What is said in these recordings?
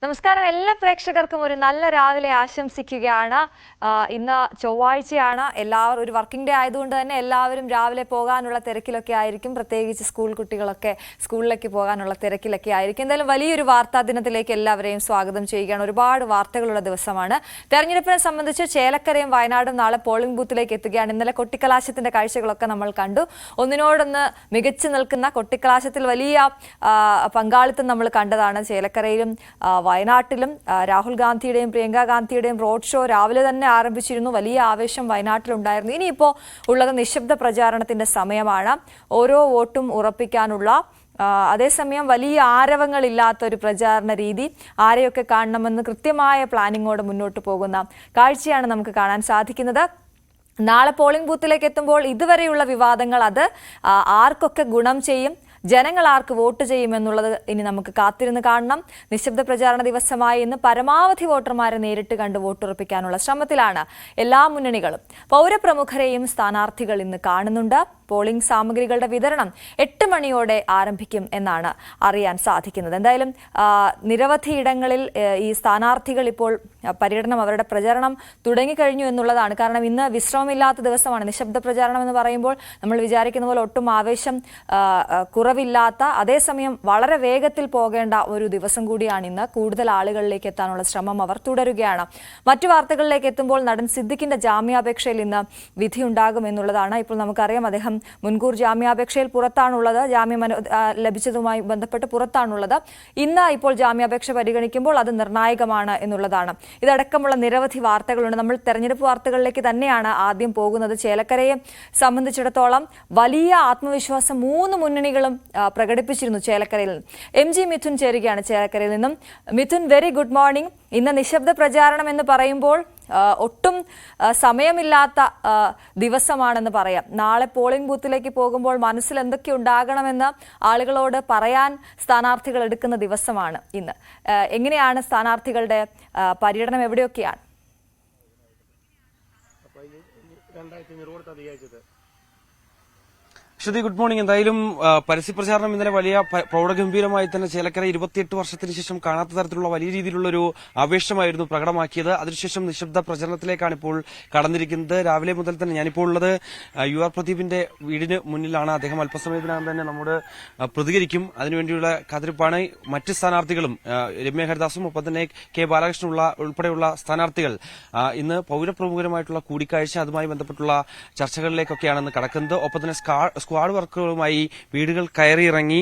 നമസ്കാരം. എല്ലാ പ്രേക്ഷകർക്കും ഒരു നല്ല രാവിലെ ആശംസിക്കുകയാണ്. ഇന്ന് ചൊവ്വാഴ്ചയാണ്. എല്ലാവരും ഒരു വർക്കിംഗ് ഡേ ആയതുകൊണ്ട് തന്നെ എല്ലാവരും രാവിലെ പോകാനുള്ള തിരക്കിലൊക്കെ ആയിരിക്കും. പ്രത്യേകിച്ച് സ്കൂൾ കുട്ടികളൊക്കെ സ്കൂളിലേക്ക് പോകാനുള്ള തിരക്കിലൊക്കെ ആയിരിക്കും. എന്തായാലും വലിയൊരു വാർത്താ ദിനത്തിലേക്ക് എല്ലാവരെയും സ്വാഗതം ചെയ്യുകയാണ്. ഒരുപാട് വാർത്തകളുള്ള ദിവസമാണ്. തെരഞ്ഞെടുപ്പിനെ സംബന്ധിച്ച് ചേലക്കരയും വയനാടും നാളെ പോളിംഗ് ബൂത്തിലേക്ക് എത്തുകയാണ്. ഇന്നലെ കൊട്ടിക്കലാശത്തിന്റെ കാഴ്ചകളൊക്കെ നമ്മൾ കണ്ടു. ഒന്നിനോടൊന്ന് മികച്ചു നിൽക്കുന്ന കൊട്ടിക്കലാശത്തിൽ വലിയ പങ്കാളിത്തം നമ്മൾ കണ്ടതാണ്. ചേലക്കരയിലും വയനാട്ടിലും രാഹുൽ ഗാന്ധിയുടെയും പ്രിയങ്ക ഗാന്ധിയുടെയും റോഡ് ഷോ രാവിലെ തന്നെ ആരംഭിച്ചിരുന്നു. വലിയ ആവേശം വയനാട്ടിലുണ്ടായിരുന്നു. ഇനിയിപ്പോൾ ഉള്ളത് നിശബ്ദ പ്രചാരണത്തിന്റെ സമയമാണ്. ഓരോ വോട്ടും ഉറപ്പിക്കാനുള്ള, അതേസമയം വലിയ ആരവങ്ങളില്ലാത്ത ഒരു പ്രചാരണ രീതി, ആരെയൊക്കെ കാണണമെന്ന് കൃത്യമായ പ്ലാനിങ്ങോടെ മുന്നോട്ട് പോകുന്ന കാഴ്ചയാണ് നമുക്ക് കാണാൻ സാധിക്കുന്നത്. നാളെ പോളിംഗ് ബൂത്തിലേക്ക് എത്തുമ്പോൾ ഇതുവരെയുള്ള വിവാദങ്ങൾ അത് ആർക്കൊക്കെ ഗുണം ചെയ്യും, ജനങ്ങൾ ആർക്ക് വോട്ട് ചെയ്യുമെന്നുള്ളത് ഇനി നമുക്ക് കാത്തിരുന്ന് കാണണം. നിശബ്ദ പ്രചാരണ ദിവസമായി ഇന്ന് പരമാവധി വോട്ടർമാരെ നേരിട്ട് കണ്ട് വോട്ടുറപ്പിക്കാനുള്ള ശ്രമത്തിലാണ് എല്ലാ മുന്നണികളും. പൗരപ്രമുഖരെയും സ്ഥാനാർത്ഥികൾ ഇന്ന് കാണുന്നുണ്ട്. പോളിംഗ് സാമഗ്രികളുടെ വിതരണം 8 മണിയോടെ ആരംഭിക്കും എന്നാണ് അറിയാൻ സാധിക്കുന്നത്. എന്തായാലും നിരവധി ഇടങ്ങളിൽ ഈ സ്ഥാനാർത്ഥികൾ ഇപ്പോൾ പര്യടനം, അവരുടെ പ്രചരണം തുടങ്ങിക്കഴിഞ്ഞു എന്നുള്ളതാണ്. കാരണം ഇന്ന് വിശ്രമമില്ലാത്ത ദിവസമാണ്. നിശബ്ദ പ്രചാരണം എന്ന് പറയുമ്പോൾ നമ്മൾ വിചാരിക്കുന്ന പോലെ ഒട്ടും ആവേശം കുറവില്ലാത്ത, അതേസമയം വളരെ വേഗത്തിൽ പോകേണ്ട ഒരു ദിവസം കൂടിയാണ് ഇന്ന്. കൂടുതൽ ആളുകളിലേക്ക് എത്താനുള്ള ശ്രമം അവർ തുടരുകയാണ്. മറ്റു വാർത്തകളിലേക്ക് എത്തുമ്പോൾ നടൻ സിദ്ദിഖിന്റെ ജാമ്യാപേക്ഷയിൽ ഇന്ന് വിധിയുണ്ടാകും എന്നുള്ളതാണ്. ഇപ്പോൾ നമുക്കറിയാം, അദ്ദേഹം മുൻകൂർ ജാമ്യാപേക്ഷയിൽ പുറത്താണുള്ളത്. ജാമ്യം ലഭിച്ചതുമായി ബന്ധപ്പെട്ട് പുറത്താണുള്ളത്. ഇന്ന് ഇപ്പോൾ ജാമ്യാപേക്ഷ പരിഗണിക്കുമ്പോൾ അത് നിർണായകമാണ് എന്നുള്ളതാണ്. ഇതടക്കമുള്ള നിരവധി വാർത്തകളുണ്ട്. നമ്മൾ തെരഞ്ഞെടുപ്പ് വാർത്തകളിലേക്ക് തന്നെയാണ് ആദ്യം പോകുന്നത്. ചേലക്കരയെ സംബന്ധിച്ചിടത്തോളം വലിയ ആത്മവിശ്വാസം 3 മുന്നണികളും പ്രകടിപ്പിച്ചിരുന്നു ചേലക്കരയിൽ നിന്ന്. MG മിഥുൻ ചേരുകയാണ് ചേലക്കരയിൽ നിന്നും. Mithun, very good morning. ഇന്ന് നിശബ്ദ പ്രചാരണം എന്ന് പറയുമ്പോൾ ഒട്ടും സമയമില്ലാത്ത ദിവസമാണെന്ന് പറയാം. നാളെ പോളിംഗ് ബൂത്തിലേക്ക് പോകുമ്പോൾ മനസ്സിൽ എന്തൊക്കെ ഉണ്ടാകണമെന്ന് ആളുകളോട് പറയാൻ സ്ഥാനാർത്ഥികൾ എടുക്കുന്ന ദിവസമാണ് ഇന്ന്. എങ്ങനെയാണ് സ്ഥാനാർത്ഥികളുടെ പര്യടനം, എവിടെയൊക്കെയാണ്? ശ്രുതി, ഗുഡ് മോർണിംഗ്. എന്തായാലും പരസ്യപ്രചാരണം ഇന്നലെ വലിയ പ്രൗഢഗംഭീരമായി തന്നെ ചേലക്കര 28 വർഷത്തിന് ശേഷം കാണാത്ത തരത്തിലുള്ള വലിയ രീതിയിലുള്ളൊരു ആവേശമായിരുന്നു പ്രകടമാക്കിയത്. അതിനുശേഷം നിശബ്ദ പ്രചരണത്തിലേക്കാണ് ഇപ്പോൾ കടന്നിരിക്കുന്നത്. രാവിലെ മുതൽ തന്നെ ഞാനിപ്പോൾ ഉള്ളത് UR പ്രദീപിന്റെ വീടിന് മുന്നിലാണ്. അദ്ദേഹം അല്പസമയത്തിനകം തന്നെ നമ്മോട് പ്രതികരിക്കും. അതിനുവേണ്ടിയുള്ള കാത്തിരിപ്പാണ്. മറ്റ് സ്ഥാനാർത്ഥികളും രമ്യ ഹരിദാസും ഒപ്പം തന്നെ കെ ബാലകൃഷ്ണൻ ഉൾപ്പെടെയുള്ള സ്ഥാനാർത്ഥികൾ ഇന്ന് പൌരപ്രമുഖരുമായിട്ടുള്ള കൂടിക്കാഴ്ച, അതുമായി ബന്ധപ്പെട്ടുള്ള ചർച്ചകളിലേക്കൊക്കെയാണ് കടക്കുന്നത്. ഒപ്പം തന്നെ സ്ക്വാഡ് വർക്കുകളുമായി വീടുകൾ കയറിയിറങ്ങി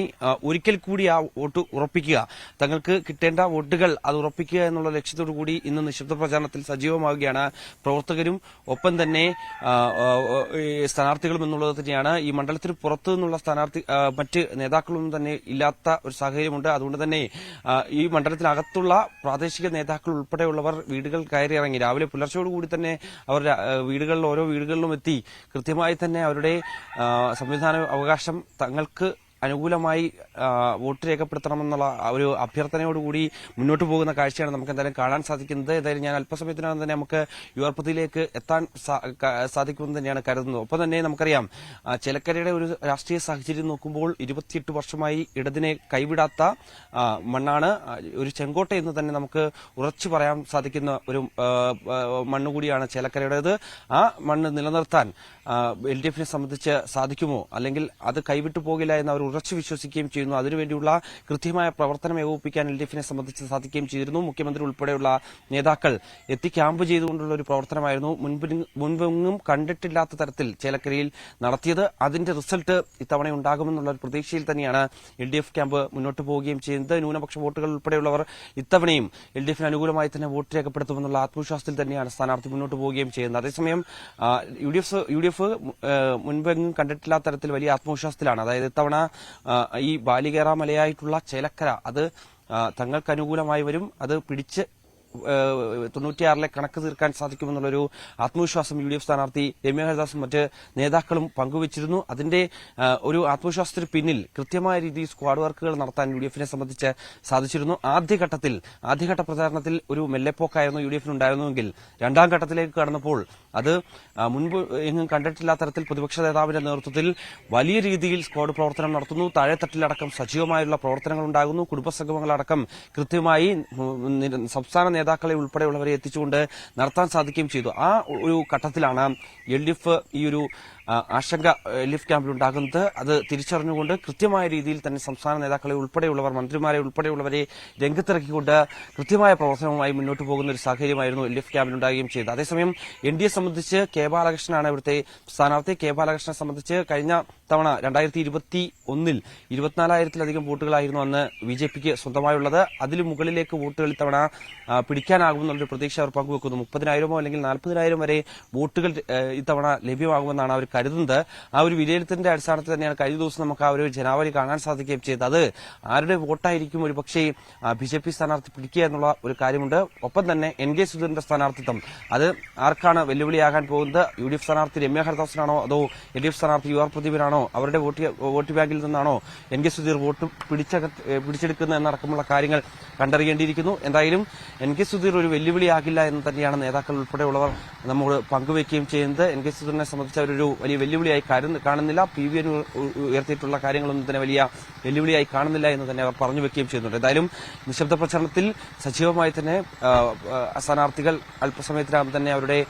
ഒരിക്കൽ കൂടി ആ വോട്ട് ഉറപ്പിക്കുക, തങ്ങൾക്ക് കിട്ടേണ്ട വോട്ടുകൾ അത് ഉറപ്പിക്കുക എന്നുള്ള ലക്ഷ്യത്തോടു കൂടി ഇന്ന് നിശബ്ദ പ്രചാരണത്തിൽ സജീവമാവുകയാണ് പ്രവർത്തകരും ഒപ്പം തന്നെ സ്ഥാനാർത്ഥികളും എന്നുള്ളത് തന്നെയാണ്. ഈ മണ്ഡലത്തിന് പുറത്തു നിന്നുള്ള മറ്റ് നേതാക്കളൊന്നും തന്നെ ഇല്ലാത്ത ഒരു സാഹചര്യമുണ്ട്. അതുകൊണ്ട് തന്നെ ഈ മണ്ഡലത്തിനകത്തുള്ള പ്രാദേശിക നേതാക്കൾ ഉൾപ്പെടെയുള്ളവർ വീടുകൾ കയറിയിറങ്ങി രാവിലെ പുലർച്ചയോടുകൂടി തന്നെ അവർ ഓരോ വീടുകളിലും എത്തി കൃത്യമായി തന്നെ അവരുടെ സംവിധാന അവകാശം തങ്ങൾക്ക് അനുകൂലമായി വോട്ട് രേഖപ്പെടുത്തണമെന്നുള്ള ഒരു അഭ്യർത്ഥനയോടുകൂടി മുന്നോട്ട് പോകുന്ന കാഴ്ചയാണ് നമുക്ക് എന്തായാലും കാണാൻ സാധിക്കുന്നത്. എന്തായാലും ഞാൻ അല്പസമയത്തിനകം തന്നെ നമുക്ക് UR പ്രതിയിലേക്ക് എത്താൻ സാധിക്കുമെന്ന് തന്നെയാണ് കരുതുന്നത്. ഒപ്പം തന്നെ നമുക്കറിയാം, ചേലക്കരയുടെ ഒരു രാഷ്ട്രീയ സാഹചര്യം നോക്കുമ്പോൾ 28 വർഷമായി ഇടതിനെ കൈവിടാത്ത മണ്ണാണ്, ഒരു ചെങ്കോട്ട എന്ന് തന്നെ നമുക്ക് ഉറച്ചു പറയാൻ സാധിക്കുന്ന ഒരു മണ്ണുകൂടിയാണ് ചേലക്കരയുടേത്. ആ മണ്ണ് നിലനിർത്താൻ LDFനെ സംബന്ധിച്ച് സാധിക്കുമോ, അല്ലെങ്കിൽ അത് കൈവിട്ടു പോകില്ല എന്ന് അവർ ഉറച്ചു വിശ്വസിക്കുകയും ചെയ്യുന്നു. അതിനുവേണ്ടിയുള്ള കൃത്യമായ പ്രവർത്തനം ഏകോപിപ്പിക്കാൻ LDFനെ സംബന്ധിച്ച് സാധിക്കുകയും ചെയ്തിരുന്നു. മുഖ്യമന്ത്രി ഉൾപ്പെടെയുള്ള നേതാക്കൾ എത്തി ക്യാമ്പ് ചെയ്തുകൊണ്ടുള്ള ഒരു പ്രവർത്തനമായിരുന്നു മുൻപെങ്ങും കണ്ടിട്ടില്ലാത്ത തരത്തിൽ ചേലക്കരയിൽ നടത്തിയത്. അതിന്റെ റിസൾട്ട് ഇത്തവണ ഉണ്ടാകുമെന്നുള്ള ഒരു പ്രതീക്ഷയിൽ തന്നെയാണ് LDF ക്യാമ്പ് മുന്നോട്ട് പോവുകയും ചെയ്യുന്നത്. ന്യൂനപക്ഷ വോട്ടുകൾ ഉൾപ്പെടെയുള്ളവർ ഇത്തവണയും LDFന് അനുകൂലമായി തന്നെ വോട്ട് രേഖപ്പെടുത്തുമെന്നുള്ള ആത്മവിശ്വാസത്തിൽ തന്നെയാണ് സ്ഥാനാർത്ഥി മുന്നോട്ട് പോവുകയും ചെയ്യുന്നത്. അതേസമയം UDF മുൻപെങ്ങും കണ്ടിട്ടില്ലാത്ത തരത്തിൽ വലിയ ആത്മവിശ്വാസത്തിലാണ്. അതായത് ഇത്തവണ ഈ ബാലികേറ മലയായിട്ടുള്ള ചേലക്കര അത് തങ്ങൾക്ക് അനുകൂലമായി വരും, അത് പിടിച്ച് 96-ലെ കണക്ക് തീർക്കാൻ സാധിക്കുമെന്നുള്ളൊരു ആത്മവിശ്വാസം UDF സ്ഥാനാർത്ഥി രമ്യ ഹരിദാസും മറ്റ് നേതാക്കളും പങ്കുവച്ചിരുന്നു. അതിന്റെ ഒരു ആത്മവിശ്വാസത്തിന് പിന്നിൽ കൃത്യമായ രീതിയിൽ സ്ക്വാഡ് വർക്കുകൾ നടത്താൻ UDF-നെ സംബന്ധിച്ച് സാധിച്ചിരുന്നു. ആദ്യഘട്ട പ്രചാരണത്തിൽ ഒരു മെല്ലെപ്പോക്കായിരുന്നു UDF-ന് ഉണ്ടായിരുന്നുവെങ്കിൽ രണ്ടാം ഘട്ടത്തിലേക്ക് കടന്നപ്പോൾ അത് മുൻപ് എങ്ങും കണ്ടിട്ടില്ലാത്ത തരത്തിൽ പ്രതിപക്ഷ നേതാവിന്റെ നേതൃത്വത്തിൽ വലിയ രീതിയിൽ സ്ക്വാഡ് പ്രവർത്തനം നടത്തുന്നു. താഴെത്തട്ടിലടക്കം സജീവമായുള്ള പ്രവർത്തനങ്ങൾ ഉണ്ടാകുന്നു. കുടുംബസംഗമങ്ങളടക്കം കൃത്യമായി സംസ്ഥാന നേതാക്കളെ ഉൾപ്പെടെയുള്ളവരെ എത്തിച്ചുകൊണ്ട് നടത്താൻ സാധിക്കുകയും ചെയ്തു. ആ ഒരു ഘട്ടത്തിലാണ് LDF ഈ ഒരു ആശങ്ക LDF ക്യാമ്പിൽ ഉണ്ടാകുന്നത്. അത് തിരിച്ചറിഞ്ഞുകൊണ്ട് കൃത്യമായ രീതിയിൽ തന്നെ സംസ്ഥാന നേതാക്കളെ ഉൾപ്പെടെയുള്ളവർ, മന്ത്രിമാരെ ഉൾപ്പെടെയുള്ളവരെ രംഗത്തിറക്കിക്കൊണ്ട് കൃത്യമായ പ്രവർത്തനവുമായി മുന്നോട്ട് പോകുന്ന ഒരു സാഹചര്യമായിരുന്നു LDF ക്യാമ്പിൽ ഉണ്ടാകുകയും ചെയ്തത്. അതേസമയം NDA സംബന്ധിച്ച് കെ ബാലകൃഷ്ണനാണ് ഇവിടുത്തെ സ്ഥാനാർത്ഥി. കെ ബാലകൃഷ്ണനെ സംബന്ധിച്ച് കഴിഞ്ഞ തവണ 2021-ൽ 24,000-ലധികം വോട്ടുകളായിരുന്നു അന്ന് BJPക്ക് സ്വന്തമായുള്ളത്. അതിലും മുകളിലേക്ക് വോട്ടുകൾ ഇത്തവണ പിടിക്കാനാകുമെന്നുള്ളൊരു പ്രതീക്ഷ അവർ പങ്കുവെക്കുന്നു. 30,000 അല്ലെങ്കിൽ 40,000 വരെ വോട്ടുകൾ ഇത്തവണ ലഭ്യമാകുമെന്നാണ് അവർ കരുതുന്നത്. ആ ഒരു വിലയിരുത്തലിന്റെ അടിസ്ഥാനത്തിൽ തന്നെയാണ് കഴിഞ്ഞ ദിവസം നമുക്ക് ആ ഒരു ജനാവലി കാണാൻ സാധിക്കുകയും ചെയ്തത്. അത് ആരുടെ വോട്ടായിരിക്കും ഒരു പക്ഷേ BJP സ്ഥാനാർത്ഥി പിടിക്കുക എന്നുള്ള ഒരു കാര്യമുണ്ട്. ഒപ്പം തന്നെ NK സുധീറിന്റെ സ്ഥാനാർത്ഥിത്വം അത് ആർക്കാണ് വെല്ലുവിളിയാകാൻ പോകുന്നത്? UDF സ്ഥാനാർത്ഥി രമ്യ ഹരിദാസിനാണോ അതോ LDF സ്ഥാനാർത്ഥി UR പ്രദീപിനാണോ? അവരുടെ വോട്ട് ബാങ്കിൽ നിന്നാണോ NK സുധീർ വോട്ട് പിടിച്ചെടുക്കുന്നത് എന്നടക്കമുള്ള കാര്യങ്ങൾ കണ്ടറിയേണ്ടിയിരിക്കുന്നു. എന്തായാലും NK സുധീർ ഒരു വെല്ലുവിളിയാകില്ല എന്ന് തന്നെയാണ് നേതാക്കൾ ഉൾപ്പെടെയുള്ളവർ നമ്മോട് പങ്കുവയ്ക്കുകയും ചെയ്യുന്നത്. NK സുധീറിനെ സംബന്ധിച്ച് അവരൊരു വലിയ വെല്ലുവിളിയായി കാണുന്നില്ല. PVN ഉയർത്തിയിട്ടുള്ള കാര്യങ്ങളൊന്നും തന്നെ വലിയ വെല്ലുവിളിയായി കാണുന്നില്ല എന്ന് തന്നെ അവർ പറഞ്ഞു വെക്കുകയും ചെയ്യുന്നുണ്ട്. എന്തായാലും നിശബ്ദ പ്രചരണത്തിൽ സജീവമായി തന്നെ സ്ഥാനാർത്ഥികൾ അല്പസമയത്തിനകം തന്നെ അവരുടെ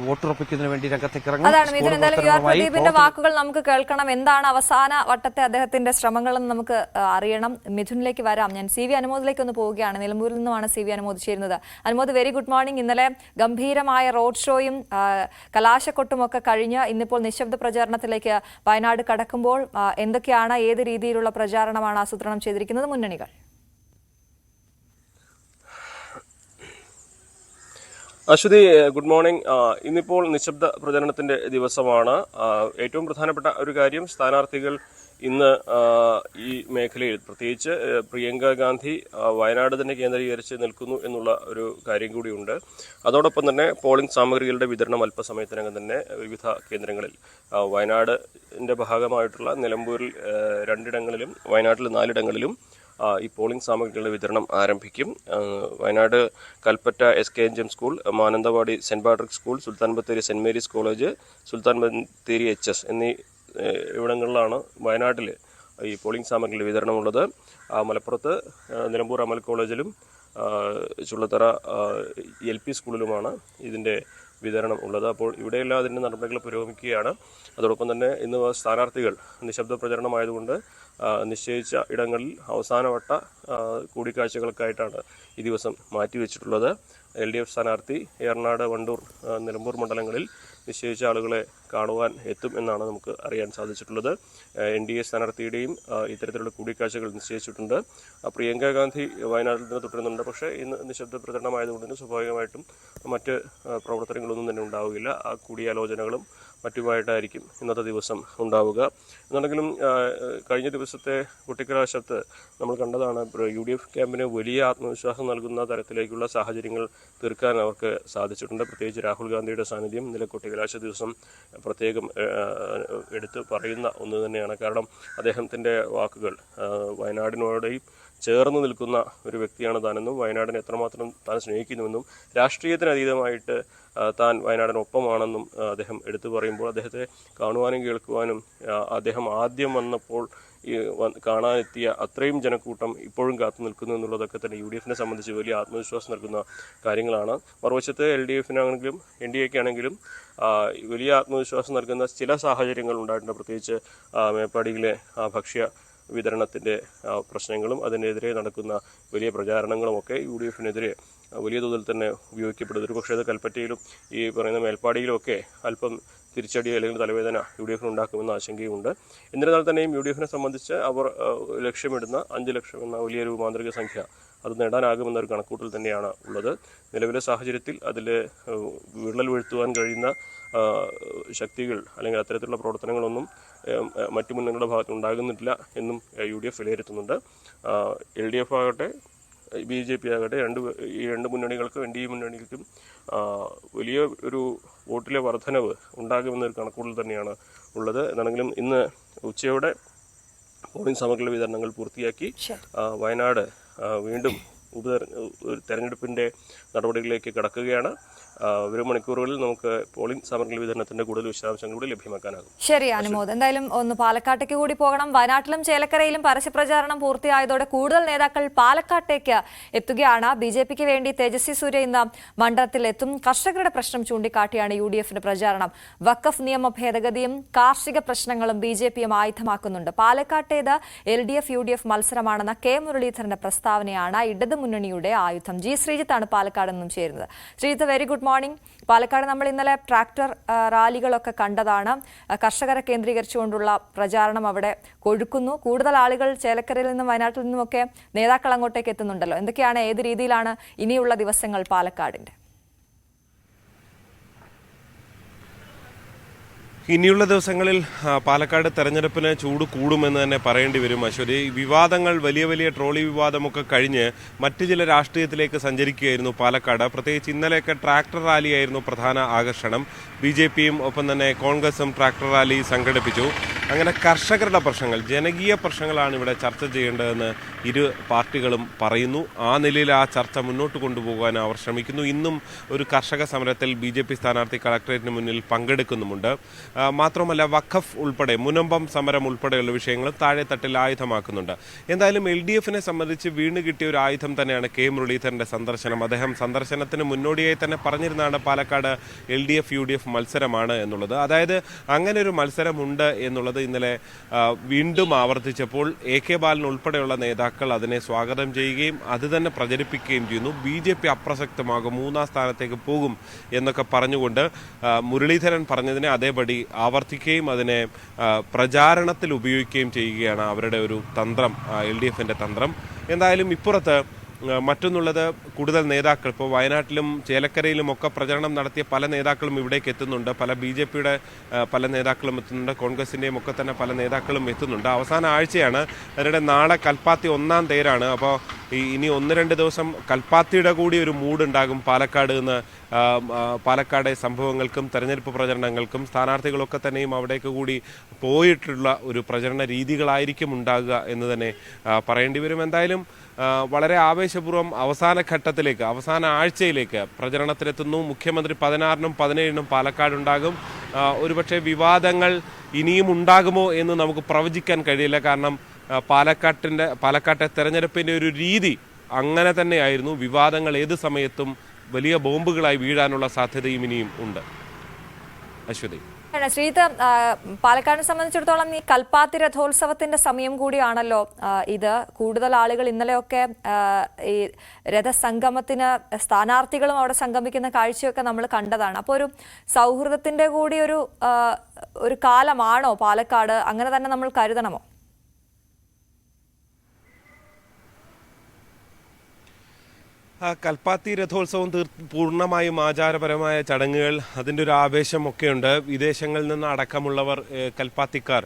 വോട്ടുറപ്പിക്കുന്നതിന് വേണ്ടി രംഗത്തേക്ക് ഇറങ്ങും. അതാണ് മിഥുൻ. എന്തായാലും UR പ്രദീപിന്റെ വാക്കുകൾ നമുക്ക് കേൾക്കണം. എന്താണ് അവസാന വട്ടത്തെ അദ്ദേഹത്തിന്റെ ശ്രമങ്ങളെന്ന് നമുക്ക് അറിയണം. മിഥുനിലേക്ക് വരാം. ഞാൻ CV അനുമോദിലേക്ക് ഒന്ന് പോവുകയാണ്. നിലമ്പൂരിൽ നിന്നുമാണ് CV അനുമോദ് ചേരുന്നത്. Anumod, very good morning. ഇന്നലെ ഗംഭീരമായ റോഡ് ഷോയും കലാശക്കൊട്ടുമൊക്കെ കഴിഞ്ഞ് ഇന്നിപ്പോൾ നിശബ്ദ പ്രചാരണത്തിലേക്ക് വയനാട് കടക്കുമ്പോൾ എന്തൊക്കെയാണ്, ഏത് രീതിയിലുള്ള പ്രചാരണമാണ് ആസൂത്രണം ചെയ്തിരിക്കുന്നത് മുന്നണികൾ? Aswathy, good morning. ഇന്നിപ്പോൾ നിശബ്ദ പ്രചരണത്തിന്റെ ദിവസമാണ്. ഏറ്റവും പ്രധാനപ്പെട്ട ഒരു കാര്യം, സ്ഥാനാർത്ഥികൾ ഇന്ന് ഈ മേഖലയിൽ പ്രത്യേകിച്ച് പ്രിയങ്ക ഗാന്ധി വയനാട് തന്നെ കേന്ദ്രീകരിച്ച് നിൽക്കുന്നു എന്നുള്ള ഒരു കാര്യം കൂടിയുണ്ട്. അതോടൊപ്പം തന്നെ പോളിംഗ് സാമഗ്രികളുടെ വിതരണം അല്പസമയത്തിനകം തന്നെ വിവിധ കേന്ദ്രങ്ങളിൽ വയനാടിന്റെ ഭാഗമായിട്ടുള്ള നിലമ്പൂരിൽ 2ഇടങ്ങളിലും വയനാട്ടിൽ 4ഇടങ്ങളിലും ഈ പോളിംഗ് സാമഗ്രികളുടെ വിതരണം ആരംഭിക്കും. Wayanad Kalpetta SKNGM school, Mananthavady Saint Patrick school, Sultan Bathery Saint Mary's college, Sultan Bathery HS എന്നീ ഇവിടങ്ങളിലാണ് വയനാട്ടിൽ ഈ പോളിംഗ് സാമഗ്രികളുടെ വിതരണമുള്ളത്. മലപ്പുറത്ത് നിലമ്പൂർ അമൽ കോളേജിലും ചുള്ളത്തറ LP സ്കൂളിലുമാണ് ഇതിൻ്റെ വിതരണം ഉള്ളത്. അപ്പോൾ ഇവിടെയെല്ലാം അതിൻ്റെ നടപടികൾ പുരോഗമിക്കുകയാണ്. അതോടൊപ്പം തന്നെ ഇന്ന് സ്ഥാനാർത്ഥികൾ നിശബ്ദ പ്രചരണമായതുകൊണ്ട് നിശ്ചയിച്ച ഇടങ്ങളിൽ അവസാനവട്ട കൂടിക്കാഴ്ചകൾക്കായിട്ടാണ് ഈ ദിവസം മാറ്റിവെച്ചിട്ടുള്ളത്. LDF സ്ഥാനാർത്ഥി ഏറനാട്, വണ്ടൂർ, നിലമ്പൂർ മണ്ഡലങ്ങളിൽ നിശ്ചയിച്ച ആളുകളെ കാണുവാൻ എത്തും എന്നാണ് നമുക്ക് അറിയാൻ സാധിച്ചിട്ടുള്ളത്. NDA സ്ഥാനാർത്ഥിയുടെയും ഇത്തരത്തിലുള്ള കൂടിക്കാഴ്ചകൾ നിശ്ചയിച്ചിട്ടുണ്ട്. പ്രിയങ്ക ഗാന്ധി വയനാട്ടിൽ നിന്ന് തുടരുന്നുണ്ട്. പക്ഷേ ഇന്ന് നിശബ്ദ പ്രചരണമായതുകൊണ്ട് തന്നെ സ്വാഭാവികമായിട്ടും മറ്റ് പ്രവർത്തനങ്ങളൊന്നും തന്നെ ഉണ്ടാവുകയില്ല. ആ കൂടിയാലോചനകളും മറ്റുമായിട്ടായിരിക്കും ഇന്നത്തെ ദിവസം ഉണ്ടാവുക. എന്നുണ്ടെങ്കിലും കഴിഞ്ഞ ദിവസത്തെ കുട്ടിക്കലാശത്ത് നമ്മൾ കണ്ടതാണ്, UDF ക്യാമ്പിന് വലിയ ആത്മവിശ്വാസം നൽകുന്ന തരത്തിലേക്കുള്ള സാഹചര്യങ്ങൾ തീർക്കാൻ അവർക്ക് സാധിച്ചിട്ടുണ്ട്. പ്രത്യേകിച്ച് രാഹുൽ ഗാന്ധിയുടെ സാന്നിധ്യം ഇന്നലെ കുട്ടിക്കലാശ ദിവസം പ്രത്യേകം എടുത്ത് പറയുന്ന ഒന്ന് തന്നെയാണ്. കാരണം അദ്ദേഹത്തിൻ്റെ വാക്കുകൾ വയനാടിനോടെയും ചേർന്ന് നിൽക്കുന്ന ഒരു വ്യക്തിയാണ് താനെന്നും വയനാടിനെ എത്രമാത്രം താൻ സ്നേഹിക്കുന്നുവെന്നും രാഷ്ട്രീയത്തിനതീതമായിട്ട് താൻ വയനാടിനൊപ്പമാണെന്നും അദ്ദേഹം എടുത്തു പറയുമ്പോൾ അദ്ദേഹത്തെ കാണുവാനും കേൾക്കുവാനും അദ്ദേഹം ആദ്യം വന്നപ്പോൾ കാണാനെത്തിയ അത്രയും ജനക്കൂട്ടം ഇപ്പോഴും കാത്തു നിൽക്കുന്നു എന്നുള്ളതൊക്കെ തന്നെ UDF-നെ സംബന്ധിച്ച് വലിയ ആത്മവിശ്വാസം നൽകുന്ന കാര്യങ്ങളാണ്. മറുവശത്ത് LDF-നാണെങ്കിലും NDA-ക്കാണെങ്കിലും വലിയ ആത്മവിശ്വാസം നൽകുന്ന ചില സാഹചര്യങ്ങൾ ഉണ്ടായിട്ടുണ്ട്. പ്രത്യേകിച്ച് മേപ്പാടിയിലെ ഭക്ഷ്യ വിതരണത്തിൻ്റെ പ്രശ്നങ്ങളും അതിനെതിരെ നടക്കുന്ന വലിയ പ്രചാരണങ്ങളുമൊക്കെ UDF-നെതിരെ വലിയ തോതിൽ തന്നെ ഉപയോഗിക്കപ്പെടുന്നത്. ഒരു പക്ഷേ അത് കൽപ്പറ്റയിലും ഈ പറയുന്ന മേൽപ്പാടിയിലുമൊക്കെ അല്പം തിരിച്ചടി അല്ലെങ്കിൽ തലവേദന UDF-ന് ഉണ്ടാക്കുമെന്ന ആശങ്കയുണ്ട്. എന്നിരുന്നാൽ തന്നെയും UDF-നെ സംബന്ധിച്ച് അവർ ലക്ഷ്യമിടുന്ന 5 ലക്ഷം എന്ന വലിയൊരു മാന്ത്രിക സംഖ്യ അത് നേടാനാകുമെന്നൊരു കണക്കൂട്ടൽ തന്നെയാണ് ഉള്ളത്. നിലവിലെ സാഹചര്യത്തിൽ അതിൽ വിള്ളൽ വീഴ്ത്തുവാൻ കഴിയുന്ന ശക്തികൾ അല്ലെങ്കിൽ അത്തരത്തിലുള്ള പ്രവർത്തനങ്ങളൊന്നും മറ്റു മുന്നണികളുടെ ഭാഗത്ത് ഉണ്ടാകുന്നില്ല എന്നും UDF വിലയിരുത്തുന്നുണ്ട്. LDF ആകട്ടെ BJP ആകട്ടെ ഈ രണ്ട് മുന്നണികൾക്കും NDA മുന്നണികൾക്കും വലിയ ഒരു വോട്ടിലെ വർധനവ് ഉണ്ടാകുമെന്നൊരു കണക്കുകൂടൽ തന്നെയാണ് ഉള്ളത്. എന്നാണെങ്കിലും ഇന്ന് ഉച്ചയോടെ പോളിംഗ് സാമഗ്രികളുടെ വിതരണങ്ങൾ പൂർത്തിയാക്കി വയനാട് വീണ്ടും തെരഞ്ഞെടുപ്പിൻ്റെ നടപടികളിലേക്ക് കടക്കുകയാണ്. വരും മണിക്കൂറുകളിൽ നമുക്ക് പോളിംഗ് സാമഗ്രികൾ വിതരണത്തിന്റെ കൂടുതൽ വിശദാംശങ്ങൾ കൂടി ലഭ്യമാക്കാനാകും. ശരി അനുമോദ്, എന്തായാലും ഒന്ന് പാലക്കാട്ടേക്ക് കൂടി പോകണം. വയനാട്ടിലും ചേലക്കരയിലും പരസ്യപ്രചാരണം പൂർത്തിയായതോടെ കൂടുതൽ നേതാക്കൾ പാലക്കാട്ടേക്ക് എത്തുകയാണ്. BJPക്ക് വേണ്ടി തേജസ്വി സൂര്യ ഇന്ന് മണ്ഡലത്തിൽ എത്തും. കർഷകരുടെ പ്രശ്നം ചൂണ്ടിക്കാട്ടിയാണ് UDFന്റെ പ്രചാരണം. വഖഫ് നിയമ ഭേദഗതിയും കാർഷിക പ്രശ്നങ്ങളും BJPയും ആയുധമാക്കുന്നുണ്ട്. പാലക്കാട്ടേത് LDF UDF മത്സരമാണെന്ന K മുരളീധരന്റെ പ്രസ്താവനയാണ് ഇടതു മുന്നണിയുടെ ആയുധം. G ശ്രീജിത്താണ് പാലക്കാട് നിന്നും ചേരുന്നത്. Sreejith, very good morning. Palakkad നമ്മൾ ഇന്നലെ ട്രാക്ടർ റാലികളൊക്കെ കണ്ടതാണ്. കർഷകരെ കേന്ദ്രീകരിച്ചുകൊണ്ടുള്ള പ്രചാരണം അവിടെ കൊഴുക്കുന്നു. കൂടുതൽ ആളുകൾ ചേലക്കരയിൽ നിന്നും വയനാട്ടിൽ നിന്നുമൊക്കെ നേതാക്കൾ അങ്ങോട്ടേക്ക് എത്തുന്നുണ്ടല്ലോ. എന്തൊക്കെയാണ്, ഏത് രീതിയിലാണ് ഇനിയുള്ള ദിവസങ്ങൾ പാലക്കാടിന്റെ? ഇനിയുള്ള ദിവസങ്ങളിൽ പാലക്കാട് തെരഞ്ഞെടുപ്പിന് ചൂട് കൂടുമെന്ന് തന്നെ പറയേണ്ടി വരും അശ്വതി. വിവാദങ്ങൾ, വലിയ വലിയ ട്രോളി വിവാദമൊക്കെ കഴിഞ്ഞ് മറ്റു ചില രാഷ്ട്രീയത്തിലേക്ക് സഞ്ചരിക്കുകയായിരുന്നു പാലക്കാട്. പ്രത്യേകിച്ച് ഇന്നലെയൊക്കെ ട്രാക്ടർ റാലിയായിരുന്നു പ്രധാന ആകർഷണം. BJPയും ഒപ്പം തന്നെ കോൺഗ്രസും ട്രാക്ടർ റാലി സംഘടിപ്പിച്ചു. അങ്ങനെ കർഷകരുടെ പ്രശ്നങ്ങൾ, ജനകീയ പ്രശ്നങ്ങളാണ് ഇവിടെ ചർച്ച ചെയ്യേണ്ടതെന്ന് ഇരു പാർട്ടികളും പറയുന്നു. ആ നിലയിൽ ആ ചർച്ച മുന്നോട്ട് കൊണ്ടുപോകാൻ അവർ ശ്രമിക്കുന്നു. ഇന്നും ഒരു കർഷക സമരത്തിൽ BJP സ്ഥാനാർത്ഥി കളക്ടറേറ്റിന് മുന്നിൽ പങ്കെടുക്കുന്നുമുണ്ട്. മാത്രമല്ല വഖഫ് ഉൾപ്പെടെ, മുനമ്പം സമരം ഉൾപ്പെടെയുള്ള വിഷയങ്ങളും താഴെത്തട്ടിൽ ആയുധമാക്കുന്നുണ്ട്. എന്തായാലും LDFനെ സംബന്ധിച്ച് വീണ് കിട്ടിയ ഒരു ആയുധം തന്നെയാണ് K മുരളീധരന്റെ സന്ദർശനം. അദ്ദേഹം സന്ദർശനത്തിന് മുന്നോടിയായി തന്നെ പറഞ്ഞിരുന്നതാണ് പാലക്കാട് LDF UDF മത്സരമാണ് എന്നുള്ളത്. അതായത് അങ്ങനെ ഒരു മത്സരമുണ്ട് എന്നുള്ളത് ഇന്നലെ വീണ്ടും ആവർത്തിച്ചപ്പോൾ AK ബാലൻ ഉൾപ്പെടെയുള്ള നേതാക്കൾ അതിനെ സ്വാഗതം ചെയ്യുകയും അത് തന്നെ പ്രചരിപ്പിക്കുകയും ചെയ്യുന്നു. BJP അപ്രസക്തമാകും, 3ാം സ്ഥാനത്തേക്ക് പോകും എന്നൊക്കെ പറഞ്ഞുകൊണ്ട് മുരളീധരൻ പറഞ്ഞതിനെ അതേപടി ആവർത്തിക്കുകയും അതിനെ പ്രചാരണത്തിൽ ഉപയോഗിക്കുകയും ചെയ്യുകയാണ് അവരുടെ ഒരു തന്ത്രം, LDFന്റെ തന്ത്രം. എന്തായാലും ഇപ്പുറത്ത് മറ്റൊന്നുള്ളത്, കൂടുതൽ നേതാക്കൾ ഇപ്പോൾ വയനാട്ടിലും ചേലക്കരയിലും ഒക്കെ പ്രചരണം നടത്തിയ പല നേതാക്കളും ഇവിടേക്ക് എത്തുന്നുണ്ട്. പല BJPയുടെ പല നേതാക്കളും എത്തുന്നുണ്ട്. കോൺഗ്രസിൻ്റെയും ഒക്കെ തന്നെ പല നേതാക്കളും എത്തുന്നുണ്ട്. അവസാന ആഴ്ചയാണ്. അതിനിടെ നാളെ കൽപ്പാത്തി 1ാം തേരാണ്. അപ്പോൾ ഇനി 1-2 ദിവസം കൽപ്പാത്തിയുടെ കൂടി ഒരു മൂഡുണ്ടാകും പാലക്കാട് നിന്ന്. പാലക്കാട് സംഭവങ്ങൾക്കും തെരഞ്ഞെടുപ്പ് പ്രചരണങ്ങൾക്കും സ്ഥാനാർത്ഥികളൊക്കെ തന്നെയും അവിടേക്ക് കൂടി പോയിട്ടുള്ള ഒരു പ്രചരണ രീതികളായിരിക്കും ഉണ്ടാകുക എന്ന് തന്നെ പറയേണ്ടി വരും. എന്തായാലും വളരെ ആവേശപൂർവ്വം അവസാന ഘട്ടത്തിലേക്ക്, അവസാന ആഴ്ചയിലേക്ക് പ്രചരണത്തിലെത്തുന്നു. മുഖ്യമന്ത്രി 16-നും 17-നും പാലക്കാടുണ്ടാകും. ഒരുപക്ഷെ വിവാദങ്ങൾ ഇനിയും ഉണ്ടാകുമോ എന്ന് നമുക്ക് പ്രവചിക്കാൻ കഴിയില്ല. കാരണം പാലക്കാട്ടെ തെരഞ്ഞെടുപ്പിൻ്റെ ഒരു രീതി അങ്ങനെ തന്നെയായിരുന്നു. വിവാദങ്ങൾ ഏത് സമയത്തും വലിയ ബോംബുകളായി വീഴാനുള്ള സാധ്യതയും ഇനിയും ഉണ്ട്. അശ്വതി, ശ്രീജിത്ത്, പാലക്കാടിനെ സംബന്ധിച്ചിടത്തോളം ഈ കൽപ്പാത്തി രഥോത്സവത്തിന്റെ സമയം കൂടിയാണല്ലോ ഇത്. കൂടുതൽ ആളുകൾ ഇന്നലെയൊക്കെ ഈ രഥസംഗമത്തിന് സ്ഥാനാർത്ഥികളും അവിടെ സംഗമിക്കുന്ന കാഴ്ചയൊക്കെ നമ്മൾ കണ്ടതാണ്. അപ്പോൾ ഒരു സൗഹൃദത്തിന്റെ കൂടി ഒരു കാലമാണോ പാലക്കാട്? അങ്ങനെ തന്നെ നമ്മൾ കരുതണമോ? കൽപ്പാത്തി രഥോത്സവം പൂർണ്ണമായും ആചാരപരമായ ചടങ്ങുകൾ, അതിൻ്റെ ഒരു ആവേശമൊക്കെയുണ്ട്. വിദേശങ്ങളിൽ നിന്ന് അടക്കമുള്ളവർ, കൽപ്പാത്തിക്കാർ,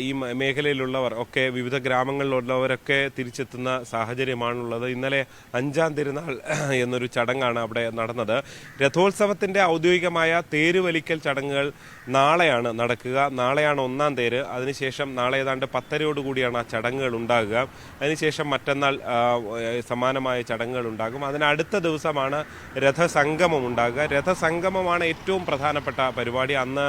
ഈ മേഖലയിലുള്ളവർ ഒക്കെ, വിവിധ ഗ്രാമങ്ങളിലുള്ളവരൊക്കെ തിരിച്ചെത്തുന്ന സാഹചര്യമാണുള്ളത്. ഇന്നലെ 5ാം തിരുനാൾ എന്നൊരു ചടങ്ങാണ് അവിടെ നടന്നത്. രഥോത്സവത്തിൻ്റെ ഔദ്യോഗികമായ തേരുവലിക്കൽ ചടങ്ങുകൾ നാളെയാണ് നടക്കുക. നാളെയാണ് 1ാം തേര്. അതിനുശേഷം നാളെ ഏതാണ്ട് 10:30യോടുകൂടിയാണ് ആ ചടങ്ങുകൾ ഉണ്ടാകുക. അതിനുശേഷം മറ്റന്നാൾ സമാനമായ ചടങ്ങുകൾ ഉണ്ടാകും. അതിനടുത്ത ദിവസമാണ് രഥസംഗമം ഉണ്ടാകുക. രഥസംഗമമാണ് ഏറ്റവും പ്രധാനപ്പെട്ട പരിപാടി. അന്ന്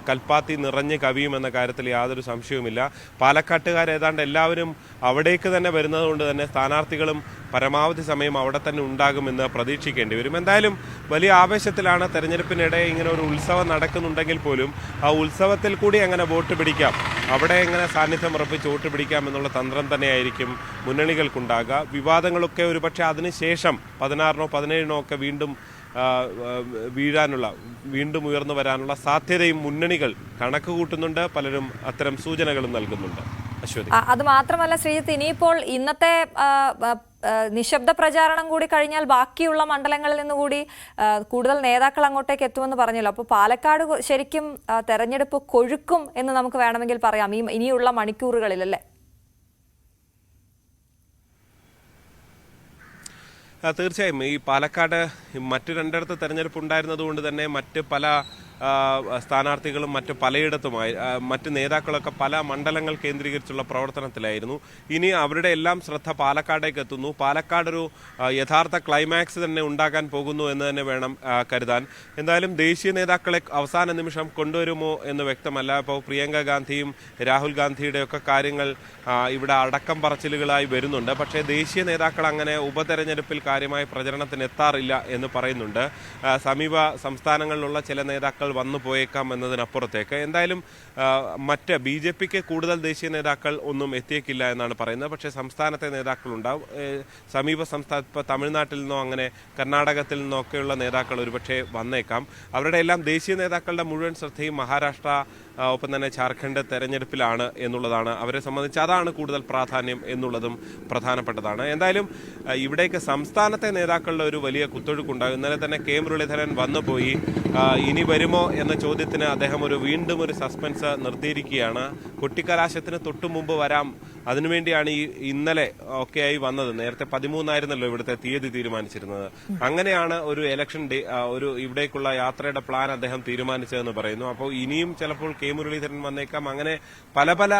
കൽപ്പാത്തി നിറഞ്ഞ് കവിയുമെന്ന കാര്യത്തിൽ യാതൊരു സംശയവുമില്ല. പാലക്കാട്ടുകാർ ഏതാണ്ട് എല്ലാവരും അവിടേക്ക് തന്നെ വരുന്നത് കൊണ്ട് തന്നെ സ്ഥാനാർത്ഥികളും പരമാവധി സമയം അവിടെ തന്നെ ഉണ്ടാകുമെന്ന് പ്രതീക്ഷിക്കേണ്ടി വരും. എന്തായാലും വലിയ ആവേശത്തിലാണ്. തെരഞ്ഞെടുപ്പിനിടെ ഇങ്ങനെ ഒരു ഉത്സവം നടക്കുന്നുണ്ടെങ്കിൽ പോലും ആ ഉത്സവത്തിൽ കൂടി എങ്ങനെ വോട്ട് പിടിക്കാം, അവിടെ എങ്ങനെ സാന്നിധ്യം ഉറപ്പിച്ച് വോട്ട് പിടിക്കാം എന്നുള്ള തന്ത്രം തന്നെയായിരിക്കും മുന്നണികൾക്കുണ്ടാകുക. വിവാദങ്ങളൊക്കെ ഒരുപക്ഷെ അതിനുശേഷം 16-നോ 17-നോ ഒക്കെ വീണ്ടും ഉയർന്നു വരാനുള്ള സാധ്യതയും മുന്നണികൾ കണക്ക് കൂട്ടുന്നുണ്ട്. പലരും അത്തരം സൂചനകളും നൽകുന്നുണ്ട്. അശ്വതി, അത് മാത്രമല്ല ശ്രീജിത്ത്, ഇനിയിപ്പോൾ ഇന്നത്തെ നിശബ്ദ പ്രചാരണം കൂടി കഴിഞ്ഞാൽ ബാക്കിയുള്ള മണ്ഡലങ്ങളിൽ നിന്നുകൂടി കൂടുതൽ നേതാക്കൾ അങ്ങോട്ടേക്ക് എത്തുമെന്ന് പറഞ്ഞല്ലോ. അപ്പോൾ പാലക്കാട് ശരിക്കും തെരഞ്ഞെടുപ്പ് കൊഴുക്കും എന്ന് നമുക്ക് വേണമെങ്കിൽ പറയാം ഇനിയുള്ള മണിക്കൂറുകളിൽ, അല്ലേ? തീർച്ചയായും ഈ പാലക്കാട് മറ്റു രണ്ടിടത്ത് തെരഞ്ഞെടുപ്പ് ഉണ്ടായിരുന്നതുകൊണ്ട് തന്നെ മറ്റ് പല സ്ഥാനാർത്ഥികളും മറ്റ് പലയിടത്തുമായി മറ്റ് നേതാക്കളൊക്കെ പല മണ്ഡലങ്ങൾ കേന്ദ്രീകരിച്ചുള്ള പ്രവർത്തനത്തിലായിരുന്നു. ഇനി അവരുടെ എല്ലാം ശ്രദ്ധ പാലക്കാടേക്ക് എത്തുന്നു. പാലക്കാടൊരു യഥാർത്ഥ ക്ലൈമാക്സ് തന്നെ ഉണ്ടാകാൻ പോകുന്നു എന്ന് തന്നെ വേണം കരുതാൻ. എന്തായാലും ദേശീയ നേതാക്കളെ അവസാന നിമിഷം കൊണ്ടുവരുമോ എന്ന് വ്യക്തമല്ല. ഇപ്പോൾ പ്രിയങ്ക ഗാന്ധിയും രാഹുൽ ഗാന്ധിയുടെയൊക്കെ കാര്യങ്ങൾ ഇവിടെ അടക്കം പറച്ചിലുകളായി വരുന്നുണ്ട്. പക്ഷേ ദേശീയ നേതാക്കൾ അങ്ങനെ ഉപതെരഞ്ഞെടുപ്പിൽ കാര്യമായ പ്രചരണത്തിന് എത്താറില്ല എന്ന് പറയുന്നുണ്ട്. സമീപ സംസ്ഥാനങ്ങളിലുള്ള ചില നേതാക്കൾ വന്നു പോയേക്കാം എന്നതിനപ്പുറത്തേക്ക് എന്തായാലും മറ്റ് BJPക്ക് കൂടുതൽ ദേശീയ നേതാക്കൾ ഒന്നും എത്തിയേക്കില്ല എന്നാണ് പറയുന്നത്. പക്ഷേ സംസ്ഥാനത്തെ നേതാക്കളുണ്ടാവും. സമീപ സംസ്ഥാന ഇപ്പോൾ തമിഴ്നാട്ടിൽ നിന്നോ അങ്ങനെ കർണാടകത്തിൽ നിന്നോ ഒക്കെയുള്ള നേതാക്കൾ ഒരുപക്ഷെ വന്നേക്കാം. അവരുടെ എല്ലാം ദേശീയ നേതാക്കളുടെ മുഴുവൻ ശ്രദ്ധയും മഹാരാഷ്ട്ര ഒപ്പം തന്നെ ജാർഖണ്ഡ് തെരഞ്ഞെടുപ്പിലാണ് എന്നുള്ളതാണ്. അവരെ സംബന്ധിച്ച് അതാണ് കൂടുതൽ പ്രാധാന്യം എന്നുള്ളതും പ്രധാനപ്പെട്ടതാണ്. എന്തായാലും ഇവിടേക്ക് സംസ്ഥാനത്തെ നേതാക്കളുടെ ഒരു വലിയ കുത്തൊഴുക്കുണ്ടാകും. ഇന്നലെ തന്നെ കെ മുരളീധരൻ വന്നുപോയി. ഇനി വരുമോ എന്ന ചോദ്യത്തിന് അദ്ദേഹം വീണ്ടും ഒരു സസ്പെൻസ് നിർത്തിയിരിക്കുകയാണ്. കൊട്ടിക്കലാശത്തിന് തൊട്ടു മുമ്പ് വരാം, അതിനുവേണ്ടിയാണ് ഈ ഇന്നലെ ഒക്കെയായി വന്നത്. നേരത്തെ 13 ഇവിടുത്തെ തീയതി തീരുമാനിച്ചിരുന്നത്. അങ്ങനെയാണ് ഒരു ഇലക്ഷൻ ഡേ ഇവിടേക്കുള്ള യാത്രയുടെ പ്ലാൻ അദ്ദേഹം തീരുമാനിച്ചതെന്ന് പറയുന്നു. അപ്പോൾ ഇനിയും ചിലപ്പോൾ കെ മുരളീധരൻ വന്നേക്കാം. അങ്ങനെ പല പല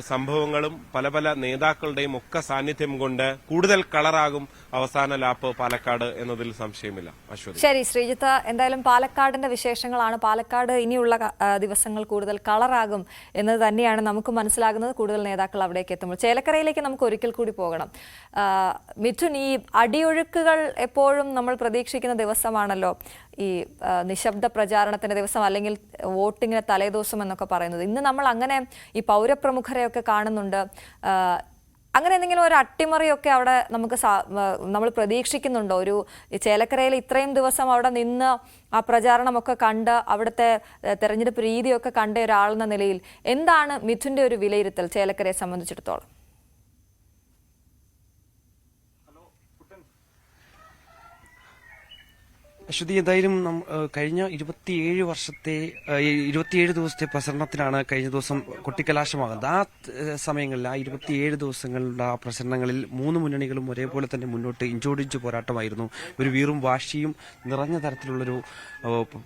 സംഭവങ്ങളും പല പല നേതാക്കളുടെയും ഒക്കെ സാന്നിധ്യം കൊണ്ട് കൂടുതൽ കളറാകും അവസാന ലാപ്പ് പാലക്കാട് എന്നതിൽ സംശയമില്ല. അശ്വതി. ശരി ശ്രീജിത്ത്, എന്തായാലും പാലക്കാടിന്റെ വിശേഷങ്ങളാണ്. പാലക്കാട് ഇനിയുള്ള ദിവസങ്ങൾ കൂടുതൽ കളറാകും എന്നത് തന്നെയാണ് നമുക്ക് മനസ്സിലാകുന്നത്. കൂടുതൽ നേതാക്കൾ അവിടേക്ക് എത്തുമ്പോൾ ചേലക്കരയിലേക്ക് നമുക്ക് ഒരിക്കൽ കൂടി പോകണം. മിഥുൻ, ഈ അടിയൊഴുക്കുകൾ എപ്പോഴും നമ്മൾ പ്രതീക്ഷിക്കുന്ന ദിവസമാണല്ലോ ഈ നിശബ്ദ പ്രചാരണത്തിന്റെ ദിവസം, അല്ലെങ്കിൽ വോട്ടിങ്ങിന് തലേദിവസം എന്നൊക്കെ പറയുന്നത്. ഇന്ന് നമ്മൾ അങ്ങനെ ഈ പൗരപ്രമുഖരെയൊക്കെ കാണുന്നുണ്ട്. അങ്ങനെ എന്തെങ്കിലും ഒരു അട്ടിമറിയൊക്കെ അവിടെ നമുക്ക് നമ്മൾ പ്രതീക്ഷിക്കുന്നുണ്ടോ? ഒരു ചേലക്കരയിൽ ഇത്രയും ദിവസം അവിടെ നിന്ന് ആ പ്രചാരണമൊക്കെ കണ്ട് അവിടുത്തെ തെരഞ്ഞെടുപ്പ് രീതിയൊക്കെ കണ്ട ഒരാളെന്ന നിലയിൽ എന്താണ് മിഥുന്റെ ഒരു വിലയിരുത്തൽ ചേലക്കരയെ സംബന്ധിച്ചിടത്തോളം? അശ്വതി, എന്തായാലും കഴിഞ്ഞ 27 ദിവസത്തെ പ്രചരണത്തിനാണ് കഴിഞ്ഞ ദിവസം കൊട്ടിക്കലാശമാകുന്നത്. ആ സമയങ്ങളിൽ ആ 27 ദിവസങ്ങളുടെ ആ പ്രചരണങ്ങളിൽ 3 മുന്നണികളും ഒരേപോലെ തന്നെ മുന്നോട്ട് ഇഞ്ചോടിഞ്ച് പോരാട്ടമായിരുന്നു. ഒരു വീറും വാശിയും നിറഞ്ഞ തരത്തിലുള്ളൊരു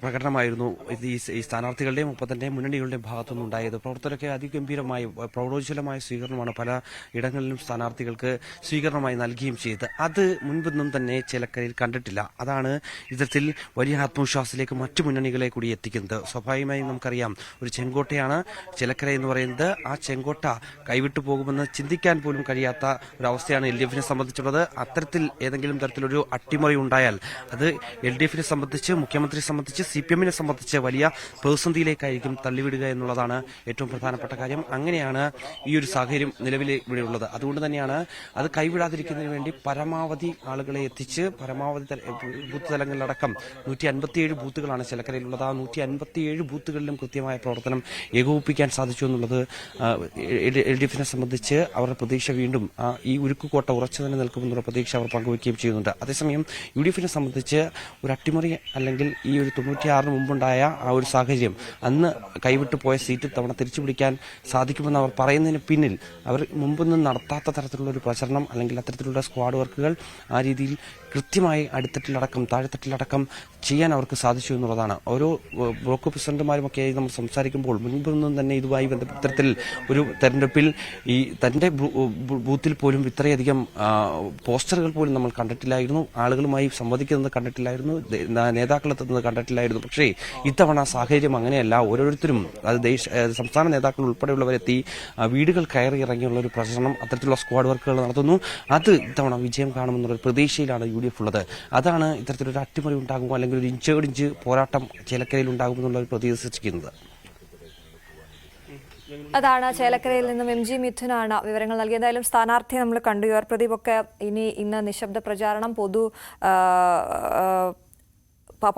പ്രകടനമായിരുന്നു ഈ സ്ഥാനാർത്ഥികളുടെയും ഒപ്പം തന്നെ മുന്നണികളുടെയും ഭാഗത്തുനിന്ന് ഉണ്ടായത്. പ്രവർത്തകരൊക്കെ അതിഗംഭീരമായി പ്രൗഢോജ്വലമായ സ്വീകരണമാണ് പല ഇടങ്ങളിലും സ്ഥാനാർത്ഥികൾക്ക് സ്വീകരണമായി നൽകുകയും ചെയ്തത്. അത് മുൻപൊന്നും തന്നെ ചേലക്കരയിൽ കണ്ടിട്ടില്ല. അതാണ് ഇത്തരത്തിൽ വലിയ ആത്മവിശ്വാസത്തിലേക്ക് മറ്റു മുന്നണികളെ കൂടി എത്തിക്കുന്നത്. സ്വാഭാവികമായും നമുക്കറിയാം, ഒരു ചെങ്കോട്ടയാണ് ചേലക്കര എന്ന് പറയുന്നത്. ആ ചെങ്കോട്ട കൈവിട്ടു പോകുമെന്ന് ചിന്തിക്കാൻ പോലും കഴിയാത്ത ഒരവസ്ഥയാണ് LDFനെ സംബന്ധിച്ചുള്ളത്. അത്തരത്തിൽ ഏതെങ്കിലും തരത്തിലൊരു അട്ടിമറി ഉണ്ടായാൽ അത് LDFനെ സംബന്ധിച്ച്, മുഖ്യമന്ത്രിയെ സംബന്ധിച്ച്, CPMനെ സംബന്ധിച്ച് വലിയ പ്രതിസന്ധിയിലേക്കായിരിക്കും തള്ളിവിടുക എന്നുള്ളതാണ് ഏറ്റവും പ്രധാനപ്പെട്ട കാര്യം. അങ്ങനെയാണ് ഈ ഒരു സാഹചര്യം നിലവിൽ ഇവിടെയുള്ളത്. അതുകൊണ്ട് തന്നെയാണ് അത് കൈവിടാതിരിക്കുന്നതിന് വേണ്ടി പരമാവധി ആളുകളെ എത്തിച്ച് പരമാവധി ബൂത്ത് തലങ്ങളിലടക്കം 157 ബൂത്തുകളാണ് ചേലക്കരയിലുള്ളത്. ആ 157 ബൂത്തുകളിലും കൃത്യമായ പ്രവർത്തനം ഏകോപിപ്പിക്കാൻ സാധിച്ചു എന്നുള്ളത് LDFനെ സംബന്ധിച്ച് അവരുടെ പ്രതീക്ഷ വീണ്ടും ഈ ഉരുക്കുകോട്ട ഉറച്ചു തന്നെ നിൽക്കുമെന്നുള്ള പ്രതീക്ഷ അവർ പങ്കുവയ്ക്കുകയും ചെയ്യുന്നുണ്ട്. അതേസമയം UDFനെ സംബന്ധിച്ച് ഒരു അട്ടിമറി അല്ലെങ്കിൽ ഈ ഒരു 96 മുമ്പുണ്ടായ ആ ഒരു സാഹചര്യം, അന്ന് കൈവിട്ടു പോയ സീറ്റ് തവണ തിരിച്ചുപിടിക്കാൻ സാധിക്കുമെന്ന് അവർ പറയുന്നതിന് പിന്നിൽ അവർ മുമ്പൊന്നും നടത്താത്ത തരത്തിലുള്ള ഒരു പ്രചരണം അല്ലെങ്കിൽ അത്തരത്തിലുള്ള സ്ക്വാഡ് വർക്കുകൾ ആ രീതിയിൽ കൃത്യമായി അടിത്തട്ടിലടക്കം താഴെത്തട്ടിലടക്കം ചെയ്യാൻ അവർക്ക് സാധിച്ചു എന്നുള്ളതാണ്. ഓരോ ബ്ലോക്ക് പ്രസിഡന്റുമാരുമൊക്കെയായി നമ്മൾ സംസാരിക്കുമ്പോൾ മുൻപൊന്നും തന്നെ ഇതുമായി ബന്ധപ്പെട്ട തരത്തിൽ ഒരു തെരഞ്ഞെടുപ്പിൽ ഈ തന്റെ ബൂത്തിൽ പോലും ഇത്രയധികം പോസ്റ്ററുകൾ പോലും നമ്മൾ കണ്ടിട്ടില്ലായിരുന്നു. ആളുകളുമായി സംവദിക്കുന്നത് കണ്ടിട്ടില്ലായിരുന്നു. നേതാക്കളെത്തുന്നത് കണ്ടിട്ടില്ലായിരുന്നു. പക്ഷേ ഇത്തവണ സാഹചര്യം അങ്ങനെയല്ല. ഓരോരുത്തരും അത് സംസ്ഥാന നേതാക്കൾ ഉൾപ്പെടെയുള്ളവരെത്തി വീടുകൾ കയറി ഇറങ്ങിയുള്ള ഒരു പ്രചരണം, അത്തരത്തിലുള്ള സ്ക്വാഡ് വർക്കുകൾ നടത്തുന്നു. അത് ഇത്തവണ വിജയം കാണുമെന്നുള്ള പ്രതീക്ഷയിലാണ് UDF ഉള്ളത്. അതാണ് ഇത്തരത്തിലൊരു അട്ടിമറി ഉണ്ടാകുമോ അല്ലെങ്കിൽ ഒരു ഇഞ്ചോടിഞ്ച് പോരാട്ടം ചേലക്കരയിൽ ഉണ്ടാകുമെന്നുള്ള ഒരു പ്രതീക്ഷ സൃഷ്ടിക്കുന്നത്. അതാണ് ചേലക്കരയിൽ നിന്നും MG മിഥുനാണ് വിവരങ്ങൾ നൽകിയത്. എന്തായാലും സ്ഥാനാർത്ഥിയെ നമ്മൾ കണ്ടു. UR പ്രദീപ് ഒക്കെ ഇന്ന് നിശബ്ദ പ്രചാരണം,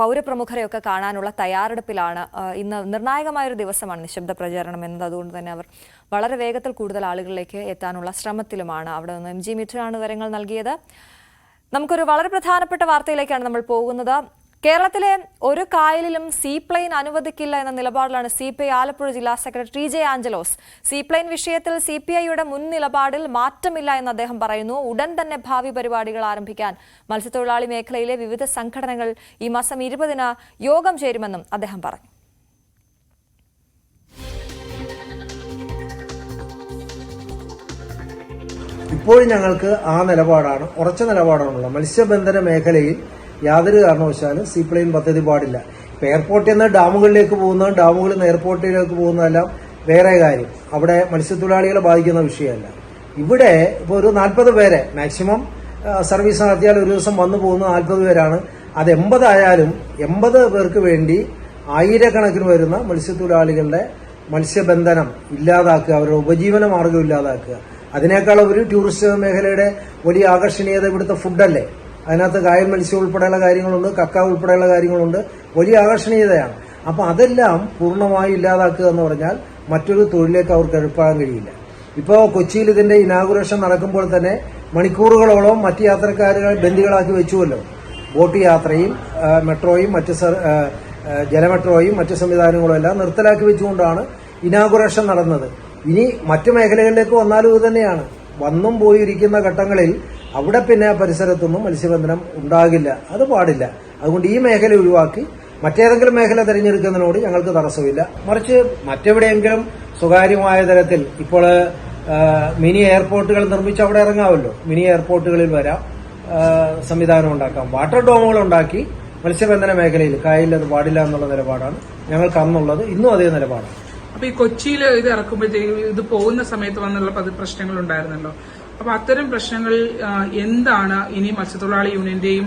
പൗരപ്രമുഖരെയൊക്കെ കാണാനുള്ള തയ്യാറെടുപ്പിലാണ്. ഇന്ന് നിർണായകമായൊരു ദിവസമാണ് നിശബ്ദ പ്രചാരണം എന്നത്. അതുകൊണ്ട് തന്നെ അവർ വളരെ വേഗത്തിൽ കൂടുതൽ ആളുകളിലേക്ക് എത്താനുള്ള ശ്രമത്തിലുമാണ്. അവിടെ നിന്ന് MG മിഥുനാണ് വിവരങ്ങൾ നൽകിയത്. നമുക്കൊരു വളരെ പ്രധാനപ്പെട്ട വാർത്തയിലേക്കാണ് നമ്മൾ പോകുന്നത്. കേരളത്തിലെ ഒരു കായലിലും സീപ്ലെയിൻ അനുവദിക്കില്ല എന്ന നിലപാടിലാണ് CPI ആലപ്പുഴ ജില്ലാ സെക്രട്ടറി TJ ആഞ്ചലോസ്. സീപ്ലെയിൻ വിഷയത്തിൽ CPIയുടെ മുൻ നിലപാടിൽ മാറ്റമില്ല എന്ന് അദ്ദേഹം പറയുന്നു. ഉടൻ തന്നെ ഭാവി പരിപാടികൾ ആരംഭിക്കാൻ മത്സ്യത്തൊഴിലാളി മേഖലയിലെ വിവിധ സംഘടനകൾ ഈ മാസം 20-ന് യോഗം ചേരുമെന്നും അദ്ദേഹം പറഞ്ഞു. ഇപ്പോൾ ഞങ്ങൾക്ക് ആ നിലപാടാണ്, ഉറച്ച നിലപാടാണുള്ളത്. മത്സ്യബന്ധന മേഖലയിൽ യാതൊരു കാരണവശാലും സീപ്ലെയിൻ പദ്ധതി പാടില്ല. ഇപ്പൊ എയർപോർട്ടിൽ നിന്ന് ഡാമുകളിലേക്ക് പോകുന്നതും ഡാമുകളിൽ നിന്ന് എയർപോർട്ടിലേക്ക് പോകുന്നതെല്ലാം വേറെ കാര്യം. അവിടെ മത്സ്യത്തൊഴിലാളികളെ ബാധിക്കുന്ന വിഷയമല്ല. ഇവിടെ ഇപ്പോൾ ഒരു 40 പേരെ മാക്സിമം സർവീസ് നടത്തിയാൽ ഒരു ദിവസം വന്നു പോകുന്ന 40 പേരാണ്. അത് 80 ആയാലും 80 പേർക്ക് വേണ്ടി ആയിരക്കണക്കിന് വരുന്ന മത്സ്യത്തൊഴിലാളികളുടെ മത്സ്യബന്ധനം ഇല്ലാതാക്കുക, അവരുടെ ഉപജീവന മാർഗം ഇല്ലാതാക്കുക. അതിനേക്കാൾ ഒരു ടൂറിസ്റ്റ് മേഖലയുടെ വലിയ ആകർഷണീയത ഇവിടുത്തെ ഫുഡല്ലേ. അതിനകത്ത് കായൽ മത്സ്യം ഉൾപ്പെടെയുള്ള കാര്യങ്ങളുണ്ട്, കക്ക ഉൾപ്പെടെയുള്ള കാര്യങ്ങളുണ്ട്, വലിയ ആകർഷണീയതയാണ്. അപ്പൊ അതെല്ലാം പൂർണ്ണമായി ഇല്ലാതാക്കുക എന്ന് പറഞ്ഞാൽ മറ്റൊരു തൊഴിലേക്ക് അവർക്ക് എളുപ്പാൻ കഴിയില്ല. ഇപ്പോൾ കൊച്ചിയിൽ ഇതിന്റെ ഇനാഗുറേഷൻ നടക്കുമ്പോൾ തന്നെ മണിക്കൂറുകളോളം മറ്റ് യാത്രക്കാരെ ബന്ദികളാക്കി വെച്ചുവല്ലോ. ബോട്ട് യാത്രയും മെട്രോയും മറ്റ് ജലമെട്രോയും മറ്റ് സംവിധാനങ്ങളും എല്ലാം നിർത്തലാക്കി വെച്ചുകൊണ്ടാണ് ഇനാഗുറേഷൻ നടന്നത്. ഇനി മറ്റു മേഖലകളിലേക്ക് വന്നാലും ഇത് തന്നെയാണ്. വന്നും പോയിരിക്കുന്ന ഘട്ടങ്ങളിൽ അവിടെ പിന്നെ പരിസരത്തൊന്നും മത്സ്യബന്ധനം ഉണ്ടാകില്ല. അത് പാടില്ല. അതുകൊണ്ട് ഈ മേഖല ഒഴിവാക്കി മറ്റേതെങ്കിലും മേഖല തിരഞ്ഞെടുക്കുന്നതിനോട് ഞങ്ങൾക്ക് തടസ്സമില്ല. മറിച്ച് മറ്റെവിടെയെങ്കിലും സ്വകാര്യമായ തരത്തിൽ ഇപ്പോൾ മിനി എയർപോർട്ടുകൾ നിർമ്മിച്ച് അവിടെ ഇറങ്ങാമല്ലോ. മിനി എയർപോർട്ടുകളിൽ വരാം, സംവിധാനം ഉണ്ടാക്കാം. വാട്ടർ ഡോമുകൾ ഉണ്ടാക്കി മത്സ്യബന്ധന മേഖലയിൽ കായലിൽ അത് പാടില്ല എന്നുള്ള നിലപാടാണ് ഞങ്ങൾക്ക് അന്നുള്ളത്. ഇന്നും അതേ നിലപാടാണ്. അപ്പൊ ഈ കൊച്ചിയിൽ ഇത് ഇറക്കുമ്പോഴത്തേക്കും ഇത് പോകുന്ന സമയത്ത് വന്നുള്ള പ്രശ്നങ്ങൾ ഉണ്ടായിരുന്നല്ലോ. അപ്പൊ അത്തരം പ്രശ്നങ്ങൾ എന്താണ് ഇനി മത്സ്യത്തൊഴിലാളി യൂണിയന്റെയും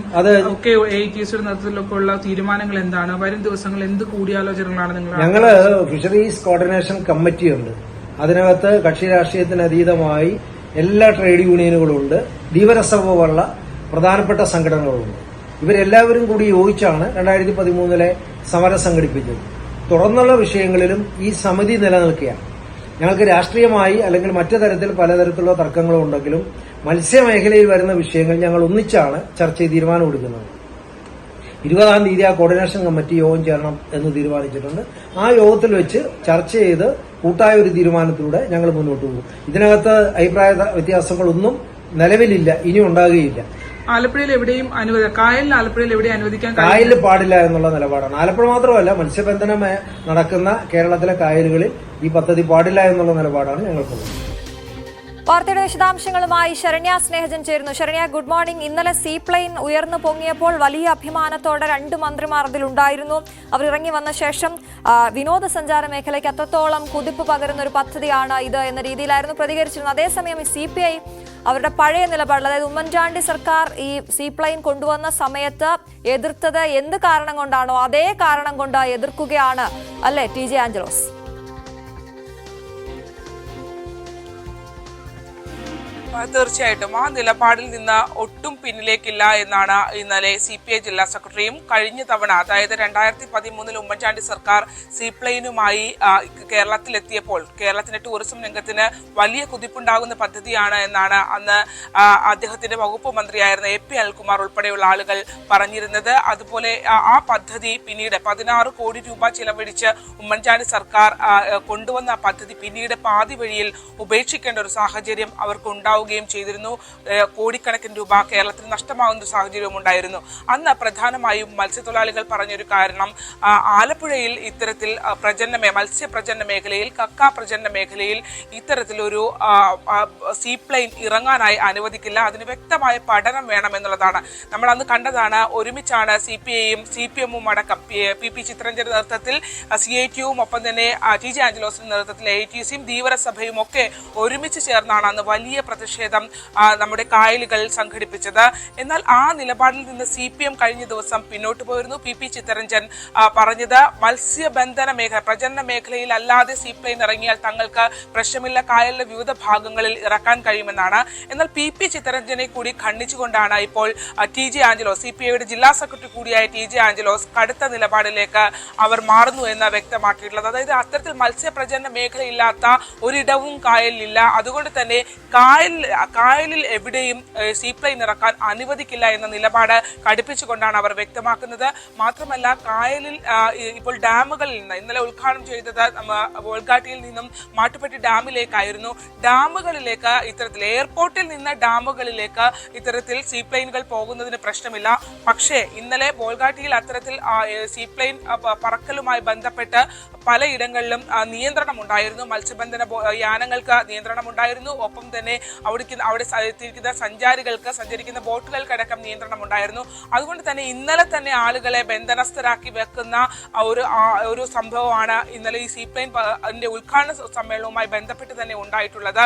ഒക്കെ AITUസിയുടെ നേതൃത്വത്തിലൊക്കെ ഉള്ള തീരുമാനങ്ങൾ എന്താണ്? വരും ദിവസങ്ങൾ എന്ത് കൂടിയാലോചനകളാണ് നിങ്ങൾ? ഞങ്ങള് ഫിഷറീസ് കോർഡിനേഷൻ കമ്മിറ്റിയുണ്ട്. അതിനകത്ത് കക്ഷി രാഷ്ട്രീയത്തിന് അതീതമായി എല്ലാ ട്രേഡ് യൂണിയനുകളും ഉണ്ട്, ധീവരസഭ പോലുള്ള പ്രധാനപ്പെട്ട സംഘടനകളുണ്ട്. ഇവരെല്ലാവരും കൂടി യോജിച്ചാണ് 2013 സമരം സംഘടിപ്പിച്ചത്. തുടർന്നുള്ള വിഷയങ്ങളിലും ഈ സമിതി നിലനിൽക്കുകയാണ്. ഞങ്ങൾക്ക് രാഷ്ട്രീയമായി അല്ലെങ്കിൽ മറ്റു തരത്തിൽ പലതരത്തിലുള്ള തർക്കങ്ങളും ഉണ്ടെങ്കിലും മത്സ്യമേഖലയിൽ വരുന്ന വിഷയങ്ങൾ ഞങ്ങൾ ഒന്നിച്ചാണ് ചർച്ച ചെയ്ത് തീരുമാനം എടുക്കുന്നത്. 20-ാം തീയതി ആ കോർഡിനേഷൻ കമ്മിറ്റി യോഗം ചേരണം എന്ന് തീരുമാനിച്ചിട്ടുണ്ട്. ആ യോഗത്തിൽ വെച്ച് ചർച്ച ചെയ്ത് കൂട്ടായ ഒരു തീരുമാനത്തിലൂടെ ഞങ്ങൾ മുന്നോട്ട് പോകും. ഇതിനകത്ത് അഭിപ്രായ വ്യത്യാസങ്ങളൊന്നും നിലവിലില്ല, ഇനി ഉണ്ടാകുകയില്ല. ആലപ്പുഴയിൽ എവിടെയും കായലിൽ ആലപ്പുഴയിൽ എവിടെയും അനുവദിക്കാൻ കായലിൽ പാടില്ല എന്നുള്ള നിലപാടാണ്. ആലപ്പുഴ മാത്രമല്ല, മത്സ്യബന്ധനം നടക്കുന്ന കേരളത്തിലെ കായലുകളിൽ ഈ പദ്ധതി പാടില്ല എന്നുള്ള നിലപാടാണ് ഞങ്ങൾക്കുള്ളത്. വാർത്തയുടെ വിശദാംശങ്ങളുമായി ശരണ്യ സ്നേഹജൻ ചേരുന്നു. Saranya, good morning. ഇന്നലെ സീപ്ലെയിൻ ഉയർന്നു പൊങ്ങിയപ്പോൾ വലിയ അഭിമാനത്തോടെ 2 മന്ത്രിമാർ അതിലുണ്ടായിരുന്നു. അവർ ഇറങ്ങി വന്ന ശേഷം വിനോദസഞ്ചാര മേഖലയ്ക്ക് അത്രത്തോളം കുതിപ്പ് പകരുന്ന ഒരു പദ്ധതിയാണ് ഇത് എന്ന രീതിയിലായിരുന്നു പ്രതികരിച്ചിരുന്നത്. അതേസമയം ഈ CPI അവരുടെ പഴയ നിലപാടിൽ, അതായത് ഉമ്മൻചാണ്ടി സർക്കാർ ഈ സീപ്ലെയിൻ കൊണ്ടുവന്ന സമയത്ത് എതിർത്തത് എന്ത് കാരണം കൊണ്ടാണോ അതേ കാരണം കൊണ്ട് എതിർക്കുകയാണ് അല്ലേ TJ ആഞ്ചലോസ്? തീർച്ചയായിട്ടും ആ നിലപാടിൽ നിന്ന് ഒട്ടും പിന്നിലേക്കില്ല എന്നാണ് ഇന്നലെ CPI ജില്ലാ സെക്രട്ടറിയും കഴിഞ്ഞ തവണ, അതായത് 2013 ഉമ്മൻചാണ്ടി സർക്കാർ സീപ്ലെയിനുമായി കേരളത്തിലെത്തിയപ്പോൾ കേരളത്തിന്റെ ടൂറിസം രംഗത്തിന് വലിയ കുതിപ്പുണ്ടാകുന്ന പദ്ധതിയാണ് എന്നാണ് അന്ന് അദ്ദേഹത്തിന്റെ വകുപ്പ് മന്ത്രിയായിരുന്ന AP അനിൽകുമാർ ഉൾപ്പെടെയുള്ള ആളുകൾ പറഞ്ഞിരുന്നത്. അതുപോലെ ആ പദ്ധതി പിന്നീട് 16 കോടി രൂപ ചിലവഴിച്ച് ഉമ്മൻചാണ്ടി സർക്കാർ കൊണ്ടുവന്ന പദ്ധതി പിന്നീട് പാതി വഴിയിൽ ഉപേക്ഷിക്കേണ്ട ഒരു സാഹചര്യം അവർക്ക് ഉണ്ടാവുകയും ചെയ്തിരുന്നു. കോടിക്കണക്കിന് രൂപ കേരളത്തിന് നഷ്ടമാകുന്ന ഒരു സാഹചര്യവും ഉണ്ടായിരുന്നു. അന്ന് പ്രധാനമായും മത്സ്യത്തൊഴിലാളികൾ പറഞ്ഞൊരു കാരണം, ആലപ്പുഴയിൽ ഇത്തരത്തിൽ മത്സ്യപ്രജനന മേഖലയിൽ, കക്ക പ്രജനന മേഖലയിൽ ഇത്തരത്തിലൊരു സീപ്ലെയിൻ ഇറങ്ങാനായി അനുവദിക്കില്ല, അതിന് വ്യക്തമായ പഠനം വേണം എന്നുള്ളതാണ്. നമ്മൾ അന്ന് കണ്ടതാണ്. ഒരുമിച്ചാണ് CPIയും CPMും അടക്കം PP ചിത്രഞ്ജന്റെ നേതൃത്വത്തിൽ CITUവും ഒപ്പം തന്നെ TJ ആഞ്ചലോസിന്റെ നേതൃത്വത്തിൽ AITUസിയും ധീവരസഭയും ഒക്കെ ഒരുമിച്ച് ചേർന്നാണ് അന്ന് വലിയ പ്രതിഷേധം നമ്മുടെ കായലുകൾ സംഘടിപ്പിച്ചത്. എന്നാൽ ആ നിലപാടിൽ നിന്ന് CPM കഴിഞ്ഞ ദിവസം പിന്നോട്ട് പോയിരുന്നു. PP ചിത്തരഞ്ജൻ പറഞ്ഞത് മത്സ്യബന്ധന മേഖല, പ്രജനന മേഖലയിൽ അല്ലാതെ സീപ്ലെയിൻ ഇറങ്ങിയാൽ തങ്ങൾക്ക് പ്രശ്നമില്ല, കായലിലെ വിവിധ ഭാഗങ്ങളിൽ ഇറക്കാൻ കഴിയുമെന്നാണ്. എന്നാൽ PP ചിത്തരഞ്ജനെ കൂടി ഖണ്ഡിച്ചുകൊണ്ടാണ് ഇപ്പോൾ TJ ആഞ്ചലോസ്, CPIയുടെ ജില്ലാ സെക്രട്ടറി കൂടിയായ TJ ആഞ്ചലോസ് കടുത്ത നിലപാടിലേക്ക് അവർ മാറുന്നു എന്ന് വ്യക്തമാക്കിയിട്ടുള്ളത്. അതായത് അത്തരത്തിൽ മത്സ്യപ്രജനന മേഖലയില്ലാത്ത ഒരിടവും കായലിലില്ല. അതുകൊണ്ട് തന്നെ കായലിൽ കായലിൽ എവിടെയും സീപ്ലെയിൻ ഇറക്കാൻ അനുവദിക്കില്ല എന്ന നിലപാട് കടുപ്പിച്ചുകൊണ്ടാണ് അവർ വ്യക്തമാക്കുന്നത്. മാത്രമല്ല കായലിൽ ഇപ്പോൾ ഡാമുകളിൽ നിന്ന് ഇന്നലെ ഉദ്ഘാടനം ചെയ്തത് ബോൾഗാട്ടിയിൽ നിന്നും മാട്ടുപ്പെട്ടി ഡാമിലേക്കായിരുന്നു. ഡാമുകളിലേക്ക് ഇത്തരത്തിൽ എയർപോർട്ടിൽ നിന്ന് ഡാമുകളിലേക്ക് ഇത്തരത്തിൽ സീപ്ലെയിനുകൾ പോകുന്നതിന് പ്രശ്നമില്ല. പക്ഷേ ഇന്നലെ ബോൾഗാട്ടിയിൽ അത്തരത്തിൽ സീപ്ലെയിൻ പറക്കലുമായി ബന്ധപ്പെട്ട് പലയിടങ്ങളിലും നിയന്ത്രണമുണ്ടായിരുന്നു. മത്സ്യബന്ധന യാനങ്ങൾക്ക് നിയന്ത്രണമുണ്ടായിരുന്നു. ഒപ്പം തന്നെ അവിടെ എത്തിയിരിക്കുന്ന സഞ്ചാരികൾക്ക് സഞ്ചരിക്കുന്ന ബോട്ടുകൾക്കടക്കം നിയന്ത്രണമുണ്ടായിരുന്നു. അതുകൊണ്ട് തന്നെ ഇന്നലെ തന്നെ ആളുകളെ ബന്ധനസ്ഥരാക്കി വെക്കുന്ന ഒരു സംഭവമാണ് ഇന്നലെ ഈ സീപ്ലെയിൻ ഉദ്ഘാടന സമ്മേളനവുമായി ബന്ധപ്പെട്ട് തന്നെ ഉണ്ടായിട്ടുള്ളത്.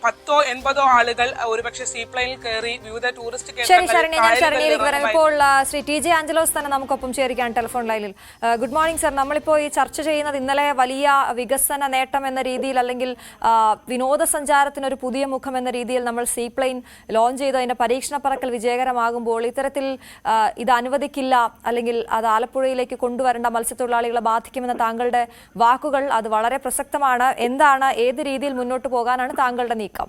10-80 ആളുകൾ ഒരുപക്ഷെ സീപ്ലെയിനിൽ കയറി വിവിധ ടൂറിസ്റ്റ് കേന്ദ്രങ്ങളിൽ ഇപ്പോൾ ശ്രീ ടി.ജെ. ആഞ്ചലോസ് തന്നെ നമുക്കൊപ്പം ചേരുകയാണ് ടെലിഫോൺ ലൈനിൽ. Good morning sir. നമ്മളിപ്പോൾ ഈ ചർച്ച ചെയ്യുന്നത് ഇന്നലെ വലിയ വികസന നേട്ടം എന്ന രീതിയിൽ അല്ലെങ്കിൽ വിനോദസഞ്ചാരത്തിനൊരു പുതിയ മുഖം എന്ന രീതിയിൽ നമ്മൾ സീപ്ലെയിൻ ലോഞ്ച് ചെയ്ത് അതിന്റെ പരീക്ഷണ പറക്കൽ വിജയകരമാകുമ്പോൾ ഇത്തരത്തിൽ ഇത് അനുവദിക്കില്ല അല്ലെങ്കിൽ അത് ആലപ്പുഴയിലേക്ക് കൊണ്ടുവരേണ്ട മത്സ്യത്തൊഴിലാളികളെ ബാധിക്കുമെന്ന താങ്കളുടെ വാക്കുകൾ അത് വളരെ പ്രസക്തമാണ്. എന്താണ്, ഏത് രീതിയിൽ മുന്നോട്ട് പോകാനാണ് താങ്കളുടെ നീക്കം?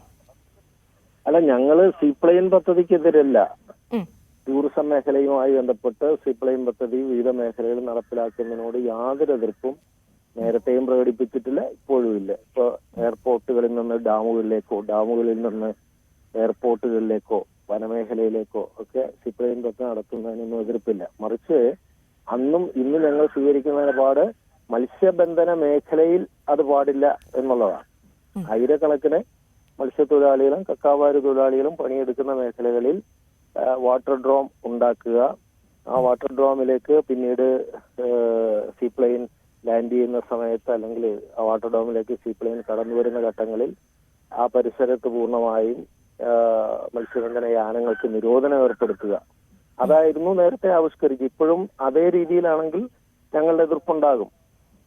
അല്ല, ഞങ്ങള് സീപ്ലെയിൻ പദ്ധതിക്കെതിരല്ല. ടൂറിസം മേഖലയുമായി ബന്ധപ്പെട്ട് സീപ്ലെയിൻ പദ്ധതി വിവിധ മേഖലകളിൽ നടപ്പിലാക്കുന്നതിനോട് യാതൊരു എതിർപ്പും നേരത്തെയും പ്രകടിപ്പിച്ചിട്ടില്ല, ഇപ്പോഴും ഇല്ല. ഇപ്പൊ എയർപോർട്ടുകളിൽ നിന്ന് ഡാമുകളിലേക്കോ ഡാമുകളിൽ നിന്ന് എയർപോർട്ടുകളിലേക്കോ വനമേഖലയിലേക്കോ ഒക്കെ സീപ്ലെയിൻ പദ്ധതി നടത്തുന്നതിനൊന്നും എതിർപ്പില്ല. മറിച്ച് അന്നും ഇന്നും ഞങ്ങൾ സ്വീകരിക്കുന്ന നിലപാട് മത്സ്യബന്ധന മേഖലയിൽ അത് പാടില്ല എന്നുള്ളതാണ്. ആയിരക്കണക്കിന് മത്സ്യത്തൊഴിലാളികളും കക്കാവാര് തൊഴിലാളികളും പണിയെടുക്കുന്ന മേഖലകളിൽ വാട്ടർ ഡ്രോം ഉണ്ടാക്കുക, ആ വാട്ടർ ഡ്രോമിലേക്ക് പിന്നീട് സീപ്ലെയിൻ ലാൻഡ് ചെയ്യുന്ന സമയത്ത് അല്ലെങ്കിൽ ആ വാട്ടർ ഡ്രോമിലേക്ക് സീപ്ലെയിൻ കടന്നു വരുന്ന ഘട്ടങ്ങളിൽ ആ പരിസരത്ത് പൂർണ്ണമായും മത്സ്യബന്ധന യാനങ്ങൾക്ക് നിരോധനം ഏർപ്പെടുത്തുക, അതായിരുന്നു നേരത്തെ ആവിഷ്കരിച്ചത്. ഇപ്പോഴും അതേ രീതിയിലാണെങ്കിൽ ഞങ്ങളുടെ എതിർപ്പുണ്ടാകും.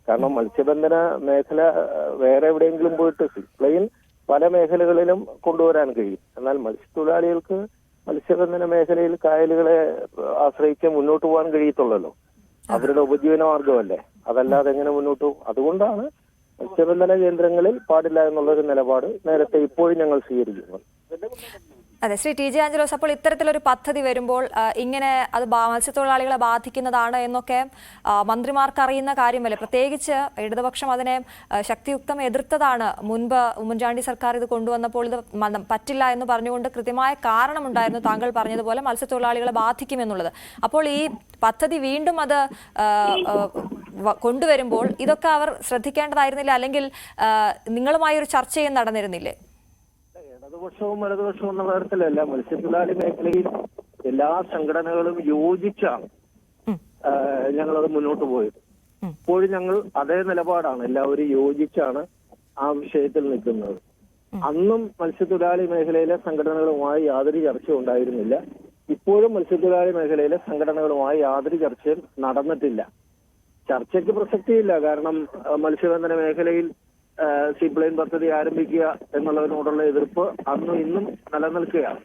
കാരണം മത്സ്യബന്ധന മേഖല വേറെ എവിടെയെങ്കിലും പോയിട്ട് സീപ്ലെയിൻ പല മേഖലകളിലും കൊണ്ടുവരാൻ കഴിയും. എന്നാൽ മത്സ്യത്തൊഴിലാളികൾക്ക് മത്സ്യബന്ധന മേഖലയിൽ കായലുകളെ ആശ്രയിച്ച് മുന്നോട്ട് പോകാൻ കഴിയത്തുള്ളല്ലോ. അവരുടെ ഉപജീവന മാർഗമല്ലേ, അതല്ലാതെ എങ്ങനെ മുന്നോട്ട് പോകും? അതുകൊണ്ടാണ് മത്സ്യബന്ധന കേന്ദ്രങ്ങളിൽ പാടില്ല എന്നുള്ളൊരു നിലപാട് നേരത്തെ ഇപ്പോഴും ഞങ്ങൾ സ്വീകരിക്കുന്നത്. അതെ, ശ്രീ ടി.ജെ. ആഞ്ചലോസ്, അപ്പോൾ ഇത്തരത്തിലൊരു പദ്ധതി വരുമ്പോൾ ഇങ്ങനെ അത് മത്സ്യത്തൊഴിലാളികളെ ബാധിക്കുന്നതാണ് എന്നൊക്കെ മന്ത്രിമാർക്ക് അറിയുന്ന കാര്യമല്ലേ? പ്രത്യേകിച്ച് ഇടതുപക്ഷം അതിനെ ശക്തിയുക്തം എതിർത്തതാണ്. മുൻപ് ഉമ്മൻചാണ്ടി സർക്കാർ ഇത് കൊണ്ടുവന്നപ്പോൾ ഇത് പറ്റില്ല എന്ന് പറഞ്ഞുകൊണ്ട് കൃത്യമായ കാരണമുണ്ടായിരുന്നു. താങ്കൾ പറഞ്ഞതുപോലെ മത്സ്യത്തൊഴിലാളികളെ ബാധിക്കുമെന്നുള്ളത്. അപ്പോൾ ഈ പദ്ധതി വീണ്ടും അത് കൊണ്ടുവരുമ്പോൾ ഇതൊക്കെ അവർ ശ്രദ്ധിക്കേണ്ടതായിരുന്നില്ല, അല്ലെങ്കിൽ നിങ്ങളുമായി ഒരു ചർച്ചയും നടന്നിരുന്നില്ലേ? ഇടതുപക്ഷവും വലതുപക്ഷവും എന്ന തരത്തിലല്ല, മത്സ്യത്തൊഴിലാളി മേഖലയിൽ എല്ലാ സംഘടനകളും യോജിച്ചാണ് ഞങ്ങളത് മുന്നോട്ട് പോയത്. ഇപ്പോഴും ഞങ്ങൾ അതേ നിലപാടാണ്, എല്ലാവരും യോജിച്ചാണ് ആ വിഷയത്തിൽ നിൽക്കുന്നത്. അന്നും മത്സ്യത്തൊഴിലാളി മേഖലയിലെ സംഘടനകളുമായി യാതൊരു ചർച്ചയും ഉണ്ടായിരുന്നില്ല. ഇപ്പോഴും മത്സ്യത്തൊഴിലാളി മേഖലയിലെ സംഘടനകളുമായി യാതൊരു ചർച്ചയും നടന്നിട്ടില്ല. ചർച്ചയ്ക്ക് പ്രസക്തിയില്ല. കാരണം മത്സ്യബന്ധന മേഖലയിൽ സീപ്ലെയിൻ പദ്ധതി ആരംഭിക്കുക എന്നുള്ളതിനോടുള്ള എതിർപ്പ് അന്നും ഇന്നും നിലനിൽക്കുകയാണ്.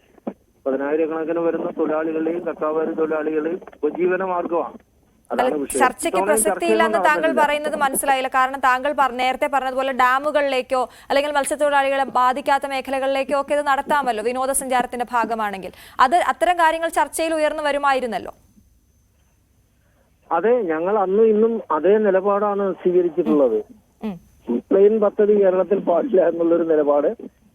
10,000-കണക്കിന് വരുന്ന തൊഴിലാളികളെയും കക്കാവാരി തൊഴിലാളികളെയും ഉപജീവന മാർഗമാണ്. ചർച്ചയ്ക്ക് പ്രസക്തിയില്ലെന്ന് താങ്കൾ പറയുന്നത് മനസ്സിലായില്ല. കാരണം താങ്കൾ നേരത്തെ പറഞ്ഞതുപോലെ ഡാമുകളിലേക്കോ അല്ലെങ്കിൽ മത്സ്യത്തൊഴിലാളികളെ ബാധിക്കാത്ത മേഖലകളിലേക്കോ ഒക്കെ ഇത് നടത്താമല്ലോ, വിനോദസഞ്ചാരത്തിന്റെ ഭാഗമാണെങ്കിൽ. അത്തരം കാര്യങ്ങൾ ചർച്ചയിൽ ഉയർന്നു വരുമായിരുന്നല്ലോ. അതെ, ഞങ്ങൾ അന്നും ഇന്നും അതേ നിലപാടാണ് സ്വീകരിച്ചിട്ടുള്ളത്. സീപ്ലെയിൻ പദ്ധതി കേരളത്തിൽ പാടില്ല എന്നുള്ളൊരു നിലപാട്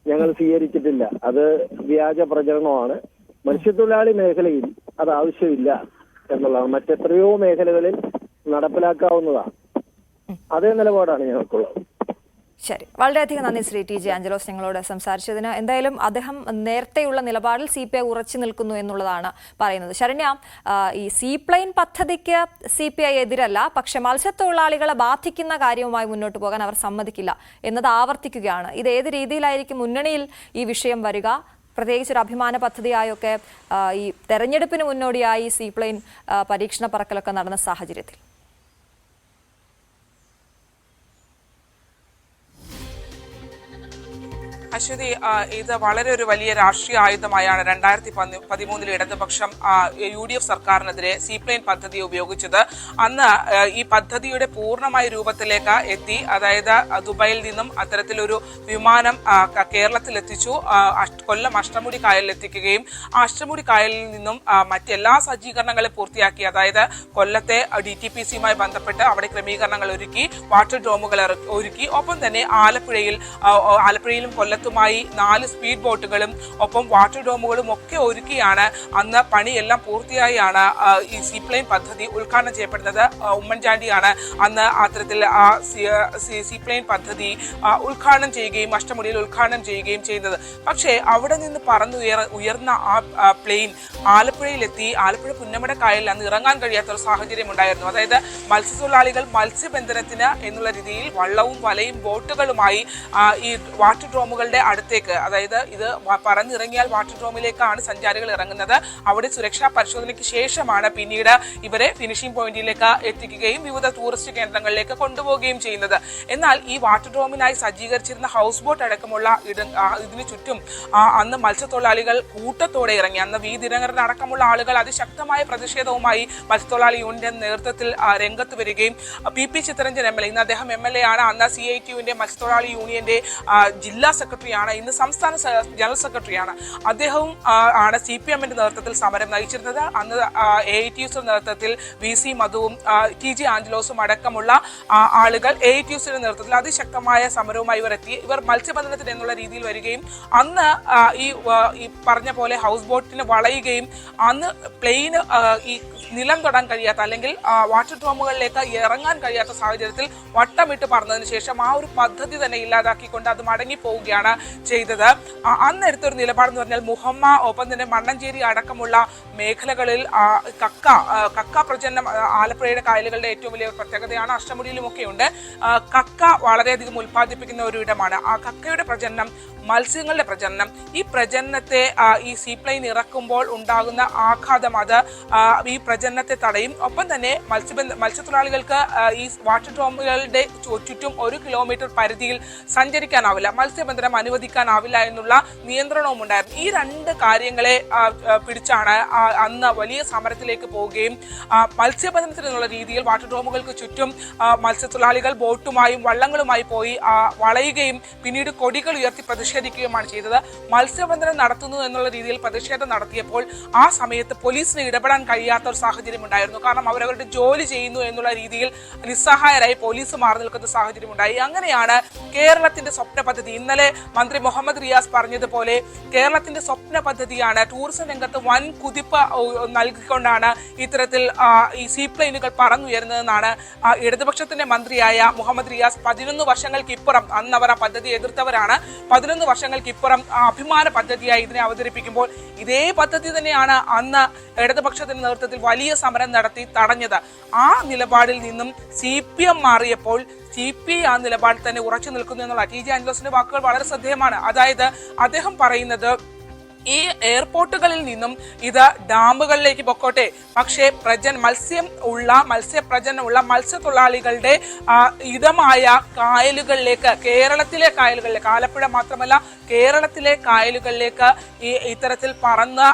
ഞങ്ങൾ സ്വീകരിച്ചിട്ടില്ല. അത് വ്യാജ പ്രചരണമാണ്. മത്സ്യത്തൊഴിലാളി മേഖലയിൽ അത് ആവശ്യമില്ല എന്നുള്ളതാണ്. മറ്റെത്രയോ മേഖലകളിൽ നടപ്പിലാക്കാവുന്നതാണ്. അതേ നിലപാടാണ് ഞങ്ങൾക്കുള്ളത്. ശരി, വളരെയധികം നന്ദി ശ്രീ ടി.ജെ. ആഞ്ചലോസ് ഞങ്ങളോട് സംസാരിച്ചതിന്. എന്തായാലും അദ്ദേഹം നേരത്തെയുള്ള നിലപാടിൽ CPI ഉറച്ചു നിൽക്കുന്നു എന്നുള്ളതാണ് പറയുന്നത്. ശരണ്യ, ഈ സീപ്ലെയിൻ പദ്ധതിക്ക് CPI എതിരല്ല, പക്ഷെ മത്സ്യത്തൊഴിലാളികളെ ബാധിക്കുന്ന കാര്യവുമായി മുന്നോട്ട് പോകാൻ അവർ സമ്മതിക്കില്ല എന്നത് ആവർത്തിക്കുകയാണ്. ഇത് ഏത് രീതിയിലായിരിക്കും മുന്നണിയിൽ ഈ വിഷയം വരിക? പ്രത്യേകിച്ച് ഒരു അഭിമാന പദ്ധതിയായൊക്കെ ഈ തെരഞ്ഞെടുപ്പിന് മുന്നോടിയായി സീപ്ലെയിൻ പരീക്ഷണ പറക്കലൊക്കെ നടന്ന സാഹചര്യത്തിൽ അശ്വതി, ഇത് വളരെ ഒരു വലിയ രാഷ്ട്രീയ ആയുധമായാണ് 2013 ഇടതുപക്ഷം UDF സർക്കാരിനെതിരെ സീപ്ലെയിൻ പദ്ധതി ഉപയോഗിച്ചത്. അന്ന് ഈ പദ്ധതിയുടെ പൂർണ്ണമായ രൂപത്തിലേക്ക് എത്തി. അതായത് ദുബായിൽ നിന്നും അത്തരത്തിലൊരു വിമാനം കേരളത്തിലെത്തിച്ചു, കൊല്ലം അഷ്ടമുടി കായലിൽ എത്തിക്കുകയും ആ അഷ്ടമുടി കായലിൽ നിന്നും മറ്റെല്ലാ സജ്ജീകരണങ്ങളും പൂർത്തിയാക്കി. അതായത് കൊല്ലത്തെ DTPCയുമായി ബന്ധപ്പെട്ട് അവിടെ ക്രമീകരണങ്ങൾ ഒരുക്കി, വാട്ടർ ഡ്രോമുകൾ ഒരുക്കി. ഒപ്പം തന്നെ ആലപ്പുഴയിലും കൊല്ലത്തുമായി 4 സ്പീഡ് ബോട്ടുകളും ഒപ്പം വാട്ടർ ഡ്രോമുകളും ഒക്കെ ഒരുക്കിയാണ് അന്ന് പണിയെല്ലാം പൂർത്തിയായാണ് ഈ സീപ്ലെയിൻ പദ്ധതി ഉദ്ഘാടനം ചെയ്യപ്പെടുന്നത്. ഉമ്മൻചാണ്ടിയാണ് അന്ന് അത്തരത്തിൽ സീപ്ലെയിൻ പദ്ധതി ഉദ്ഘാടനം ചെയ്യുകയും അഷ്ടമുടിയിൽ ഉദ്ഘാടനം ചെയ്യുകയും ചെയ്യുന്നത്. പക്ഷേ അവിടെ നിന്ന് ഉയർന്ന ആ പ്ലെയിൻ ആലപ്പുഴയിലെത്തി. ആലപ്പുഴ പുന്നമട കായലിൽ അന്ന് ഇറങ്ങാൻ കഴിയാത്ത ഒരു സാഹചര്യം ഉണ്ടായിരുന്നു. അതായത് മത്സ്യത്തൊഴിലാളികൾ മത്സ്യബന്ധനത്തിന് എന്നുള്ള രീതിയിൽ വള്ളവും വലയും ബോട്ടുകളുമായി ഈ വാട്ടർ ഡ്രോമുകളുടെ അടുത്തേക്ക്, അതായത് ഇത് പറന്നിറങ്ങിയാൽ വാട്ടർ ഡ്രോമിലേക്കാണ് സഞ്ചാരികൾ ഇറങ്ങുന്നത്. അവിടെ സുരക്ഷാ പരിശോധനയ്ക്ക് ശേഷമാണ് പിന്നീട് ഇവരെ ഫിനിഷിംഗ് പോയിന്റിലേക്ക് എത്തിക്കുകയും വിവിധ ടൂറിസ്റ്റ് കേന്ദ്രങ്ങളിലേക്ക് കൊണ്ടുപോവുകയും ചെയ്യുന്നത്. എന്നാൽ ഈ വാട്ടർ ഡ്രോമിനായി സജ്ജീകരിച്ചിരുന്ന ഹൗസ് ബോട്ട് അടക്കമുള്ള ഇതിനു ചുറ്റും അന്ന് മത്സ്യത്തൊഴിലാളികൾ കൂട്ടത്തോടെ ഇറങ്ങി. അന്ന് വി ദിനകരൻ അടക്കമുള്ള ആളുകൾ അതിശക്തമായ പ്രതിഷേധവുമായി മത്സ്യത്തൊഴിലാളി യൂണിയന്റെ നേതൃത്വത്തിൽ രംഗത്ത് വരികയും PP ചിത്തരഞ്ജൻ MLA, ഇന്ന് അദ്ദേഹം MLA ആണ്, അന്ന് CITUവിന്റെ മത്സ്യത്തൊഴിലാളി യൂണിയന്റെ ജില്ലാ സെക്രട്ടറിയാണ്, ഇന്ന് സംസ്ഥാന ജനറൽ സെക്രട്ടറിയാണ്. അദ്ദേഹവും ആണ് CPMന്റെ നേതൃത്വത്തിൽ സമരം നയിച്ചിരുന്നത്. അന്ന് AITUസിന്റെ നേതൃത്വത്തിൽ VC മധുവും TG ആഞ്ചലോസും അടക്കമുള്ള ആളുകൾ AITUസിന്റെ നേതൃത്വത്തിൽ അതിശക്തമായ സമരവുമായി ഇവർ മത്സ്യബന്ധനത്തിന് എന്നുള്ള രീതിയിൽ വരികയും അന്ന് ഈ പറഞ്ഞ പോലെ ഹൗസ് ബോട്ടിന് വളയുകയും അന്ന് പ്ലെയിന് ഈ നിലം തൊടാൻ കഴിയാത്ത അല്ലെങ്കിൽ വാട്ടർ ഡ്രോമുകളിലേക്ക് ഇറങ്ങാൻ കഴിയാത്ത സാഹചര്യത്തിൽ വട്ടമിട്ട് പറഞ്ഞതിന് ശേഷം ആ ഒരു പദ്ധതി തന്നെ ഇല്ലാതാക്കിക്കൊണ്ട് അത് മടങ്ങിപ്പോവുകയാണ് ചെയ്തത്. അന്ന് എടുത്തൊരു നിലപാടെന്ന് പറഞ്ഞാൽ മുഹമ്മ, ഒപ്പം തന്നെ മണ്ണഞ്ചേരി അടക്കമുള്ള മേഖലകളിൽ കക്ക പ്രജനനം ആലപ്പുഴയുടെ കായലുകളുടെ ഏറ്റവും വലിയ പ്രത്യേകതയാണ്. അഷ്ടമുടിയിലുമൊക്കെ ഉണ്ട്. കക്ക വളരെയധികം ഉൽപ്പാദിപ്പിക്കുന്ന ഒരു ഇടമാണ്. ആ കക്കയുടെ പ്രജനനം, മത്സ്യങ്ങളുടെ പ്രജനനം, ഈ പ്രജനനത്തെ ഈ സീപ്ലെയിൻ ഇറക്കുമ്പോൾ ഉണ്ടാകുന്ന ആഘാതം അത് ഈ പ്രജനനത്തെ തടയും. ഒപ്പം തന്നെ മത്സ്യത്തൊഴിലാളികൾക്ക് ഈ വാട്ടർ ഡ്രോമുകളുടെ ചുറ്റും 1 കിലോമീറ്റർ പരിധിയിൽ സഞ്ചരിക്കാനാവില്ല, മത്സ്യബന്ധനം അനുവദിക്കാനാവില്ല എന്നുള്ള നിയന്ത്രണവും ഉണ്ടായിരുന്നു. ഈ 2 കാര്യങ്ങളെ പിടിച്ചാണ് അന്ന് വലിയ സമരത്തിലേക്ക് പോവുകയും മത്സ്യബന്ധനത്തിന് എന്നുള്ള രീതിയിൽ വാട്ടർ ഡ്രോമുകൾക്ക് ചുറ്റും മത്സ്യത്തൊഴിലാളികൾ ബോട്ടുമായും വള്ളങ്ങളുമായി പോയി വളയുകയും പിന്നീട് കൊടികൾ ഉയർത്തി പ്രതിഷേധിക്കുകയുമാണ് ചെയ്തത്. മത്സ്യബന്ധനം നടത്തുന്നു എന്നുള്ള രീതിയിൽ പ്രതിഷേധം നടത്തിയപ്പോൾ ആ സമയത്ത് പോലീസിന് ഇടപെടാൻ കഴിയാത്ത ഒരു സാഹചര്യം ഉണ്ടായിരുന്നു. കാരണം അവരവരുടെ ജോലി ചെയ്യുന്നു എന്നുള്ള രീതിയിൽ നിസ്സഹായരായി പോലീസ് മാറി നിൽക്കുന്ന സാഹചര്യം ഉണ്ടായി. അങ്ങനെയാണ് കേരളത്തിന്റെ സ്വപ്ന പദ്ധതി, ഇന്നലെ മന്ത്രി മുഹമ്മദ് റിയാസ് പറഞ്ഞതുപോലെ കേരളത്തിന്റെ സ്വപ്ന പദ്ധതിയാണ്, ടൂറിസം രംഗത്ത് വൻ കുതിപ്പ് നൽകിക്കൊണ്ടാണ് ഇത്തരത്തിൽ ഈ സീപ്ലെയിനുകൾ പറന്നുയരുന്നതെന്നാണ് ഇടതുപക്ഷത്തിന്റെ മന്ത്രിയായ മുഹമ്മദ് റിയാസ് 11 വർഷങ്ങൾക്കിപ്പുറം, അന്ന് അവർ ആ പദ്ധതി എതിർത്തവരാണ്, 11 വർഷങ്ങൾക്കിപ്പുറം അഭിമാന പദ്ധതിയായി ഇതിനെ അവതരിപ്പിക്കുമ്പോൾ ഇതേ പദ്ധതി തന്നെയാണ് അന്ന് ഇടതുപക്ഷത്തിന്റെ നേതൃത്വത്തിൽ വലിയ സമരം നടത്തി തടഞ്ഞത്. ആ നിലപാടിൽ നിന്നും CPM മാറിയപ്പോൾ CPI ആ നിലപാടിൽ തന്നെ ഉറച്ചു നിൽക്കുന്നു എന്നുള്ള TG ആഞ്ചലോസിന്റെ വാക്കുകൾ വളരെ ശ്രദ്ധേയമാണ്. അതായത് അദ്ദേഹം പറയുന്നത് ഈ എയർപോർട്ടുകളിൽ നിന്നും ഇത് ഡാമുകളിലേക്ക് പൊക്കോട്ടെ, പക്ഷേ മത്സ്യപ്രജനമുള്ള മത്സ്യത്തൊഴിലാളികളുടെ ഇടമായ കായലുകളിലേക്ക്, കേരളത്തിലെ കായലുകളിലേക്ക്, ആലപ്പുഴ മാത്രമല്ല കേരളത്തിലെ കായലുകളിലേക്ക് ഇത്തരത്തിൽ പറന്ന്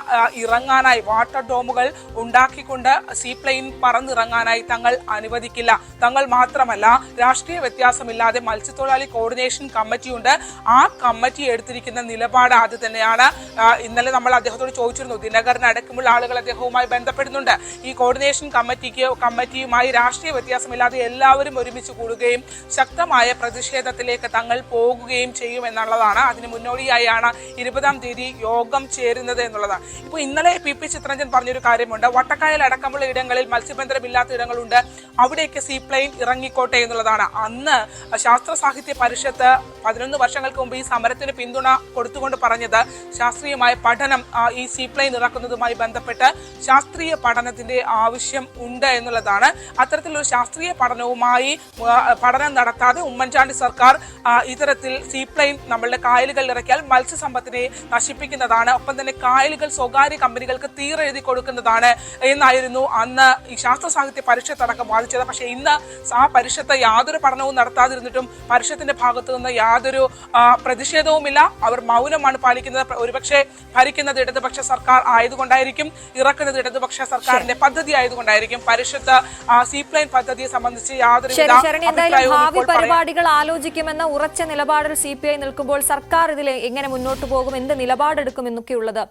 ഇറങ്ങാനായി വാട്ടർ ഡോമുകൾ ഉണ്ടാക്കിക്കൊണ്ട് സീപ്ലെയിൻ പറന്നിറങ്ങാനായി തങ്ങൾ അനുവദിക്കില്ല. തങ്ങൾ മാത്രമല്ല, രാഷ്ട്രീയ വ്യത്യാസമില്ലാതെ മത്സ്യത്തൊഴിലാളി കോർഡിനേഷൻ കമ്മിറ്റിയുണ്ട്. ആ കമ്മിറ്റി എടുത്തിരിക്കുന്ന നിലപാട് അത് തന്നെയാണ്. ഇന്നലെ നമ്മൾ അദ്ദേഹത്തോട് ചോദിച്ചിരുന്നു, ദിനകരൻ അടക്കമുള്ള ആളുകൾ അദ്ദേഹവുമായി ബന്ധപ്പെടുന്നുണ്ട്. ഈ കോർഡിനേഷൻ കമ്മിറ്റിയുമായി രാഷ്ട്രീയ വ്യത്യാസമില്ലാതെ എല്ലാവരും ഒരുമിച്ച് കൂടുകയും ശക്തമായ പ്രതിഷേധത്തിലേക്ക് തങ്ങൾ പോകുകയും ചെയ്യും എന്നുള്ളതാണ്. അതിന് മുന്നോടിയായാണ് 20-ാം തീയതി യോഗം ചേരുന്നത് എന്നുള്ളതാണ്. ഇപ്പോൾ ഇന്നലെ PP ചിത്തരഞ്ജൻ പറഞ്ഞൊരു കാര്യമുണ്ട്, വട്ടക്കായൽ അടക്കമുള്ള ഇടങ്ങളിൽ മത്സ്യബന്ധനമില്ലാത്ത ഇടങ്ങളുണ്ട്, അവിടേക്ക് സീപ്ലെയിൻ ഇറങ്ങിക്കോട്ടെ എന്നുള്ളതാണ്. അന്ന് ശാസ്ത്ര സാഹിത്യ പരിഷത്ത് 11 വർഷങ്ങൾക്ക് മുമ്പ് ഈ സമരത്തിന് പിന്തുണ കൊടുത്തുകൊണ്ട് പറഞ്ഞത് ശാസ്ത്രീയമായ പഠനം, ഈ സീപ്ലെയിൻ ഇറക്കുന്നതുമായി ബന്ധപ്പെട്ട് ശാസ്ത്രീയ പഠനത്തിന്റെ ആവശ്യം ഉണ്ട് എന്നുള്ളതാണ്. അത്തരത്തിലൊരു ശാസ്ത്രീയ പഠനം നടത്താതെ ഉമ്മൻചാണ്ടി സർക്കാർ ഇത്തരത്തിൽ സീപ്ലെയിൻ നമ്മളുടെ കായലുകളിൽ ഇറക്കിയാൽ മത്സ്യസമ്പത്തിനെ നശിപ്പിക്കുന്നതാണ്, ഒപ്പം തന്നെ കായലുകൾ സ്വകാര്യ കമ്പനികൾക്ക് തീരെഴുതി കൊടുക്കുന്നതാണ് എന്നായിരുന്നു അന്ന് ഈ ശാസ്ത്ര സാഹിത്യ പരിഷത്ത് അടക്കം വാദിച്ചത്. പക്ഷേ ഇന്ന് ആ പരിഷത്ത് യാതൊരു പഠനവും നടത്താതിരുന്നിട്ടും പരിഷത്തിന്റെ ഭാഗത്തു നിന്ന് യാതൊരു പ്രതിഷേധവുമില്ല. അവർ മൗനമാണ് പാലിക്കുന്നത്. ഒരുപക്ഷെ ഭരിക്കുന്നത് ഇടതുപക്ഷ സർക്കാർ ആയതുകൊണ്ടായിരിക്കും, ഇറക്കുന്നത് ഇടതുപക്ഷ സർക്കാരിന്റെ പദ്ധതി ആയതുകൊണ്ടായിരിക്കും പരിഷത്ത് സീപ്ലെയിൻ പദ്ധതിയെ സംബന്ധിച്ച് യാതൊരു ഭാവി പരിപാടികൾ ആലോചിക്കുമെന്ന ഉറച്ച നിലപാടിൽ CPI നിൽക്കുമ്പോൾ സർക്കാർ ഇതിൽ എങ്ങനെ മുന്നോട്ട് പോകും, എന്ത് നിലപാടെടുക്കും എന്നൊക്കെയുള്ളത്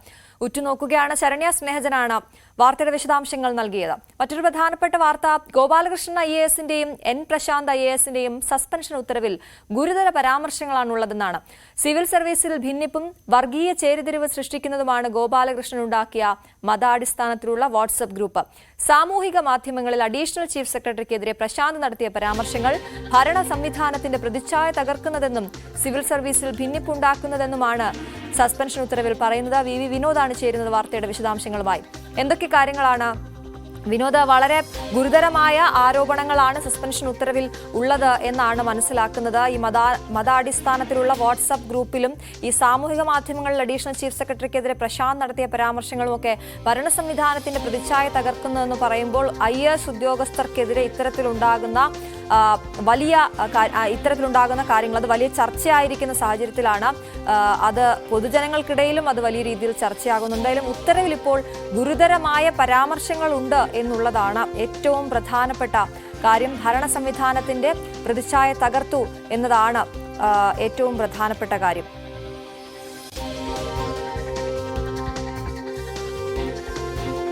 ഉറ്റുനോക്കുകയാണ്. ശരണ്യ സ്നേഹജനാണ് വാർത്തയുടെ വിശദാംശങ്ങൾ നൽകിയത്. മറ്റൊരു പ്രധാനപ്പെട്ട വാർത്ത, ഗോപാലകൃഷ്ണൻ IASന്റെയും N പ്രശാന്ത് IASന്റെയും സസ്പെൻഷൻ ഉത്തരവിൽ ഗുരുതര പരാമർശങ്ങളാണുള്ളതെന്നാണ്. സിവിൽ സർവീസിൽ ഭിന്നിപ്പും വർഗീയ ചേരിതിരിവ് സൃഷ്ടിക്കുന്നതുമാണ് ഗോപാലകൃഷ്ണൻ ഉണ്ടാക്കിയ മതാടിസ്ഥാനത്തിലുള്ള വാട്സ്ആപ്പ് ഗ്രൂപ്പ്. സാമൂഹിക മാധ്യമങ്ങളിൽ അഡീഷണൽ ചീഫ് സെക്രട്ടറിക്കെതിരെ പ്രശാന്ത് നടത്തിയ പരാമർശങ്ങൾ ഭരണ സംവിധാനത്തിന്റെ പ്രതിച്ഛായ തകർക്കുന്നതെന്നും സിവിൽ സർവീസിൽ ഭിന്നിപ്പുണ്ടാക്കുന്നതെന്നുമാണ് സസ്പെൻഷൻ ഉത്തരവിൽ പറയുന്നത്. VV വിനോദാണ് ചേരുന്നത് വാർത്തയുടെ വിശദാംശങ്ങളുമായി. എന്തൊക്കെ കാര്യങ്ങളാണ് വിനോദ്? വളരെ ഗുരുതരമായ ആരോപണങ്ങളാണ് സസ്പെൻഷൻ ഉത്തരവിൽ ഉള്ളത് എന്നാണ് മനസ്സിലാക്കുന്നത്. ഈ മതാടിസ്ഥാനത്തിലുള്ള വാട്സ്ആപ്പ് ഗ്രൂപ്പിലും ഈ സാമൂഹിക മാധ്യമങ്ങളിൽ അഡീഷണൽ ചീഫ് സെക്രട്ടറിക്കെതിരെ പ്രശാന്ത് നടത്തിയ പരാമർശങ്ങളും ഒക്കെ ഭരണ സംവിധാനത്തിന്റെ പ്രതിച്ഛായ തകർക്കുന്നതെന്ന് പറയുമ്പോൾ IAS ഉദ്യോഗസ്ഥർക്കെതിരെ ഇത്തരത്തിലുണ്ടാകുന്ന കാര്യങ്ങൾ അത് വലിയ ചർച്ചയായിരിക്കുന്ന സാഹചര്യത്തിലാണ്. അത് പൊതുജനങ്ങൾക്കിടയിലും അത് വലിയ രീതിയിൽ ചർച്ചയാകുന്നു. എന്തായാലും ഉത്തരവിൽ ഇപ്പോൾ ഗുരുതരമായ പരാമർശങ്ങളുണ്ട് എന്നുള്ളതാണ് ഏറ്റവും പ്രധാനപ്പെട്ട കാര്യം. ഭരണ സംവിധാനത്തിന്റെ പ്രതിച്ഛായ തകർത്തു എന്നതാണ് ഏറ്റവും പ്രധാനപ്പെട്ട കാര്യം.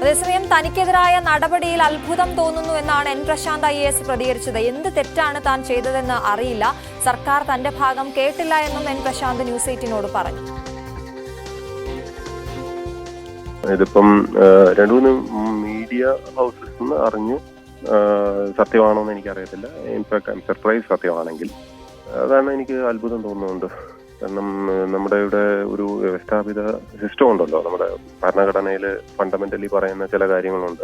അതേസമയം തനിക്കെതിരായ നടപടിയിൽ അത്ഭുതം തോന്നുന്നു എന്നാണ് N പ്രശാന്ത് IAS പ്രതികരിച്ചത്. എന്ത് തെറ്റാണ് താൻ ചെയ്തതെന്ന് അറിയില്ല, സർക്കാർ തന്റെ ഭാഗം കേട്ടില്ല എന്നും N പ്രശാന്ത് ന്യൂസ് 18നോട് പറഞ്ഞു. ഇതിപ്പം രണ്ടു മൂന്ന് മീഡിയ ഹൗസസ് നിന്ന് അറിഞ്ഞു, സത്യമാണോ എന്ന് എനിക്കറിയത്തില്ല. ഇൻഫാക്ട് ഐ എം സർപ്രൈസ് സത്യമാണെങ്കിൽ. അതാണ് എനിക്ക് അത്ഭുതം തോന്നുന്നുണ്ട്. കാരണം നമ്മുടെ ഇവിടെ ഒരു വ്യവസ്ഥാപിത സിസ്റ്റം ഉണ്ടല്ലോ, നമ്മുടെ ഭരണഘടനയിൽ ഫണ്ടമെന്റലി പറയുന്ന ചില കാര്യങ്ങളുണ്ട്.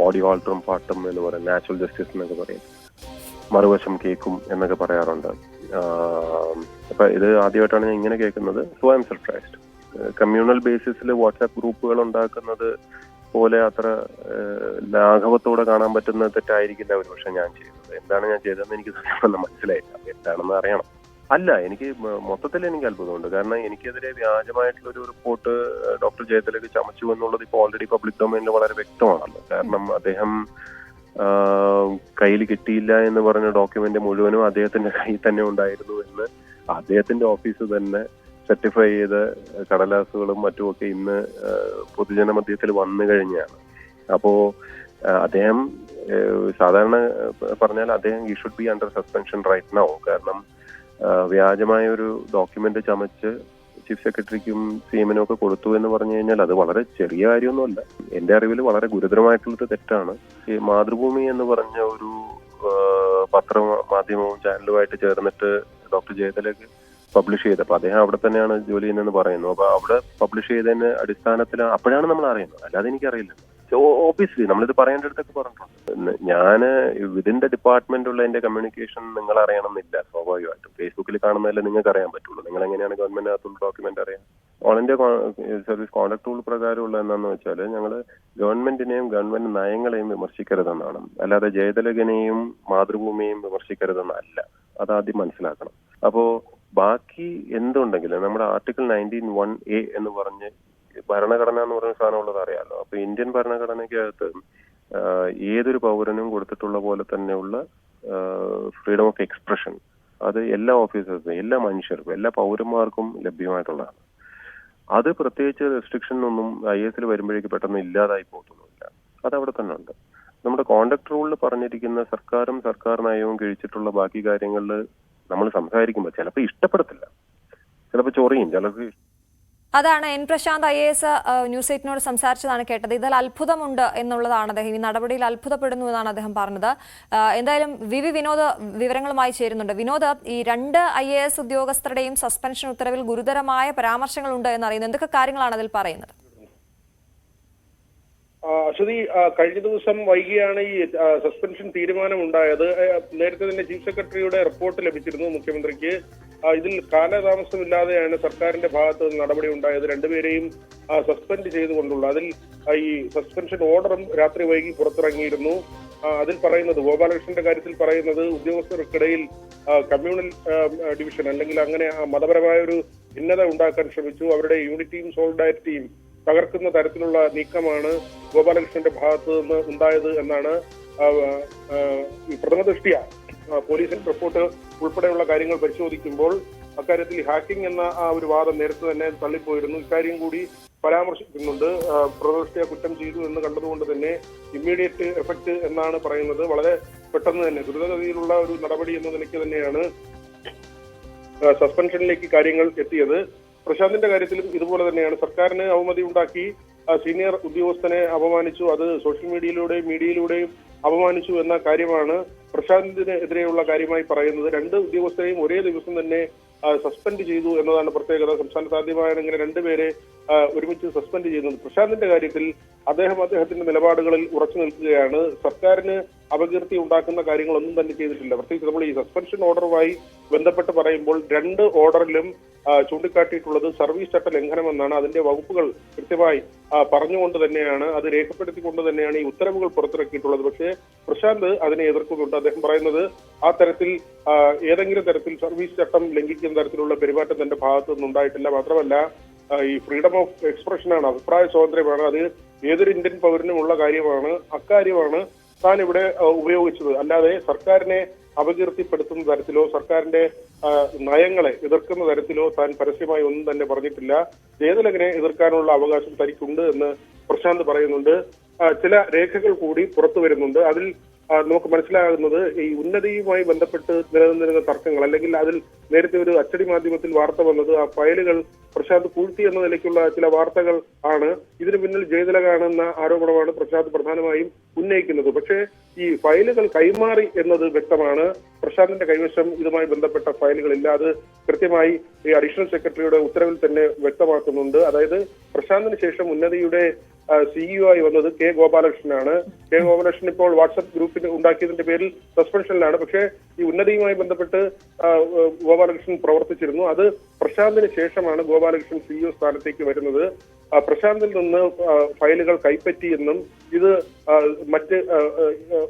ഓഡിയോ ആൾട്ടറും പാട്ടും എന്ന് പറയും, നാച്ചുറൽ ജസ്റ്റിസ് എന്നൊക്കെ പറയും, മറുവശം കേൾക്കും എന്നൊക്കെ പറയാറുണ്ട്. അപ്പൊ ഇത് ആദ്യമായിട്ടാണ് ഞാൻ ഇങ്ങനെ കേൾക്കുന്നത്. So I am surprised. Communal ബേസിസിൽ വാട്സാപ്പ് ഗ്രൂപ്പുകൾ ഉണ്ടാക്കുന്നത് പോലെ അത്ര ലാഘവത്തോടെ കാണാൻ പറ്റുന്ന തെറ്റായിരിക്കില്ല ഒരു പക്ഷെ ഞാൻ ചെയ്തത്. എന്താണ് ഞാൻ ചെയ്തതെന്ന് എനിക്ക് സത്യം മനസ്സിലായില്ല. എന്താണെന്ന് അറിയണം. അല്ല, എനിക്ക് മൊത്തത്തിൽ എനിക്ക് അത്ഭുതമുണ്ട്. കാരണം എനിക്കെതിരെ വ്യാജമായിട്ടുള്ള ഒരു റിപ്പോർട്ട് ഡോക്ടർ ജയതിലക് ചമച്ചു എന്നുള്ളത് ഇപ്പോൾ ഓൾറെഡി പബ്ലിക് ഡൊമൈനിൽ വളരെ വ്യക്തമാണല്ലോ. കാരണം അദ്ദേഹം കയ്യിൽ കിട്ടിയില്ല എന്ന് പറഞ്ഞ ഡോക്യുമെന്റ് മുഴുവനും അദ്ദേഹത്തിന്റെ കയ്യിൽ തന്നെ ഉണ്ടായിരുന്നു എന്ന് അദ്ദേഹത്തിന്റെ ഓഫീസ് തന്നെ സർട്ടിഫൈ ചെയ്ത കടലാസുകളും മറ്റുമൊക്കെ ഇന്ന് പൊതുജന മധ്യത്തിൽ വന്നു കഴിഞ്ഞാണ്. അപ്പോ അദ്ദേഹം സാധാരണ പറഞ്ഞാൽ അദ്ദേഹം ഈ should be under suspension right now. കാരണം വ്യാജമായ ഒരു ഡോക്യുമെന്റ് ചമച്ച് ചീഫ് സെക്രട്ടറിക്കും CM-നും ഒക്കെ കൊടുത്തു എന്ന് പറഞ്ഞു കഴിഞ്ഞാൽ അത് വളരെ ചെറിയ കാര്യമൊന്നുമല്ല. എന്റെ അറിവിൽ വളരെ ഗുരുതരമായിട്ടുള്ളത് തെറ്റാണ്. ഈ മാതൃഭൂമി എന്ന് പറഞ്ഞ ഒരു പത്രമാധ്യമവും ചാനലുമായിട്ട് ചേർന്നിട്ട് ഡോക്ടർ ജയതിലക് പബ്ലിഷ് ചെയ്തപ്പോൾ അദ്ദേഹം അവിടെ തന്നെയാണ് ജോലി ചെയ്യുന്നതെന്ന് പറയുന്നു. അപ്പൊ അവിടെ പബ്ലിഷ് ചെയ്തതിന്റെ അടിസ്ഥാനത്തിൽ അപ്പോഴാണ് നമ്മൾ അറിയുന്നത്, അല്ലാതെ എനിക്കറിയില്ല. ഓബിയസ്ലി നമ്മളിത് പറയേണ്ടടുത്തൊക്കെ പറഞ്ഞിട്ടുണ്ട്. ഞാന് വിതിന്റെ ഡിപ്പാർട്ട്മെന്റുള്ള എന്റെ കമ്മ്യൂണിക്കേഷൻ നിങ്ങൾ അറിയണമെന്നില്ല. സ്വാഭാവികമായിട്ടും ഫേസ്ബുക്കിൽ കാണുന്നതല്ലേ നിങ്ങൾക്ക് അറിയാൻ പറ്റുള്ളൂ. നിങ്ങൾ എങ്ങനെയാണ് ഗവൺമെന്റിനകത്തുള്ള ഡോക്യുമെന്റ് അറിയാം? All India service contract rule പ്രകാരമുള്ള എന്താണെന്ന് വെച്ചാൽ ഞങ്ങൾ ഗവൺമെന്റിനെയും ഗവൺമെന്റ് നയങ്ങളെയും വിമർശിക്കരുതെന്നാണ്, അല്ലാതെ ജയതിലകിനെയും മാതൃഭൂമിയെയും വിമർശിക്കരുതെന്നല്ല. അതാദ്യം മനസ്സിലാക്കണം. അപ്പോ ബാക്കി എന്തുണ്ടെങ്കിലും നമ്മുടെ ആർട്ടിക്കിൾ 19(1)A എന്ന് പറഞ്ഞ് ഭരണഘടന എന്ന് പറയുന്ന സാധനം ഉള്ളത് അറിയാമല്ലോ. അപ്പൊ ഇന്ത്യൻ ഭരണഘടനയ്ക്കകത്ത് ഏതൊരു പൗരനും കൊടുത്തിട്ടുള്ള പോലെ തന്നെയുള്ള ഫ്രീഡം ഓഫ് എക്സ്പ്രഷൻ അത് എല്ലാ ഓഫീസേഴ്സും എല്ലാ മനുഷ്യർക്കും എല്ലാ പൗരന്മാർക്കും ലഭ്യമായിട്ടുള്ളതാണ്. അത് പ്രത്യേകിച്ച് റെസ്ട്രിക്ഷൻ ഒന്നും IAS വരുമ്പോഴേക്ക് പെട്ടെന്ന് ഇല്ലാതായി പോകുന്നില്ല. അതവിടെ തന്നെ ഉണ്ട്. നമ്മുടെ കോൺട്രാക്ട് റൂളിൽ പറഞ്ഞിരിക്കുന്ന സർക്കാരും സർക്കാർ നയവും കഴിച്ചിട്ടുള്ള ബാക്കി കാര്യങ്ങളിൽ നമ്മൾ സംസാരിക്കുമ്പോൾ ചിലപ്പോൾ ഇഷ്ടപ്പെടത്തില്ല, ചിലപ്പോൾ ചൊറിയും, ചിലപ്പോൾ. അതാണ് N പ്രശാന്ത് IAS ന്യൂസ് 18നോട് സംസാരിച്ചതാണ് കേട്ടത്. ഇതിൽ അത്ഭുതമുണ്ട് എന്നുള്ളതാണ് അദ്ദേഹം, ഈ നടപടിയിൽ അത്ഭുതപ്പെടുന്നു എന്നാണ് അദ്ദേഹം പറഞ്ഞത്. എന്തായാലും VV വിനോദ് വിവരങ്ങളുമായി ചേരുന്നുണ്ട്. വിനോദ്, ഈ 2 IAS ഉദ്യോഗസ്ഥരുടെയും സസ്പെൻഷൻ ഉത്തരവിൽ ഗുരുതരമായ പരാമർശങ്ങളുണ്ട് എന്നറിയുന്നു. എന്തൊക്കെ കാര്യങ്ങളാണ് അതിൽ പറയുന്നത്? അശ്വതി, കഴിഞ്ഞ ദിവസം വൈകിയാണ് ഈ സസ്പെൻഷൻ തീരുമാനം ഉണ്ടായത്. നേരത്തെ തന്നെ ചീഫ് സെക്രട്ടറിയുടെ റിപ്പോർട്ട് ലഭിച്ചിരുന്നു മുഖ്യമന്ത്രിക്ക്. ഇതിൽ കാലതാമസമില്ലാതെയാണ് സർക്കാരിന്റെ ഭാഗത്ത് നിന്ന് നടപടി ഉണ്ടായത്. രണ്ടുപേരെയും സസ്പെൻഡ് ചെയ്തുകൊണ്ടുള്ള അതിൽ ഈ സസ്പെൻഷൻ ഓർഡറും രാത്രി വൈകി പുറത്തിറങ്ങിയിരുന്നു. അതിൽ പറയുന്നത്, ഗോപാലകൃഷ്ണന്റെ കാര്യത്തിൽ പറയുന്നത്, ഉദ്യോഗസ്ഥർക്കിടയിൽ കമ്മ്യൂണൽ ഡിവിഷൻ അല്ലെങ്കിൽ അങ്ങനെ മതപരമായ ഒരു ഭിന്നത ഉണ്ടാക്കാൻ ശ്രമിച്ചു. അവരുടെ യൂണിറ്റിയും സോളിഡാരിറ്റിയും തകർക്കുന്ന തരത്തിലുള്ള നീക്കമാണ് ഗോപാലകൃഷ്ണന്റെ ഭാഗത്ത് നിന്ന് ഉണ്ടായത് എന്നാണ് പ്രഥമ ദൃഷ്ടിയ പോലീസിന്റെ റിപ്പോർട്ട് ഉൾപ്പെടെയുള്ള കാര്യങ്ങൾ പരിശോധിക്കുമ്പോൾ അക്കാര്യത്തിൽ ഹാക്കിംഗ് എന്ന ആ ഒരു വാദം നേരത്തെ തന്നെ തള്ളിപ്പോയിരുന്നു. ഇക്കാര്യം കൂടി പരാമർശിക്കുന്നുണ്ട്. പ്രഥമ ദൃഷ്ടിയ കുറ്റം ചെയ്തു എന്ന് കണ്ടതുകൊണ്ട് തന്നെ ഇമ്മീഡിയറ്റ് എഫക്ട് എന്നാണ് പറയുന്നത്. വളരെ പെട്ടെന്ന് തന്നെ ദ്രുതഗതിയിലുള്ള ഒരു നടപടി എന്ന നിലയ്ക്ക് തന്നെയാണ് സസ്പെൻഷനിലേക്ക് കാര്യങ്ങൾ എത്തിയത്. പ്രശാന്തിന്റെ കാര്യത്തിലും ഇതുപോലെ തന്നെയാണ്. സർക്കാരിന് അവമതി ഉണ്ടാക്കി സീനിയർ ഉദ്യോഗസ്ഥനെ അപമാനിച്ചു, അത് സോഷ്യൽ മീഡിയയിലൂടെയും അപമാനിച്ചു എന്ന കാര്യമാണ് പ്രശാന്തിന് എതിരെയുള്ള കാര്യമായി പറയുന്നത്. രണ്ട് ഉദ്യോഗസ്ഥരെയും ഒരേ ദിവസം തന്നെ സസ്പെൻഡ് ചെയ്തു എന്നതാണ് പ്രത്യേകത. സംസ്ഥാനത്ത് ആദ്യമായാണ് ഇങ്ങനെ രണ്ടുപേരെ ഒരുമിച്ച് സസ്പെൻഡ് ചെയ്യുന്നത്. പ്രശാന്തിന്റെ കാര്യത്തിൽ അദ്ദേഹത്തിന്റെ നിലപാടുകളിൽ ഉറച്ചു നിൽക്കുകയാണ്. സർക്കാരിന് അപകീർത്തി ഉണ്ടാക്കുന്ന കാര്യങ്ങളൊന്നും തന്നെ ചെയ്തിട്ടില്ല. പ്രത്യേകിച്ച് നമ്മൾ ഈ സസ്പെൻഷൻ ഓർഡറുമായി ബന്ധപ്പെട്ട് പറയുമ്പോൾ രണ്ട് ഓർഡറിലും ചൂണ്ടിക്കാട്ടിയിട്ടുള്ളത് സർവീസ് ചട്ട ലംഘനമെന്നാണ്. അതിന്റെ വകുപ്പുകൾ കൃത്യമായി പറഞ്ഞുകൊണ്ട് തന്നെയാണ്, അത് രേഖപ്പെടുത്തിക്കൊണ്ട് തന്നെയാണ് ഈ ഉത്തരവുകൾ പുറത്തിറക്കിയിട്ടുള്ളത്. പക്ഷേ പ്രശാന്ത് അതിനെ എതിർക്കുന്നുണ്ട്. അദ്ദേഹം പറയുന്നത് ആ തരത്തിൽ ഏതെങ്കിലും തരത്തിൽ സർവീസ് ചട്ടം ലംഘിക്കുന്ന തരത്തിലുള്ള പെരുമാറ്റം തന്റെ ഭാഗത്തു നിന്നുണ്ടായിട്ടില്ല. മാത്രമല്ല ഈ ഫ്രീഡം ഓഫ് എക്സ്പ്രഷനാണ്, അഭിപ്രായ സ്വാതന്ത്ര്യമാണ്, അത് ഏതൊരു ഇന്ത്യൻ പൗരനും ഉള്ള കാര്യമാണ്. അക്കാര്യമാണ് താൻ ഇവിടെ ഉപയോഗിച്ചത്. അല്ലാതെ സർക്കാരിനെ അപകീർത്തിപ്പെടുത്തുന്ന തരത്തിലോ സർക്കാരിന്റെ നയങ്ങളെ എതിർക്കുന്ന തരത്തിലോ താൻ പരസ്യമായി ഒന്നും തന്നെ പറഞ്ഞിട്ടില്ല. ജയതിലകനെ എതിർക്കാനുള്ള അവകാശം തനിക്കുണ്ട് എന്ന് പ്രശാന്ത് പറയുന്നുണ്ട്. ചില രേഖകൾ കൂടി പുറത്തു വരുന്നുണ്ട്. അതിൽ നമുക്ക് മനസ്സിലാകുന്നത് ഈ ഉന്നതിയുമായി ബന്ധപ്പെട്ട് നിലനിന്നിരുന്ന തർക്കങ്ങൾ, അല്ലെങ്കിൽ അതിൽ നേരത്തെ ഒരു അച്ചടി മാധ്യമത്തിൽ വാർത്ത വന്നത് ആ ഫയലുകൾ പ്രശാന്ത് പൂഴ്ത്തി എന്ന നിലയ്ക്കുള്ള ചില വാർത്തകൾ ആണ്. ഇതിന് പിന്നിൽ ജയതിലകാണെന്ന ആരോപണമാണ് പ്രശാന്ത് പ്രധാനമായും ഉന്നയിക്കുന്നത്. പക്ഷേ ഈ ഫയലുകൾ കൈമാറി എന്നത് വ്യക്തമാണ്. പ്രശാന്തിന്റെ കൈവശം ഇതുമായി ബന്ധപ്പെട്ട ഫയലുകളില്ല. അത് കൃത്യമായി ഈ അഡീഷണൽ സെക്രട്ടറിയുടെ ഉത്തരവിൽ തന്നെ വ്യക്തമാക്കുന്നുണ്ട്. അതായത് പ്രശാന്തിന് ശേഷം ഉന്നതിയുടെ സിഇഒ ആയി വന്നത് കെ ഗോപാലകൃഷ്ണനാണ്. കെ ഗോപാലകൃഷ്ണൻ ഇപ്പോൾ വാട്സ്ആപ്പ് ഗ്രൂപ്പിന് ഉണ്ടാക്കിയതിന്റെ പേരിൽ സസ്പെൻഷനിലാണ്. പക്ഷേ ഈ ഉന്നതിയുമായി ബന്ധപ്പെട്ട് ഗോപാലകൃഷ്ണൻ പ്രവർത്തിച്ചിരുന്നു. അത് പ്രശാന്തിന് ശേഷമാണ് ഗോപാലകൃഷ്ണൻ സിഇഒ സ്ഥാനത്തേക്ക് വരുന്നത്. പ്രശാന്തിൽ നിന്ന് ഫയലുകൾ കൈപ്പറ്റി എന്നും ഇത് മറ്റ്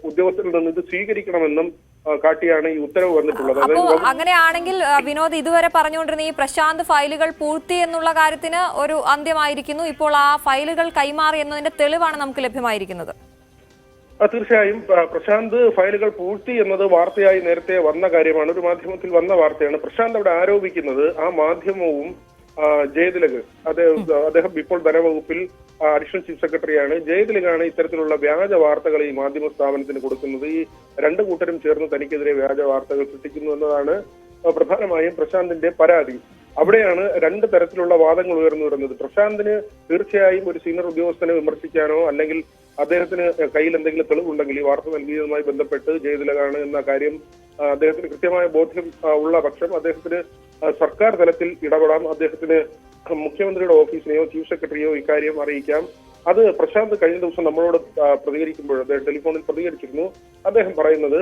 ഉദ്യോഗസ്ഥരിൽ നിന്ന് ഇത് സ്വീകരിക്കണമെന്നും കാട്ടിയാണ് ഈ ഉത്തരവ് വന്നിട്ടുള്ളത്. അങ്ങനെയാണെങ്കിൽ വിനോദ് ഇതുവരെ പറഞ്ഞുകൊണ്ടിരുന്ന ഈ പ്രശാന്ത് ഫയലുകൾ പൂഴ്ത്തി എന്നുള്ള കാര്യത്തിന് ഒരു അന്ത്യമായിരിക്കുന്നു. ഇപ്പോൾ ആ ഫയലുകൾ കൈമാറി എന്നതിന്റെ തെളിവാണ് നമുക്ക് ലഭ്യമായിരിക്കുന്നത്. തീർച്ചയായും പ്രശാന്ത് ഫയലുകൾ പൂഴ്ത്തി എന്നത് വാർത്തയായി നേരത്തെ വന്ന കാര്യമാണ്, ഒരു മാധ്യമത്തിൽ വന്ന വാർത്തയാണ്. പ്രശാന്ത് അവിടെ ആരോപിക്കുന്നത് ആ മാധ്യമവും ജയതിലക്, അദ്ദേഹം ഇപ്പോൾ ധനവകുപ്പിൽ അഡീഷണൽ ചീഫ് സെക്രട്ടറിയാണ്. ജയതിലകാണ് ഇത്തരത്തിലുള്ള വ്യാജ വാർത്തകൾ ഈ മാധ്യമ സ്ഥാപനത്തിന് കൊടുക്കുന്നത്. ഈ രണ്ടു കൂട്ടരും ചേർന്ന് തനിക്കെതിരെ വ്യാജ വാർത്തകൾ സൃഷ്ടിക്കുന്നു എന്നതാണ് പ്രധാനമായും പ്രശാന്തിന്റെ പരാതി. അവിടെയാണ് രണ്ട് തരത്തിലുള്ള വാദങ്ങൾ ഉയർന്നു വരുന്നത്. പ്രശാന്തിന് തീർച്ചയായും ഒരു സീനിയർ ഉദ്യോഗസ്ഥനെ വിമർശിക്കാനോ അല്ലെങ്കിൽ അദ്ദേഹത്തിന് കയ്യിൽ എന്തെങ്കിലും തെളിവുണ്ടെങ്കിൽ ഈ വാർത്ത നൽകിയതുമായി ബന്ധപ്പെട്ട് ജയതിലകാണ് എന്ന കാര്യം അദ്ദേഹത്തിന് കൃത്യമായ ബോധ്യം ഉള്ള പക്ഷം അദ്ദേഹത്തിന് സർക്കാർ തലത്തിൽ ഇടപെടാം. അദ്ദേഹത്തിന് മുഖ്യമന്ത്രിയുടെ ഓഫീസിനെയോ ചീഫ് സെക്രട്ടറിയോ ഇക്കാര്യം അറിയിക്കാം. അത് പ്രശാന്ത് കഴിഞ്ഞ ദിവസം നമ്മളോട് പ്രതികരിക്കുമ്പോൾ അദ്ദേഹം ടെലിഫോണിൽ പ്രതികരിച്ചിരുന്നു. അദ്ദേഹം പറയുന്നത്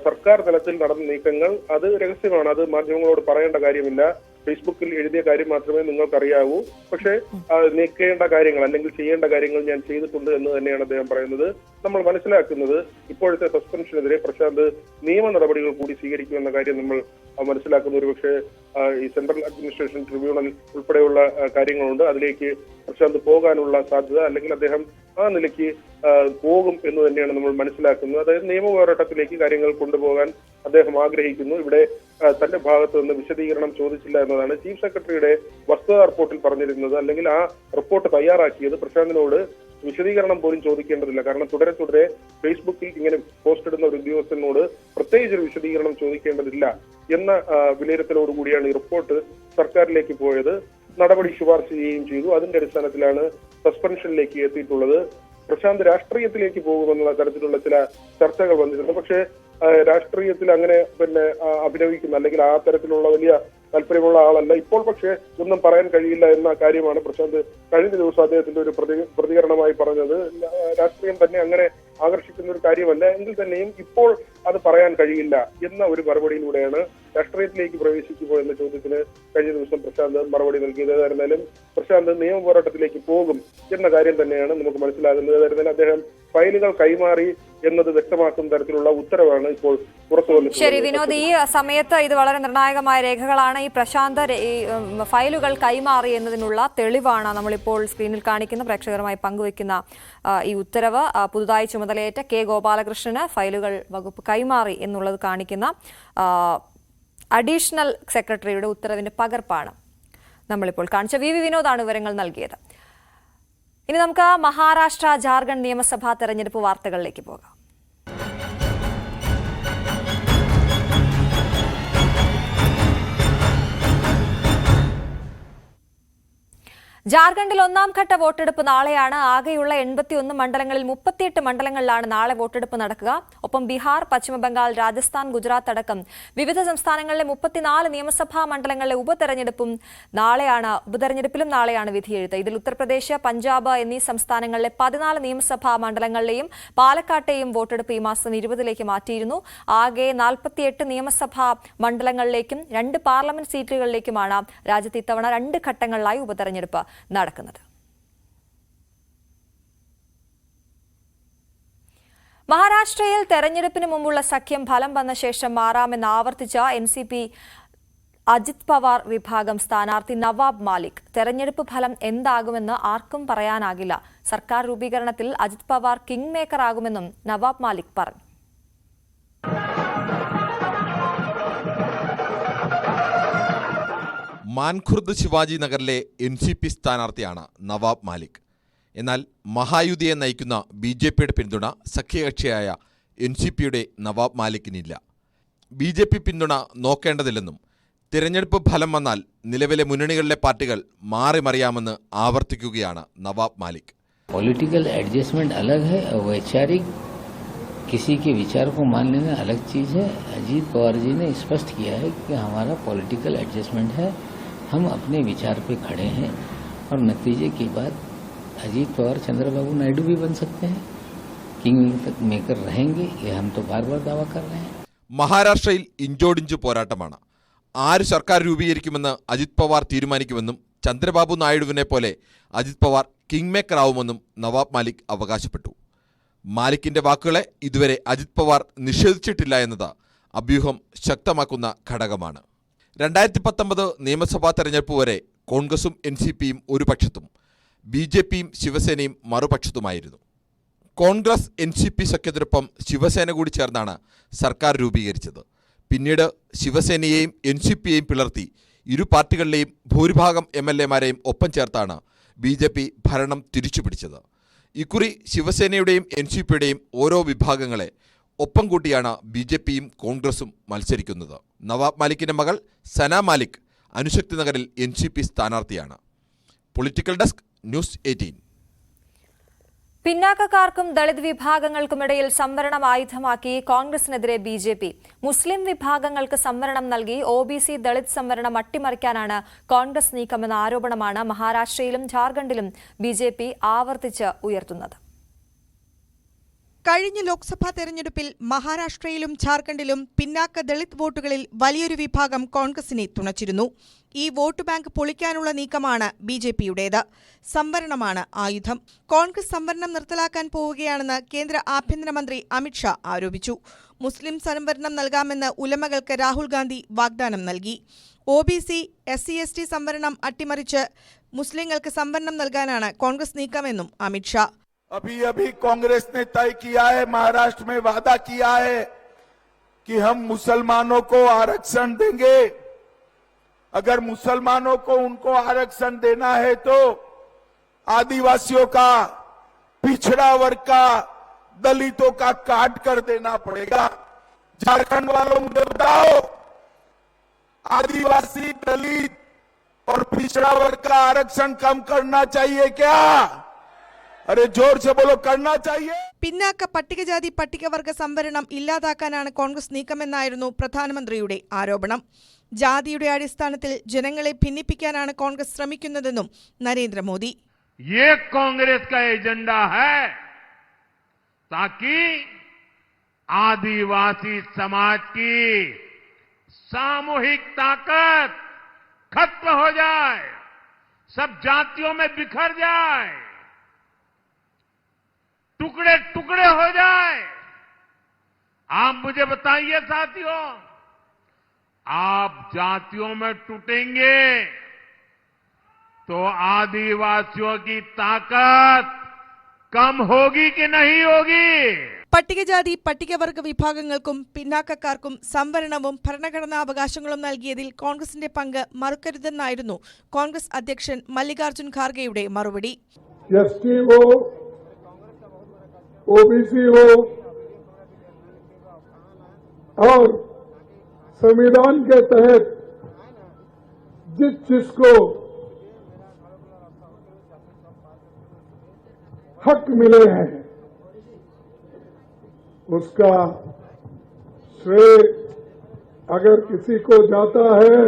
സർക്കാർ തലത്തിൽ നടന്ന നീക്കങ്ങൾ അത് രഹസ്യമാണ്, അത് മാധ്യമങ്ങളോട് പറയേണ്ട കാര്യമില്ല, ഫേസ്ബുക്കിൽ എഴുതിയ കാര്യം മാത്രമേ നിങ്ങൾക്കറിയാവൂ, പക്ഷേ നീക്കേണ്ട കാര്യങ്ങൾ അല്ലെങ്കിൽ ചെയ്യേണ്ട കാര്യങ്ങൾ ഞാൻ ചെയ്തിട്ടുണ്ട് എന്ന് തന്നെയാണ് അദ്ദേഹം പറയുന്നത്. നമ്മൾ മനസ്സിലാക്കുന്നത് ഇപ്പോഴത്തെ സസ്പെൻഷനെതിരെ പ്രശാന്ത് നിയമ നടപടികൾ കൂടി സ്വീകരിക്കുമെന്ന കാര്യം നമ്മൾ മനസ്സിലാക്കുന്ന. ഒരുപക്ഷെ ഈ സെൻട്രൽ അഡ്മിനിസ്ട്രേഷൻ ട്രിബ്യൂണൽ ഉൾപ്പെടെയുള്ള കാര്യങ്ങളുണ്ട്, അതിലേക്ക് പ്രശാന്ത് പോകാനുള്ള സാധ്യത, അല്ലെങ്കിൽ അദ്ദേഹം ആ നിലയ്ക്ക് പോകും എന്ന് തന്നെയാണ് നമ്മൾ മനസ്സിലാക്കുന്നത്. അതായത് നിയമ പോരാട്ടത്തിലേക്ക് കാര്യങ്ങൾ കൊണ്ടുപോകാൻ അദ്ദേഹം ആഗ്രഹിക്കുന്നു. ഇവിടെ തന്റെ ഭാഗത്ത് നിന്ന് വിശദീകരണം ചോദിച്ചില്ല എന്നതാണ് ചീഫ് സെക്രട്ടറിയുടെ വസ്തുതാ റിപ്പോർട്ടിൽ പറഞ്ഞിരുന്നത്. അല്ലെങ്കിൽ ആ റിപ്പോർട്ട് തയ്യാറാക്കിയത് പ്രശാന്തിനോട് വിശദീകരണം പോലും ചോദിക്കേണ്ടതില്ല. കാരണം തുടരെ ഫേസ്ബുക്കിൽ ഇങ്ങനെ പോസ്റ്റ് ഇടുന്ന ഒരു ഉദ്യോഗസ്ഥനോട് പ്രത്യേകിച്ചൊരു വിശദീകരണം ചോദിക്കേണ്ടതില്ല എന്ന വിലയിരുത്തലോടുകൂടിയാണ് ഈ റിപ്പോർട്ട് സർക്കാരിലേക്ക് പോയത്. നടപടി ശുപാർശ ചെയ്യുകയും ചെയ്തു. അതിന്റെ അടിസ്ഥാനത്തിലാണ് സസ്പെൻഷനിലേക്ക് എത്തിയിട്ടുള്ളത്. പ്രശാന്ത് രാഷ്ട്രീയത്തിലേക്ക് പോകുമെന്നുള്ള തരത്തിലുള്ള ചില ചർച്ചകൾ വന്നിരുന്നു. പക്ഷേ രാഷ്ട്രീയത്തിൽ അങ്ങനെ അഭിനയിക്കുന്ന അല്ലെങ്കിൽ ആ തരത്തിലുള്ള വലിയ താല്പര്യമുള്ള ആളല്ല. ഇപ്പോൾ പക്ഷേ ഒന്നും പറയാൻ കഴിയില്ല എന്ന കാര്യമാണ് പ്രശാന്ത് കഴിഞ്ഞ ദിവസം അദ്ദേഹത്തിന്റെ ഒരു പ്രതികരണമായി പറഞ്ഞത്. രാഷ്ട്രീയം തന്നെ അങ്ങനെ ആകർഷിക്കുന്ന ഒരു കാര്യമല്ല, എങ്കിൽ തന്നെയും ഇപ്പോൾ അത് പറയാൻ കഴിയില്ല എന്ന ഒരു മറുപടിയിലൂടെയാണ് രാഷ്ട്രീയത്തിലേക്ക് പ്രവേശിക്കുമോ എന്ന ചോദ്യത്തിന് കഴിഞ്ഞ ദിവസം പ്രശാന്ത് മറുപടി നൽകിയത്. ഏതായിരുന്നാലും പ്രശാന്ത് നിയമ പോരാട്ടത്തിലേക്ക് പോകും എന്ന കാര്യം തന്നെയാണ് നമുക്ക് മനസ്സിലാകുന്നത്. ഏതായിരുന്നാലും അദ്ദേഹം ഫയലുകൾ കൈമാറി എന്നത് വ്യക്തമാക്കുന്ന തരത്തിലുള്ള ഉത്തരവാണ് ഇപ്പോൾ പുറത്തു വന്നിട്ടുള്ളത്. ശരി വിനോദ്, ഈ സമയത്ത് ഇത് വളരെ നിർണായകമായ രേഖകളാണ്. ഈ പ്രശാന്ത് ഫയലുകൾ കൈമാറി എന്നതിനുള്ള തെളിവാണ് നമ്മളിപ്പോൾ സ്ക്രീനിൽ കാണിക്കുന്ന പ്രേക്ഷകരുമായി പങ്കുവയ്ക്കുന്ന ഈ ഉത്തരവ്. പുതുതായി ചുമതലയേറ്റ കെ ഗോപാലകൃഷ്ണന് ഫയലുകൾ വകുപ്പ് കൈമാറി എന്നുള്ളത് കാണിക്കുന്ന അഡീഷണൽ സെക്രട്ടറിയുടെ ഉത്തരവിന്റെ പകർപ്പാണ് നമ്മളിപ്പോൾ കാണിച്ച. വി വിനോദാണ് വിവരങ്ങൾ നൽകിയത്. ഇനി നമുക്ക് മഹാരാഷ്ട്ര ജാർഖണ്ഡ് നിയമസഭാ തെരഞ്ഞെടുപ്പ് വാർത്തകളിലേക്ക് പോകാം. ജാർഖണ്ഡിൽ ഒന്നാം ഘട്ട വോട്ടെടുപ്പ് നാളെയാണ്. ആകെയുള്ള 81 മണ്ഡലങ്ങളിൽ 38 മണ്ഡലങ്ങളിലാണ് നാളെ വോട്ടെടുപ്പ് നടക്കുക. ഒപ്പം ബീഹാർ, പശ്ചിമബംഗാൾ, രാജസ്ഥാൻ, ഗുജറാത്ത് അടക്കം വിവിധ സംസ്ഥാനങ്ങളിലെ 34 നിയമസഭാ മണ്ഡലങ്ങളിലെ ഉപതെരഞ്ഞെടുപ്പിലും നാളെയാണ് വിധിയെഴുത്ത്. ഇതിൽ ഉത്തർപ്രദേശ്, പഞ്ചാബ് എന്നീ സംസ്ഥാനങ്ങളിലെ 14 നിയമസഭാ മണ്ഡലങ്ങളിലെയും പാലക്കാട്ടെയും വോട്ടെടുപ്പ് ഈ മാസം 20 മാറ്റിയിരുന്നു. ആകെ 48 നിയമസഭാ മണ്ഡലങ്ങളിലേക്കും 2 പാർലമെന്റ് സീറ്റുകളിലേക്കുമാണ് രാജ്യത്ത് ഇത്തവണ 2 ഘട്ടങ്ങളിലായി ഉപതെരഞ്ഞെടുപ്പ് നടക്കുന്നത്. മഹാരാഷ്ട്രയിൽ തെരഞ്ഞെടുപ്പിന് മുമ്പുള്ള സഖ്യം ഫലം വന്ന ശേഷം മാറാമെന്ന് ആവർത്തിച്ച NCP അജിത് പവാർ വിഭാഗം സ്ഥാനാർത്ഥി നവാബ് മാലിക്. തെരഞ്ഞെടുപ്പ് ഫലം എന്താകുമെന്ന് ആർക്കും പറയാനാകില്ല. സർക്കാർ രൂപീകരണത്തിൽ അജിത് പവാർ കിങ് മേക്കർ ആകുമെന്നും നവാബ് മാലിക് പറഞ്ഞു. മാൻഖുർദ് ശിവാജി നഗറിലെ NCP സ്ഥാനാർത്ഥിയാണ് നവാബ് മാലിക്. എന്നാൽ മഹായുതിയെ നയിക്കുന്ന BJPയുടെ പിന്തുണ സഖ്യകക്ഷിയായ NCPയുടെ നവാബ് മാലിക്കിനില്ല. BJP പിന്തുണ നോക്കേണ്ടതില്ലെന്നും തിരഞ്ഞെടുപ്പ് ഫലം വന്നാൽ നിലവിലെ മുന്നണികളിലെ പാർട്ടികൾ മാറിമറിയാമെന്ന് ആവർത്തിക്കുകയാണ് നവാബ് മാലിക്. पॉलिटिकल एडजस्टमेंट अलग है और वैचारिक किसी के विचार को मान लेना अलग चीज़ है। अजीत पवार जी ने स्पष्ट किया है कि हमारा पॉलिटिकल एडजस्टमेंट है, हम अपने विचार पे खड़े हैं और नतीजे के बाद अजीत पवार चंद्रबाबू नायडू भी बन सकते हैं, किंग मेकर रहेंगे, ये हम तो बार बार दावा कर रहे हैं. മഹാരാഷ്ട്രയിൽ ഇഞ്ചോടിഞ്ച് പോരാട്ടമാണ്. ആര് സർക്കാർ രൂപീകരിക്കുമെന്ന് അജിത് പവാർ തീരുമാനിക്കുമെന്നും ചന്ദ്രബാബു നായിഡുവിനെ പോലെ അജിത് പവാർ കിങ് മേക്കർ ആവുമെന്നും നവാബ് മാലിക് അവകാശപ്പെട്ടു. മാലിക്കിന്റെ വാക്കുകളെ ഇതുവരെ അജിത് പവാർ നിഷേധിച്ചിട്ടില്ല എന്നത് അഭ്യൂഹം ശക്തമാക്കുന്ന ഘടകമാണ്. 2019 നിയമസഭാ തെരഞ്ഞെടുപ്പ് വരെ കോൺഗ്രസും NCPയും ഒരു പക്ഷത്തും BJPയും ശിവസേനയും മറുപക്ഷത്തുമായിരുന്നു. കോൺഗ്രസ് NCP സഖ്യത്തിനൊപ്പം ശിവസേന കൂടി ചേർന്നാണ് സർക്കാർ രൂപീകരിച്ചത്. പിന്നീട് ശിവസേനയെയും NCPയെയും പിളർത്തി ഇരു പാർട്ടികളിലെയും ഭൂരിഭാഗം MLAമാരെയും ഒപ്പം ചേർത്താണ് BJP ഭരണം തിരിച്ചുപിടിച്ചത്. ഇക്കുറി ശിവസേനയുടെയും NCPയുടെയും ഓരോ വിഭാഗങ്ങളെ ഒപ്പം കൂട്ടിയാണ് BJPയും കോൺഗ്രസും മത്സരിക്കുന്നത്. നവാബ് മാലിക്കിന്റെ മകൾ സന മാലിക് അനുശക്തി നഗറിൽ NCP സ്ഥാനാർത്ഥിയാണ്. Political desk, news 18. പിന്നാക്കക്കാർക്കും ദളിത് വിഭാഗങ്ങൾക്കുമിടയിൽ സംവരണം ആയുധമാക്കി കോൺഗ്രസിനെതിരെ BJP. മുസ്ലിം വിഭാഗങ്ങൾക്ക് സംവരണം നൽകി OBC ദളിത് സംവരണം അട്ടിമറിക്കാനാണ് കോൺഗ്രസ് നീക്കമെന്ന ആരോപണമാണ് മഹാരാഷ്ട്രയിലും ജാർഖണ്ഡിലും BJP ആവർത്തിച്ച് ഉയർത്തുന്നത്. കഴിഞ്ഞ ലോക്സഭാ തെരഞ്ഞെടുപ്പിൽ മഹാരാഷ്ട്രയിലും ജാർഖണ്ഡിലും പിന്നാക്ക ദളിത് വോട്ടുകളിൽ വലിയൊരു വിഭാഗം കോൺഗ്രസിനെ തുണച്ചിരുന്നു. ഈ വോട്ട് ബാങ്ക് പൊളിക്കാനുള്ള നീക്കമാണ് BJPയുടേത്. സംവരണമാണ് ആയുധം. കോൺഗ്രസ് സംവരണം നിർത്തലാക്കാൻ പോവുകയാണെന്ന് കേന്ദ്ര ആഭ്യന്തരമന്ത്രി അമിത്ഷാ ആരോപിച്ചു. മുസ്ലിം സംവരണം നൽകാമെന്ന് ഉലമകൾക്ക് രാഹുൽ ഗാന്ധി വാഗ്ദാനം നൽകി. OBC SC/ST സംവരണം അട്ടിമറിച്ച് മുസ്ലിങ്ങൾക്ക് സംവരണം നൽകാനാണ് കോൺഗ്രസ് നീക്കമെന്നും അമിത്ഷാ. अभी कांग्रेस ने तय किया है, महाराष्ट्र में वादा किया है कि हम मुसलमानों को आरक्षण देंगे. अगर मुसलमानों को उनको आरक्षण देना है तो आदिवासियों का, पिछड़ा वर्ग का, दलितों का काट कर देना पड़ेगा. झारखंड वालों मुझे बताओ, आदिवासी, दलित और पिछड़ा वर्ग का आरक्षण कम करना चाहिए क्या? अरे जोर से बोलो, करना चाहिए. പിന്നാക്ക പട്ടികജാതി പട്ടികവർഗ സംവരണം ഇല്ലാതാക്കാനാണ് കോൺഗ്രസ് നീക്കമെന്നായിരുന്നു പ്രധാനമന്ത്രിയുടെ ആരോപണം. ജാതിയുടെ അടിസ്ഥാനത്തിൽ ജനങ്ങളെ ഭിന്നിപ്പിക്കാനാണ് കോൺഗ്രസ് ശ്രമിക്കുന്നതെന്നും നരേന്ദ്രമോദി. ये कांग्रेस का एजेंडा है ताकि आदिवासी समाज की सामूहिक ताकत खत्म हो जाए, सब जातियों में बिखर जाए, टुकड़े टुकड़े हो जाए। आप मुझे बताइए साथियों, आप जातियों में टूटेंगे तो आदिवासियों की ताकत कम होगी कि नहीं होगी? പട്ടികജാതി പട്ടികവർഗ വിഭാഗങ്ങൾക്കും പിന്നാക്കക്കാർക്കും സംവരണവും ഭരണഘടനാ അവകാശങ്ങളും നൽകിയതിൽ കോൺഗ്രസിന്റെ പങ്ക് മറക്കരുതെന്നായിരുന്നു കോൺഗ്രസ് അധ്യക്ഷൻ മല്ലികാർജുൻ ഖാർഗെയുടെ മറുപടി. एसटी हो, ओबीसी हो और संविधान के तहत जिसको हक मिले हैं उसका श्रेय अगर किसी को जाता है,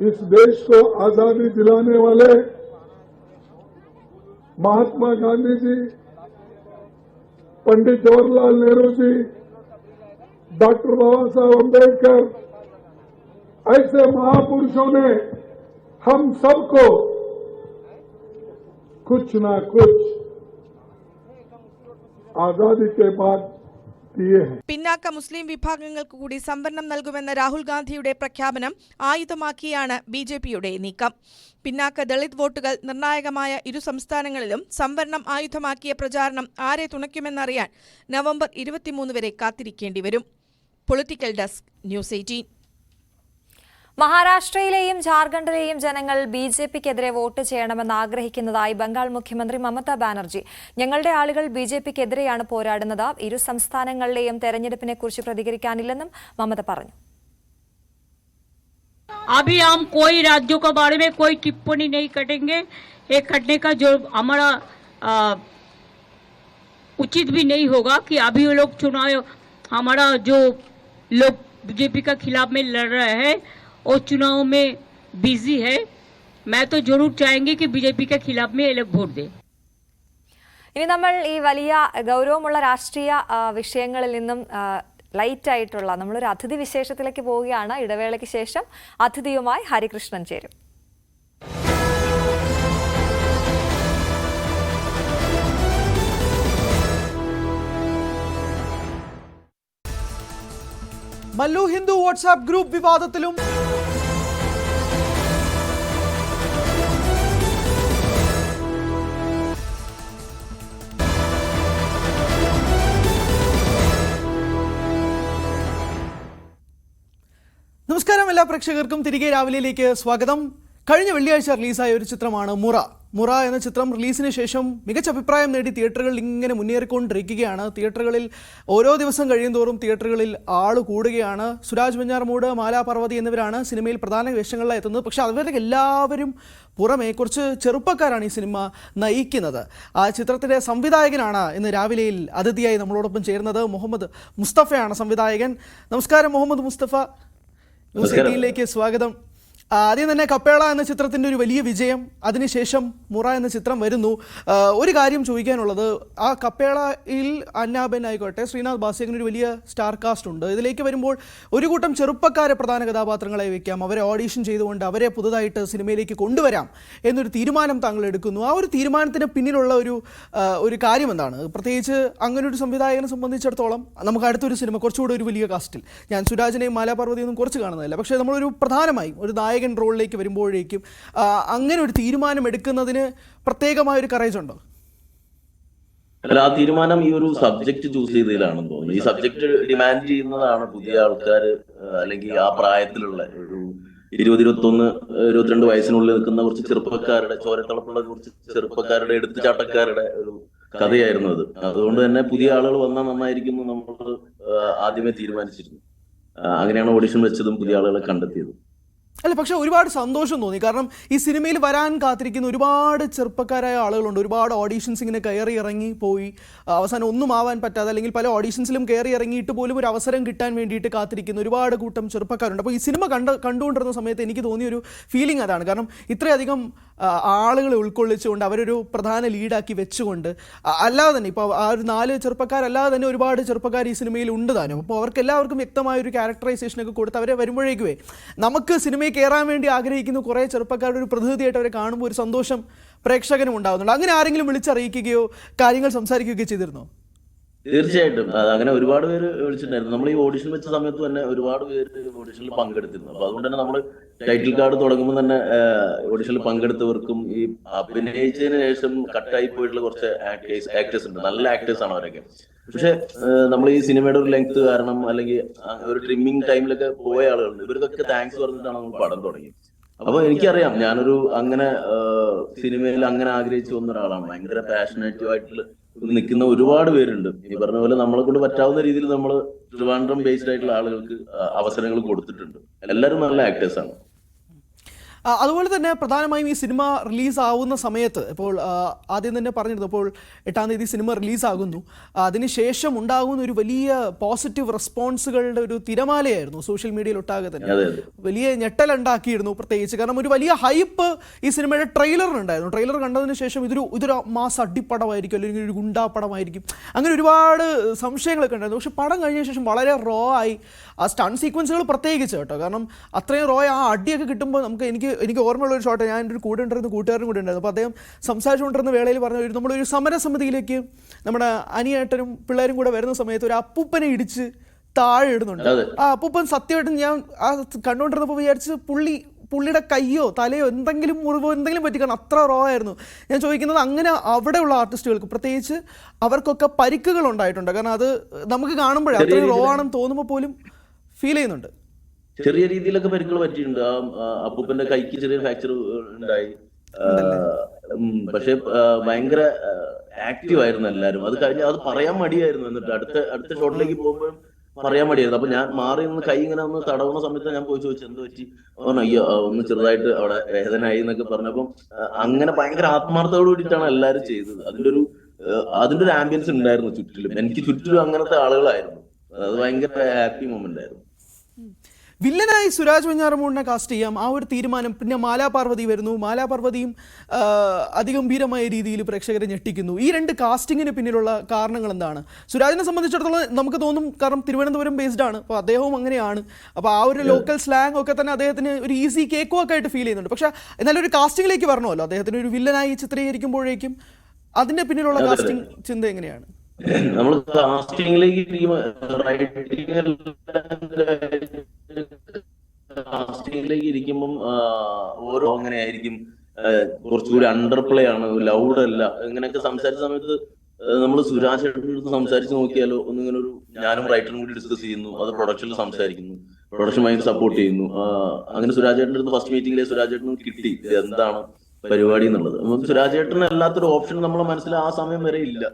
इस देश को आजादी दिलाने वाले महात्मा गांधी जी, पंडित जवाहरलाल नेहरू जी, डॉक्टर बाबा साहब अम्बेडकर, ऐसे महापुरुषों ने हम सबको कुछ ना कुछ आजादी के बाद दिए हैं. പിന്നാക്ക മുസ്ലിം വിഭാഗങ്ങൾക്ക് കൂടി സംവരണം നൽകുമെന്ന രാഹുൽ ഗാന്ധിയുടെ പ്രഖ്യാപനം ആയുധമാക്കിയാണ് ബിജെപിയുടെ നീക്കം. പിന്നാക്ക ദളിത് വോട്ടുകൾ നിർണായകമായ ഇരു സംസ്ഥാനങ്ങളിലും സംവരണം ആയുധമാക്കിയ പ്രചാരണം ആരെ തുണയ്ക്കുമെന്നറിയാൻ നവംബർ 23 വരെ കാത്തിരിക്കേണ്ടി വരും. Political desk, news 18. മഹാരാഷ്ട്രയിലെയും ജാർഖണ്ഡിലെയും ജനങ്ങൾ ബിജെപിക്കെതിരെ വോട്ട് ചെയ്യണമെന്ന് ആഗ്രഹിക്കുന്നതായി ബംഗാൾ മുഖ്യമന്ത്രി മമതാ ബാനർജി. ഞങ്ങളുടെ ആളുകൾ ബിജെപിക്കെതിരെയാണ് പോരാടുന്നത്. ഇരു സംസ്ഥാനങ്ങളിലെയും തെരഞ്ഞെടുപ്പിനെ കുറിച്ച് പ്രതികരിക്കാനില്ലെന്നും മമത പറഞ്ഞു. अभी हम कोई राज्यों के बारे में कोई टिप्पणी नहीं करेंगे. ये करने का जो हमारा उचित भी नहीं होगा कि अभी वो लोग चुनाव, हमारा जो लोग बीजेपी का खिलाफ में लड़ रहे हैं और चुनाव में बिजी है. मैं तो जरूर चाहेंगे कि बीजेपी के खिलाफ में ये लोग वोट दें. ഇനി നമ്മൾ ഈ വലിയ ഗൗരവമുള്ള രാഷ്ട്രീയ വിഷയങ്ങളിൽ നിന്നും ലൈറ്റ് ആയിട്ടുള്ള നമ്മളൊരു അതിഥി വിശേഷത്തിലേക്ക് പോവുകയാണ്. ഇടവേളയ്ക്ക് ശേഷം അതിഥിയുമായി ഹരികൃഷ്ണൻ ചേരും. മല്ലു ഹിന്ദു വാട്സാപ്പ് ഗ്രൂപ്പ് വിവാദത്തിലും നമസ്കാരം, എല്ലാ പ്രേക്ഷകർക്കും തിരികെ രാവിലെയിലേക്ക് സ്വാഗതം. കഴിഞ്ഞ വെള്ളിയാഴ്ച റിലീസായ ഒരു ചിത്രമാണ് മുറ. മുറ എന്ന ചിത്രം റിലീസിന് ശേഷം മികച്ച അഭിപ്രായം നേടി തിയേറ്ററുകളിൽ ഇങ്ങനെ മുന്നേറിക്കൊണ്ടിരിക്കുകയാണ്. തിയേറ്ററുകളിൽ ഓരോ ദിവസം കഴിയുന്തോറും തിയേറ്ററുകളിൽ ആൾ കൂടുകയാണ്. സുരാജ് വെഞ്ഞാറമൂട്, മാലാ പർവതി എന്നിവരാണ് സിനിമയിൽ പ്രധാന വേഷങ്ങളിലായി എത്തുന്നത്. പക്ഷേ അവരുടെ എല്ലാവരും പുറമെ കുറച്ച് ചെറുപ്പക്കാരാണ് ഈ സിനിമ നയിക്കുന്നത്. ആ ചിത്രത്തിൻ്റെ സംവിധായകനാണ് ഇന്ന് രാവിലെയിൽ അതിഥിയായി നമ്മളോടൊപ്പം ചേർന്നത്. മുഹമ്മദ് മുസ്തഫയാണ് സംവിധായകൻ. നമസ്കാരം മുഹമ്മദ് മുസ്തഫ, ന്യൂസ് 18ലേക്ക് സ്വാഗതം. ആദ്യം തന്നെ കപ്പേള എന്ന ചിത്രത്തിൻ്റെ ഒരു വലിയ വിജയം, അതിനുശേഷം മുറ എന്ന ചിത്രം വരുന്നു. ഒരു കാര്യം ചോദിക്കാനുള്ളത്, ആ കപ്പേളയിൽ അന്നാബെൻ ആയിക്കോട്ടെ, ശ്രീനാഥ് ബാസിയകന് ഒരു വലിയ സ്റ്റാർ കാസ്റ്റ് ഉണ്ട്. ഇതിലേക്ക് വരുമ്പോൾ ഒരു കൂട്ടം ചെറുപ്പക്കാരെ പ്രധാന കഥാപാത്രങ്ങളെ വയ്ക്കാം, അവരെ ഓഡീഷൻ ചെയ്തുകൊണ്ട് അവരെ പുതുതായിട്ട് സിനിമയിലേക്ക് കൊണ്ടുവരാം എന്നൊരു തീരുമാനം താങ്കൾ എടുക്കുന്നു. ആ ഒരു തീരുമാനത്തിന് പിന്നിലുള്ള ഒരു കാര്യം എന്താണ്? പ്രത്യേകിച്ച് അങ്ങനെ ഒരു സംവിധായകനെ സംബന്ധിച്ചിടത്തോളം നമുക്ക് അടുത്തൊരു സിനിമ കുറച്ചുകൂടെ ഒരു വലിയ കാസ്റ്റിൽ, ഞാൻ സുരാജിനെയും മാലാ പർവതിയൊന്നും കുറച്ച് കാണുന്നതല്ല, പക്ഷേ നമ്മളൊരു പ്രധാനമായും ഒരു നായകൻ റോളിലേക്ക് വരുമ്പോഴേക്കും അങ്ങനെ ഒരു തീരുമാനം എടുക്കുന്നതിന് പ്രത്യേകമായൊരു കറേജ് ഉണ്ടോ? അല്ല, ആ തീരുമാനം ഈ ഒരു സബ്ജക്ട് ചൂസ് ചെയ്തതിലാണെന്ന് തോന്നുന്നു. ഈ സബ്ജക്ട് ഡിമാൻഡ് ചെയ്യുന്നതാണ് പുതിയ ആൾക്കാർ, അല്ലെങ്കിൽ ആ പ്രായത്തിലുള്ള ഒരു 20, 21, 22 വയസ്സിനുള്ളിൽ നിൽക്കുന്ന കുറച്ച് ചെറുപ്പക്കാരുടെ, ചോരത്തിളപ്പുള്ള കുറച്ച് ചെറുപ്പക്കാരുടെ, എടുത്തുചാട്ടക്കാരുടെ ഒരു കഥയായിരുന്നു അത്. അതുകൊണ്ട് തന്നെ പുതിയ ആളുകൾ വന്നാൽ നന്നായിരിക്കുന്നു നമ്മൾ ആദ്യമേ തീരുമാനിച്ചിരുന്നു. അങ്ങനെയാണ് ഓഡിഷൻ വെച്ചതും പുതിയ ആളുകളെ കണ്ടെത്തിയത്. അല്ല, പക്ഷെ ഒരുപാട് സന്തോഷം തോന്നി. കാരണം ഈ സിനിമയിൽ വരാൻ കാത്തിരിക്കുന്ന ഒരുപാട് ചെറുപ്പക്കാരായ ആളുകളുണ്ട്. ഒരുപാട് ഓഡീഷൻസ് ഇങ്ങനെ കയറി ഇറങ്ങി പോയി അവസാനം ഒന്നും ആവാൻ പറ്റാതെ, അല്ലെങ്കിൽ പല ഓഡീഷൻസിലും കയറി ഇറങ്ങിയിട്ട് പോലും ഒരു അവസരം കിട്ടാൻ വേണ്ടിയിട്ട് കാത്തിരിക്കുന്ന ഒരുപാട് കൂട്ടം ചെറുപ്പക്കാരുണ്ട്. അപ്പോൾ ഈ സിനിമ കണ്ടുകൊണ്ടിരുന്ന സമയത്ത് എനിക്ക് തോന്നിയൊരു ഫീലിംഗ് അതാണ്. കാരണം ഇത്രയധികം ആളുകളെ ഉൾക്കൊള്ളിച്ചുകൊണ്ട് അവരൊരു പ്രധാന ലീഡാക്കി വെച്ചുകൊണ്ട്, അല്ലാതെ തന്നെ ഇപ്പോൾ ആ ഒരു 4 ചെറുപ്പക്കാരല്ലാതെ തന്നെ ഒരുപാട് ചെറുപ്പക്കാർ ഈ സിനിമയിൽ ഉണ്ട് താനും. അപ്പോൾ അവർക്ക് എല്ലാവർക്കും വ്യക്തമായ ഒരു ക്യാരക്ടറൈസേഷനൊക്കെ കൊടുത്ത് അവരെ വരുമ്പോഴേക്കുവേ നമുക്ക് സിനിമയിൽ കയറാൻ വേണ്ടി ആഗ്രഹിക്കുന്ന കുറേ ചെറുപ്പക്കാരുടെ ഒരു പ്രതിനിധിയായിട്ട് അവരെ കാണുമ്പോൾ ഒരു സന്തോഷം പ്രേക്ഷകനും ഉണ്ടാകുന്നുണ്ട്. അങ്ങനെ ആരെങ്കിലും വിളിച്ചറിയിക്കുകയോ കാര്യങ്ങൾ സംസാരിക്കുകയോ ചെയ്തിരുന്നോ? തീർച്ചയായിട്ടും അങ്ങനെ ഒരുപാട് പേര് വിളിച്ചിട്ടുണ്ടായിരുന്നു. നമ്മൾ ഈ ഓഡിഷൻ വെച്ച സമയത്ത് തന്നെ ഒരുപാട് പേര് ഓഡിഷനിൽ പങ്കെടുത്തിരുന്നു. അപ്പൊ അതുകൊണ്ട് തന്നെ നമ്മൾ ടൈറ്റിൽ കാർഡ് തുടങ്ങുമ്പോൾ തന്നെ ഓഡിഷനിൽ പങ്കെടുത്തവർക്കും ഈ അഭിനയിച്ചതിന് ശേഷം കട്ടായി പോയിട്ടുള്ള കുറച്ച് ആക്ടേഴ്സ് ഉണ്ട്. നല്ല ആക്ടേഴ്സ് ആണ് അവരൊക്കെ. പക്ഷെ നമ്മൾ ഈ സിനിമയുടെ ഒരു ലെങ്ത് കാരണം അല്ലെങ്കിൽ ഒരു ട്രിമ്മിങ് ടൈമിലൊക്കെ പോയ ആളുകളുണ്ട്. ഇവർക്കൊക്കെ താങ്ക്സ് പറഞ്ഞിട്ടാണ് നമ്മൾ പടം തുടങ്ങി. അപ്പൊ എനിക്കറിയാം, ഞാനൊരു അങ്ങനെ സിനിമയിൽ അങ്ങനെ ആഗ്രഹിച്ചു വന്ന ഒരാളാണ്. ഭയങ്കര പാഷനേറ്റീവ് ആയിട്ടുള്ള നിൽക്കുന്ന ഒരുപാട് പേരുണ്ട്. ഈ പറഞ്ഞ പോലെ നമ്മളെ കൊണ്ട് പറ്റാവുന്ന രീതിയിൽ നമ്മൾ ട്രിവാൻഡ്രം ബേസ്ഡ് ആയിട്ടുള്ള ആളുകൾക്ക് അവസരങ്ങൾ കൊടുത്തിട്ടുണ്ട്. എല്ലാവരും നല്ല ആക്ടേഴ്സാണ്. അതുപോലെ തന്നെ പ്രധാനമായും ഈ സിനിമ റിലീസാവുന്ന സമയത്ത് ഇപ്പോൾ ആദ്യം തന്നെ പറഞ്ഞിരുന്നു, ഇപ്പോൾ 8-ാം തീയതി സിനിമ റിലീസാകുന്നു. അതിനുശേഷം ഉണ്ടാകുന്ന ഒരു വലിയ പോസിറ്റീവ് റെസ്പോൺസുകളുടെ ഒരു തിരമാലയായിരുന്നു സോഷ്യൽ മീഡിയയിൽ ഒട്ടാകെ തന്നെ. വലിയ ഞെട്ടലുണ്ടാക്കിയിരുന്നു പ്രത്യേകിച്ച്. കാരണം ഒരു വലിയ ഹൈപ്പ് ഈ സിനിമയുടെ ട്രെയിലറിനുണ്ടായിരുന്നു. ട്രെയിലർ കണ്ടതിന് ശേഷം ഇതൊരു മാസ് അടിപ്പടമായിരിക്കും, അല്ലെങ്കിൽ ഒരു ഗുണ്ടാപ്പടമായിരിക്കും, അങ്ങനെ ഒരുപാട് സംശയങ്ങളൊക്കെ ഉണ്ടായിരുന്നു. പക്ഷെ പടം കഴിഞ്ഞ ശേഷം വളരെ റോ ആയി, ആ സ്റ്റൺ സീക്വൻസുകൾ പ്രത്യേകിച്ച് കേട്ടോ. കാരണം അത്രയും റോ ആ അടിയൊക്കെ കിട്ടുമ്പോൾ എനിക്ക് ഓർമ്മയുള്ള ഒരു ഷോട്ട്, ഞാൻ എൻ്റെ ഒരു കൂടെ ഉണ്ടായിരുന്ന കൂട്ടുകാരനും കൂടെ ഉണ്ടായിരുന്നു. അപ്പോൾ അദ്ദേഹം സംസാരിച്ചുകൊണ്ടിരുന്ന വേളയിൽ പറഞ്ഞ നമ്മളൊരു സമരസമിതിയിലേക്ക് നമ്മുടെ അനിയേട്ടനും പിള്ളേരും കൂടെ വരുന്ന സമയത്ത് ഒരു അപ്പൂപ്പനെ ഇടിച്ച് താഴെ ഇടുന്നുണ്ട്. ആ അപ്പൂപ്പൻ സത്യമായിട്ടും ഞാൻ ആ കണ്ടുകൊണ്ടിരുന്നപ്പോൾ വിചാരിച്ച് പുള്ളിയുടെ കയ്യോ തലയോ എന്തെങ്കിലും മുറിവോ എന്തെങ്കിലും പറ്റിക്കണം, അത്ര റോ ആയിരുന്നു. ഞാൻ ചോദിക്കുന്നത്, അങ്ങനെ അവിടെയുള്ള ആർട്ടിസ്റ്റുകൾക്ക് പ്രത്യേകിച്ച് അവർക്കൊക്കെ പരിക്കുകൾ ഉണ്ടായിട്ടുണ്ട്. കാരണം അത് നമുക്ക് കാണുമ്പോഴേ അത്രയും റോ ആണെന്ന് തോന്നുമ്പോൾ പോലും ഫീൽ ചെയ്യുന്നുണ്ട്. ചെറിയ രീതിയിലൊക്കെ പരിക്കുകൾ പറ്റിയിട്ടുണ്ട്. അപ്പൂപ്പന്റെ കൈക്ക് ചെറിയ ഫ്രാക്ചർ ഉണ്ടായി. പക്ഷെ ഭയങ്കര ആക്റ്റീവ് ആയിരുന്നു എല്ലാവരും. അത് കഴിഞ്ഞ് അത് പറയാൻ മടിയായിരുന്നു. എന്നിട്ട് അടുത്ത ഷോട്ടിലേക്ക് പോകുമ്പോഴും പറയാൻ മടിയായിരുന്നു. അപ്പൊ ഞാൻ മാറി നിന്ന് കൈ ഇങ്ങനെ ഒന്ന് തടവുന്ന സമയത്ത് ഞാൻ പോയി ചോദിച്ചു എന്ത് പറ്റി. അയ്യോ ഒന്ന് ചെറുതായിട്ട് അവിടെ വേദനയായി എന്നൊക്കെ പറഞ്ഞപ്പം അങ്ങനെ ഭയങ്കര ആത്മാർത്ഥതയോട് കൂടിയിട്ടാണ് എല്ലാവരും ചെയ്തത്. അതിന്റെ ഒരു ആംബിയൻസ് ഉണ്ടായിരുന്നു ചുറ്റിലും. എനിക്ക് ചുറ്റിലും അങ്ങനത്തെ ആളുകളായിരുന്നു. അത് ഭയങ്കര ഹാപ്പി മൊമെന്റ് ആയിരുന്നു. വില്ലനായി സുരാജ് വെഞ്ഞാറമൂടിനെ കാസ്റ്റ് ചെയ്യാം, ആ ഒരു തീരുമാനം. പിന്നെ മാലാപാർവതി വരുന്നു. മാലാപാർവതിയും അതിഗംഭീരമായ രീതിയിൽ പ്രേക്ഷകരെ ഞെട്ടിക്കുന്നു. ഈ 2 കാസ്റ്റിങ്ങിന് പിന്നിലുള്ള കാരണങ്ങൾ എന്താണ്? സുരാജിനെ സംബന്ധിച്ചിടത്തോളം നമുക്ക് തോന്നും, കാരണം തിരുവനന്തപുരം ബേസ്ഡ് ആണ്, അപ്പോൾ അദ്ദേഹവും അങ്ങനെയാണ്. അപ്പോൾ ആ ഒരു ലോക്കൽ സ്ലാങ് ഒക്കെ തന്നെ അദ്ദേഹത്തിന് ഒരു ഈസി കേക്ക് വാക്ക് ആയിട്ട് ഫീൽ ചെയ്യുന്നുണ്ട്. പക്ഷേ എന്നാലും ഒരു കാസ്റ്റിംഗിലേക്ക് വരണമല്ലോ, അദ്ദേഹത്തിന് ഒരു വില്ലനായി ചിത്രീകരിക്കുമ്പോഴേക്കും അതിന്റെ പിന്നിലുള്ള കാസ്റ്റിംഗ് ചിന്ത എങ്ങനെയാണ്? നമ്മൾ കാസ്റ്റിംഗിലേക്ക് ഇരിക്കുമ്പം ഓരോ അങ്ങനെ ആയിരിക്കും, കുറച്ചുകൂടി അണ്ടർ പ്ലേ ആണ്, ലൗഡ് അല്ല, ഇങ്ങനെയൊക്കെ സംസാരിച്ച സമയത്ത് നമ്മൾ സുരാജ് അടുത്ത് സംസാരിച്ച് നോക്കിയാലോ ഒന്നിങ്ങനെ ഒരു ഞാനും റൈറ്ററും കൂടി ഡിസ്കസ് ചെയ്യുന്നു. അത് പ്രൊഡക്ഷനിൽ സംസാരിക്കുന്നു, പ്രൊഡക്ഷൻ ഭയങ്കര സപ്പോർട്ട് ചെയ്യുന്നു. അങ്ങനെ സുരാജ് ചേട്ടൻ്റെ അടുത്ത് ഫസ്റ്റ് മീറ്റിംഗിലെ സുരാജ് ചേട്ടനും കിട്ടി എന്താണ് പരിപാടി എന്നുള്ളത്. നമുക്ക് സുരാജ് ചേട്ടന് അല്ലാത്തൊരു ഓപ്ഷൻ നമ്മളെ മനസ്സിൽ ആ സമയം വരെ ഇല്ല.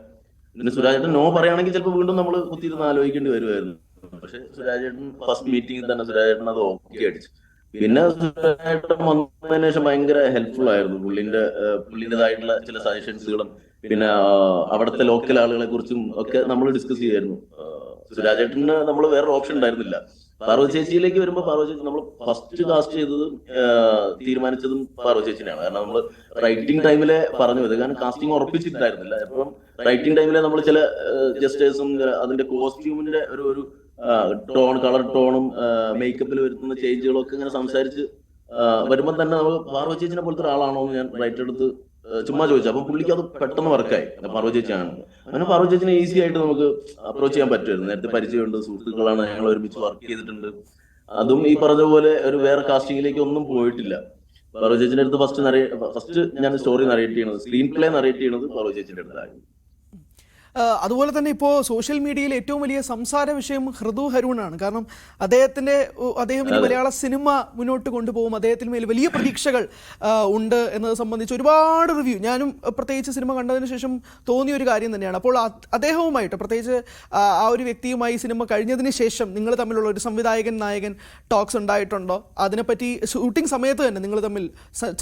പിന്നെ സുരാജ് ചേട്ടൻ നോ പറയുകയാണെങ്കിൽ ചിലപ്പോൾ വീണ്ടും നമ്മൾ കുത്തിയിരുന്ന് ആലോചിക്കേണ്ടി വരുമായിരുന്നു. പക്ഷെ സുരാജ് ചേട്ടൻ ഫസ്റ്റ് മീറ്റിംഗിൽ തന്നെ സുരാജ് ചേട്ടൻ അത് ഓക്കെ അടിച്ചു. പിന്നെ സുരാജ് ചേട്ടൻ വന്നതിന് ശേഷം ഭയങ്കര ഹെൽപ്ഫുൾ ആയിരുന്നു. പുള്ളിൻ്റെതായിട്ടുള്ള ചില സജഷൻസുകളും പിന്നെ അവിടുത്തെ ലോക്കൽ ആളുകളെ കുറിച്ചും ഒക്കെ നമ്മൾ ഡിസ്കസ് ചെയ്യുമായിരുന്നു. സുരാജ് ചേട്ടന് നമ്മൾ വേറൊരു ഓപ്ഷൻ ഉണ്ടായിരുന്നില്ല. പാർവതി ചേച്ചിയിലേക്ക് വരുമ്പോൾ പാർവതി ചേച്ചി നമ്മൾ ഫസ്റ്റ് കാസ്റ്റ് ചെയ്തതും തീരുമാനിച്ചതും പാർവതി ചേച്ചിനെയാണ്. കാരണം നമ്മൾ റൈറ്റിംഗ് ടൈമിലെ പറഞ്ഞു പോയത്, കാരണം കാസ്റ്റിംഗ് ഉറപ്പിച്ചിട്ടുണ്ടായിരുന്നില്ല. എപ്പോഴും റൈറ്റിംഗ് ടൈമിലെ നമ്മൾ ചില ജസ്റ്റേഴ്സും അതിന്റെ കോസ്റ്റ്യൂമിന്റെ ഒരു കളർ ടോണും മേക്കപ്പിൽ വരുത്തുന്ന ചേഞ്ചുകളും ഒക്കെ ഇങ്ങനെ സംസാരിച്ച് വരുമ്പോൾ തന്നെ നമ്മൾ പാർവതി ചേച്ചിനെ പോലത്തെ ഒരാളാണോ എന്ന് ഞാൻ റൈറ്റ് എടുത്ത് ചുമ്മാ ചോദിച്ചു. അപ്പൊ പുള്ളിക്ക് അത് പെട്ടെന്ന് വർക്കായി. പാർവതി ചേച്ചിയാണ് അങ്ങനെ പാർവതി ചേച്ചിനെ ഈസി ആയിട്ട് നമുക്ക് അപ്രോച്ച് ചെയ്യാൻ പറ്റുമായിരുന്നു. നേരത്തെ പരിചയമുണ്ട്, സുഹൃത്തുക്കളാണ്, ഞങ്ങൾ ഒരുമിച്ച് വർക്ക് ചെയ്തിട്ടുണ്ട്. അതും ഈ പറഞ്ഞ പോലെ ഒരു വേറെ കാസ്റ്റിംഗിലേക്ക് ഒന്നും പോയിട്ടില്ല. പാർവതി ചേച്ചിന്റെ അടുത്ത് ഫസ്റ്റ് ഞാൻ സ്റ്റോറി നറേറ്റ് ചെയ്യണത്, സ്ക്രീൻ പ്ലേ നറേറ്റ് ചെയ്യണത് പാർവതി ചേച്ചിന്റെ അടുത്തായിരുന്നു. അതുപോലെ തന്നെ ഇപ്പോൾ സോഷ്യൽ മീഡിയയിൽ ഏറ്റവും വലിയ സംസാര വിഷയം ഹൃദു ഹരുണാണ്. കാരണം അദ്ദേഹം ഇനി മലയാള സിനിമ മുന്നോട്ട് കൊണ്ടുപോകും, അദ്ദേഹത്തിന് മേൽ വലിയ പ്രതീക്ഷകൾ ഉണ്ട് എന്നത് സംബന്ധിച്ച് ഒരുപാട് റിവ്യൂ ഞാനും പ്രത്യേകിച്ച് സിനിമ കണ്ടതിന് ശേഷം തോന്നിയ ഒരു കാര്യം തന്നെയാണ്. അപ്പോൾ അദ്ദേഹവുമായിട്ട് പ്രത്യേകിച്ച് ആ ഒരു വ്യക്തിയുമായി സിനിമ കഴിഞ്ഞതിന് ശേഷം നിങ്ങൾ തമ്മിലുള്ള ഒരു സംവിധായകൻ നായകൻ ടോക്സ് ഉണ്ടായിട്ടുണ്ടോ? അതിനെപ്പറ്റി ഷൂട്ടിംഗ് സമയത്ത് തന്നെ നിങ്ങൾ തമ്മിൽ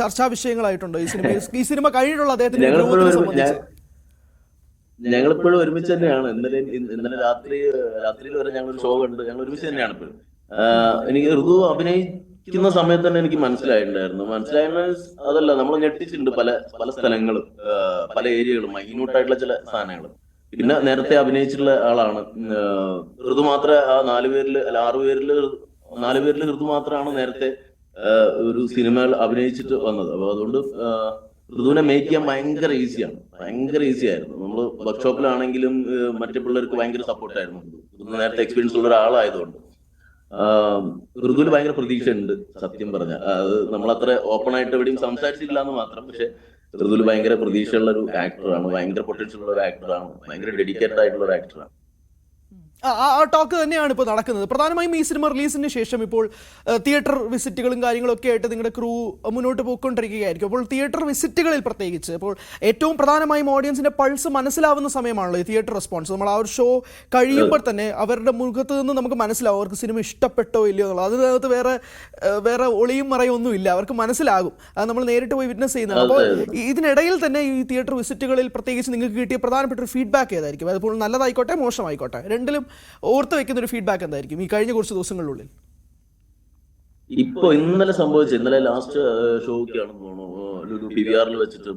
ചർച്ചാ വിഷയങ്ങളായിട്ടുണ്ടോ ഈ സിനിമ കഴിഞ്ഞിട്ടുള്ള അദ്ദേഹത്തിന്റെ ഗ്രോത്തിനെ സംബന്ധിച്ച്? ഞങ്ങളിപ്പോഴും ഒരുമിച്ച് തന്നെയാണ്. ഇന്നലെ രാത്രിയിൽ വരെ ഞങ്ങളൊരു ഷോ കണ്ട് ഞങ്ങൾ ഒരുമിച്ച് തന്നെയാണ് ഇപ്പോഴും. എനിക്ക് ഋതു അഭിനയിക്കുന്ന സമയത്ത് തന്നെ എനിക്ക് മനസ്സിലായിട്ടുണ്ടായിരുന്നു. അതല്ല, നമ്മൾ ഞെട്ടിച്ചിട്ടുണ്ട് പല സ്ഥലങ്ങളും, പല ഏരിയകളും, മൈന്യൂട്ടായിട്ടുള്ള ചില സാധനങ്ങൾ. പിന്നെ നേരത്തെ അഭിനയിച്ചിട്ടുള്ള ആളാണ് ഋതു. മാത്രമേ ആ 4 പേരിൽ അല്ല 4 പേരിൽ ഋതു മാത്രമാണ് നേരത്തെ ഒരു സിനിമകൾ അഭിനയിച്ചിട്ട് വന്നത്. അപ്പൊ അതുകൊണ്ട് ഋതുവിനെ മേക്ക് ചെയ്യാൻ ഭയങ്കര ഈസി ആയിരുന്നു. നമ്മൾ വർക്ക്ഷോപ്പിലാണെങ്കിലും മറ്റു പിള്ളേർക്ക് ഭയങ്കര സപ്പോർട്ടായിരുന്നു. നേരത്തെ എക്സ്പീരിയൻസ് ഉള്ള ഒരാളായതുകൊണ്ട് ഋതുവിൽ ഭയങ്കര പ്രതീക്ഷ ഉണ്ട്. സത്യം പറഞ്ഞാൽ അത് നമ്മളത്ര ഓപ്പൺ ആയിട്ട് എവിടെയും സംസാരിച്ചില്ല എന്ന് മാത്രം. പക്ഷെ ഋതുവിൽ ഭയങ്കര പ്രതീക്ഷയുള്ള ഒരു ആക്ടറാണ്, ഭയങ്കര പൊട്ടൻഷ്യൽ ഉള്ള ഒരു ആക്ടറാണ്, ഭയങ്കര ഡെഡിക്കേറ്റഡ് ആയിട്ടുള്ള ഒരു ആക്ടറാണ്. ആ ടോക്ക് തന്നെയാണ് ഇപ്പോൾ നടക്കുന്നത്. പ്രധാനമായും ഈ സിനിമ റിലീസിന് ശേഷം ഇപ്പോൾ തിയേറ്റർ വിസിറ്റുകളും കാര്യങ്ങളൊക്കെ ആയിട്ട് നിങ്ങളുടെ ക്രൂ മുന്നോട്ട് പോയിക്കൊണ്ടിരിക്കുകയായിരിക്കും. അപ്പോൾ തിയേറ്റർ വിസിറ്റുകളിൽ പ്രത്യേകിച്ച് ഇപ്പോൾ ഏറ്റവും പ്രധാനമായും ഓഡിയൻസിന്റെ പൾസ് മനസ്സിലാവുന്ന സമയമാണല്ലോ ഈ തിയേറ്റർ റെസ്പോൺസ്. നമ്മൾ ആ ഒരു ഷോ കഴിയുമ്പോൾ തന്നെ അവരുടെ മുഖത്ത് നിന്ന് നമുക്ക് മനസ്സിലാവും അവർക്ക് സിനിമ ഇഷ്ടപ്പെട്ടോ ഇല്ലയോ എന്നുള്ളത്. അതിനകത്ത് വേറെ ഒളിയും മറയും ഒന്നും ഇല്ല, അവർക്ക് മനസ്സിലാകും. അത് നമ്മൾ നേരിട്ട് പോയി വിറ്റ്നസ് ചെയ്യുന്നത്. അപ്പോൾ ഇതിനിടയിൽ തന്നെ ഈ തിയേറ്റർ വിസിറ്റുകളിൽ പ്രത്യേകിച്ച് നിങ്ങൾക്ക് കിട്ടിയ പ്രധാനപ്പെട്ട ഒരു ഫീഡ്ബാക്ക് ഏതായിരിക്കും? അതിപ്പോൾ നല്ലതായിക്കോട്ടെ മോശമായിക്കോട്ടെ, രണ്ടിലും ഓർത്ത് വെക്കുന്ന ഒരു ഫീഡ്ബാക്ക് എന്തായിരിക്കും ഈ കഴിഞ്ഞ കുറച്ച് ദിവസങ്ങളിലുള്ളിൽ? ഇന്നലെ ലാസ്റ്റ് ഷോക്കാണെന്ന് തോന്നുന്നു PVR വെച്ചിട്ട്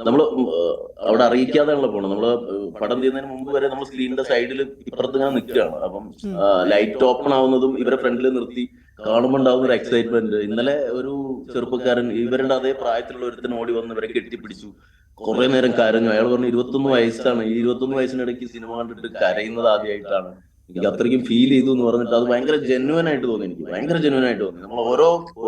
നമ്മള് അവിടെ അറിയിക്കാതെയാണല്ലോ പോണത്. നമ്മള് പടം ചെയ്യുന്നതിന് മുമ്പ് വരെ നമ്മൾ സ്ക്രീനിന്റെ സൈഡിൽ ഇപ്പുറത്ത് ഇങ്ങനെ നിൽക്കുകയാണ്. അപ്പം ലൈറ്റ് ഓപ്പൺ ആവുന്നതും ഇവരെ ഫ്രണ്ടിൽ നിർത്തി കാണുമ്പോൾ ഉണ്ടാവുന്ന ഒരു എക്സൈറ്റ്മെന്റ്. ഇന്നലെ ഒരു ചെറുപ്പക്കാരൻ ഇവരുടെ അതേ പ്രായത്തിലുള്ള ഒരുത്തിന് ഓടി വന്ന് ഇവരെ കെട്ടിപ്പിടിച്ചു, കുറെ നേരം കരഞ്ഞു. അയാൾ പറഞ്ഞു 21 വയസ്സാണ്, ഈ 21 വയസ്സിനിടയ്ക്ക് സിനിമ കണ്ടിട്ട് കരയുന്നത് ആദ്യമായിട്ടാണ്, എനിക്ക് അത്രയ്ക്കും ഫീൽ ചെയ്തു എന്ന് പറഞ്ഞിട്ട് അത് ഭയങ്കര ജെന്യുവൻ ആയിട്ട് തോന്നി. എനിക്ക് ഭയങ്കര ജെന്യുവൻ ആയിട്ട് തോന്നി. നമ്മൾ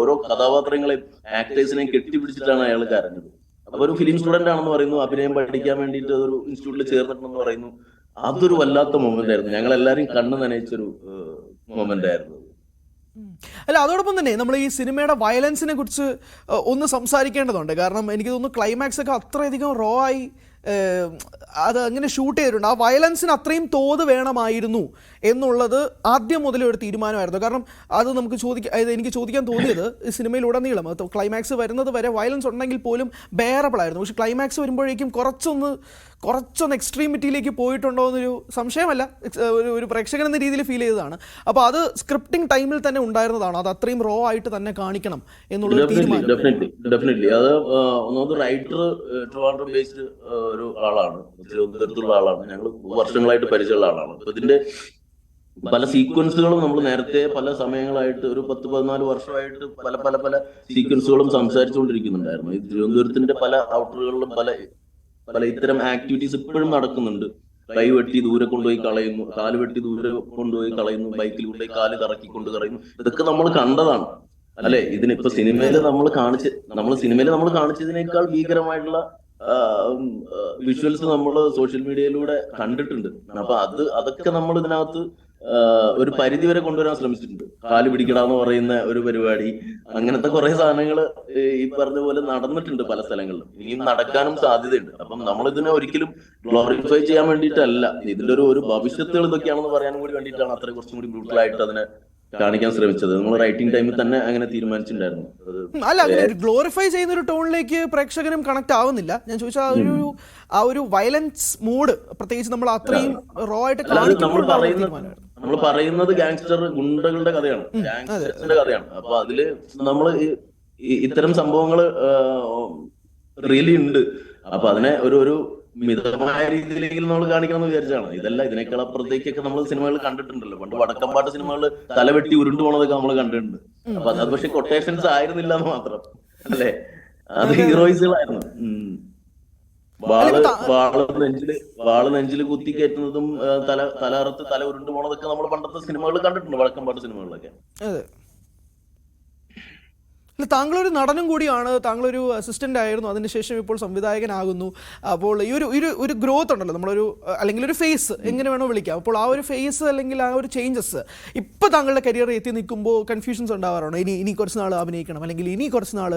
ഓരോ കഥാപാത്രങ്ങളെയും ആക്ടേഴ്സിനെയും കെട്ടിപ്പിടിച്ചിട്ടാണ് അയാൾ കരഞ്ഞത്. അപ്പൊ ഒരു ഫിലിം സ്റ്റുഡന്റ് ആണെന്ന് പറയുന്നു, അഭിനയം പഠിക്കാൻ വേണ്ടിയിട്ട് ഒരു ഇൻസ്റ്റിറ്റ്യൂട്ടിൽ ചേർന്നിട്ടുണ്ടെന്ന് പറയുന്നു. അതൊരു വല്ലാത്ത മൊമെന്റ് ആയിരുന്നു, ഞങ്ങൾ എല്ലാവരും കണ്ണു നനയിച്ചൊരു മൊമെന്റ് ആയിരുന്നു. അല്ല, അതോടൊപ്പം തന്നെ നമ്മൾ ഈ സിനിമയുടെ വയലൻസിനെ കുറിച്ച് ഒന്ന് സംസാരിക്കേണ്ടതുണ്ട്. കാരണം എനിക്ക് തോന്നുന്നു ക്ലൈമാക്സ് ഒക്കെ അത്രയധികം റോ ആയി അത് അങ്ങനെ ഷൂട്ട് ചെയ്തിട്ടുണ്ട്. ആ വയലൻസിന് അത്രയും തോത് വേണമായിരുന്നു എന്നുള്ളത് ആദ്യം മുതലേ ഒരു തീരുമാനമായിരുന്നു. കാരണം അത് നമുക്ക് എനിക്ക് ചോദിക്കാൻ തോന്നിയത് സിനിമയിലുടനീളം ക്ലൈമാക്സ് വരുന്നത് വരെ വയലൻസ് ഉണ്ടെങ്കിൽ പോലും ബെയറബിൾ ആയിരുന്നു. പക്ഷെ ക്ലൈമാക്സ് വരുമ്പോഴേക്കും കുറച്ചൊന്ന് എക്സ്ട്രീമിറ്റിയിലേക്ക് പോയിട്ടുണ്ടോ എന്നൊരു സംശയമല്ല, ഒരു പ്രേക്ഷകൻ എന്ന രീതിയിൽ ഫീൽ ചെയ്തതാണ്. അപ്പോൾ അത് സ്ക്രിപ്റ്റിംഗ് ടൈമിൽ തന്നെ ഉണ്ടായിരുന്നതാണ്, അത് അത്രയും റോ ആയിട്ട് തന്നെ കാണിക്കണം എന്നുള്ള തീരുമാനം. ഡെഫിനറ്റ്ലി അത് ഒന്നാമത് റൈറ്റർ ട്രിവാൻഡ്രം ബേസ്ഡ് ഒരു ആളാണ്, തിരുവനന്തപുരത്തുള്ള ആളാണ്, ഞങ്ങൾ വർഷങ്ങളായിട്ട് പരിചയമുള്ള ആളാണ്. അപ്പൊ ഇതിന്റെ പല സീക്വൻസുകളും നമ്മൾ നേരത്തെ പല സമയങ്ങളായിട്ട് ഒരു 10-14 വർഷമായിട്ട് പല സീക്വൻസുകളും സംസാരിച്ചുകൊണ്ടിരിക്കുന്നുണ്ടായിരുന്നു. ഈ തിരുവനന്തപുരത്തിന്റെ പല ഔട്ടറുകളിലും പല ഇത്തരം ആക്ടിവിറ്റീസ് ഇപ്പോഴും നടക്കുന്നുണ്ട്. കൈ വെട്ടി ദൂരെ കൊണ്ടുപോയി കളയുന്നു, കാല് വെട്ടി ദൂരെ കൊണ്ടുപോയി കളയുന്നു, ബൈക്കിൽ കൊണ്ടുപോയി കാല് കറക്കിക്കൊണ്ട് കളയുന്നു. ഇതൊക്കെ നമ്മൾ കണ്ടതാണ് അല്ലെ? ഇതിനിപ്പോ സിനിമയിൽ നമ്മൾ കാണിച്ചതിനേക്കാൾ ഭീകരമായിട്ടുള്ള വിഷ്വൽസ് നമ്മൾ സോഷ്യൽ മീഡിയയിലൂടെ കണ്ടിട്ടുണ്ട്. അപ്പൊ അതൊക്കെ നമ്മൾ ഇതിനകത്ത് ഒരു പരിധി വരെ കൊണ്ടുവരാൻ ശ്രമിച്ചിട്ടുണ്ട്. കാല് പിടിക്കടാന്ന് പറയുന്ന ഒരു പരിപാടി, അങ്ങനത്തെ കുറെ സാധനങ്ങൾ ഈ പറഞ്ഞ പോലെ നടന്നിട്ടുണ്ട് പല സ്ഥലങ്ങളിലും, ഇനിയും നടക്കാനും സാധ്യതയുണ്ട്. അപ്പം നമ്മളിതിനെ ഒരിക്കലും ഗ്ലോറിഫൈ ചെയ്യാൻ വേണ്ടിയിട്ടല്ല, ഇതിന്റെ ഒരു ഭവിഷ്യത്തുകൾ ഇതൊക്കെയാണെന്ന് പറയാനും കൂടി വേണ്ടിയിട്ടാണ് അത്ര കുറച്ചും കൂടി ബ്രൂട്ടലായിട്ട് അതിനെ കാണിക്കാൻ ശ്രമിച്ചത്. നമ്മൾ റൈറ്റിംഗ് ടൈമിൽ തന്നെ അങ്ങനെ തീരുമാനിച്ചിട്ടുണ്ടായിരുന്നു. അല്ല, അങ്ങനെ ഗ്ലോറിഫൈ ചെയ്യുന്ന ഒരു ടോണിലേക്ക് പ്രേക്ഷകനും കണക്ട് ആവുന്നില്ല. ഞാൻ ചോദിച്ചാൽ ആ ഒരു വയലൻസ് മൂഡ് പ്രത്യേകിച്ച് നമ്മൾ അത്രയും റോ ആയിട്ട് നമ്മൾ പറയുന്നത് ഗുണ്ടകളുടെ കഥയാണ്, ഗാങ്സ്റ്റേഴ്സിന്റെ കഥയാണ്. അപ്പൊ അതില് നമ്മള് ഇത്തരം സംഭവങ്ങള് റിയലി ഉണ്ട്. അപ്പൊ അതിനെ ഒരു മിതമായ രീതിയിലെങ്കിലും നമ്മൾ കാണിക്കണം എന്ന് വിചാരിച്ചാണ്. ഇതിനേക്കാൾ അപ്പുറത്തേക്കൊക്കെ നമ്മൾ സിനിമകൾ കണ്ടിട്ടുണ്ടല്ലോ. പണ്ട് വടക്കമ്പാട്ട് സിനിമകൾ തലവെട്ടി ഉരുണ്ടു പോണതൊക്കെ നമ്മൾ കണ്ടിട്ടുണ്ട്. അപ്പൊ അത് പക്ഷെ കൊട്ടേഷൻസ് ആയിരുന്നില്ല എന്ന് മാത്രം അല്ലേ, അത് ഹീറോയിസുകളായിരുന്നു. വാള് നെഞ്ചില് കുത്തി കയറ്റുന്നതും തലറുത്ത് തല ഉരുണ്ടു പോണതൊക്കെ നമ്മൾ പണ്ടത്തെ സിനിമകൾ കണ്ടിട്ടുണ്ട്, വടക്കമ്പാട്ട് സിനിമകളിലൊക്കെ. അല്ല, താങ്കളൊരു നടനും കൂടിയാണ്, താങ്കളൊരു അസിസ്റ്റന്റ് ആയിരുന്നു, അതിനുശേഷം ഇപ്പോൾ സംവിധായകനാകുന്നു. അപ്പോൾ ഈ ഒരു ഗ്രോത്ത് ഉണ്ടല്ലോ, നമ്മളൊരു അല്ലെങ്കിൽ ഒരു ഫേസ് എങ്ങനെ വേണോ വിളിക്കാം. അപ്പോൾ ആ ഒരു ഫേസ് അല്ലെങ്കിൽ ആ ഒരു ചേഞ്ചസ് ഇപ്പോൾ താങ്കളുടെ കരിയർ എത്തി നിൽക്കുമ്പോൾ കൺഫ്യൂഷൻസ് ഉണ്ടാവാറുണ്ടോ? ഇനി കുറച്ച് നാൾ അഭിനയിക്കണം, അല്ലെങ്കിൽ ഇനി കുറച്ച് നാൾ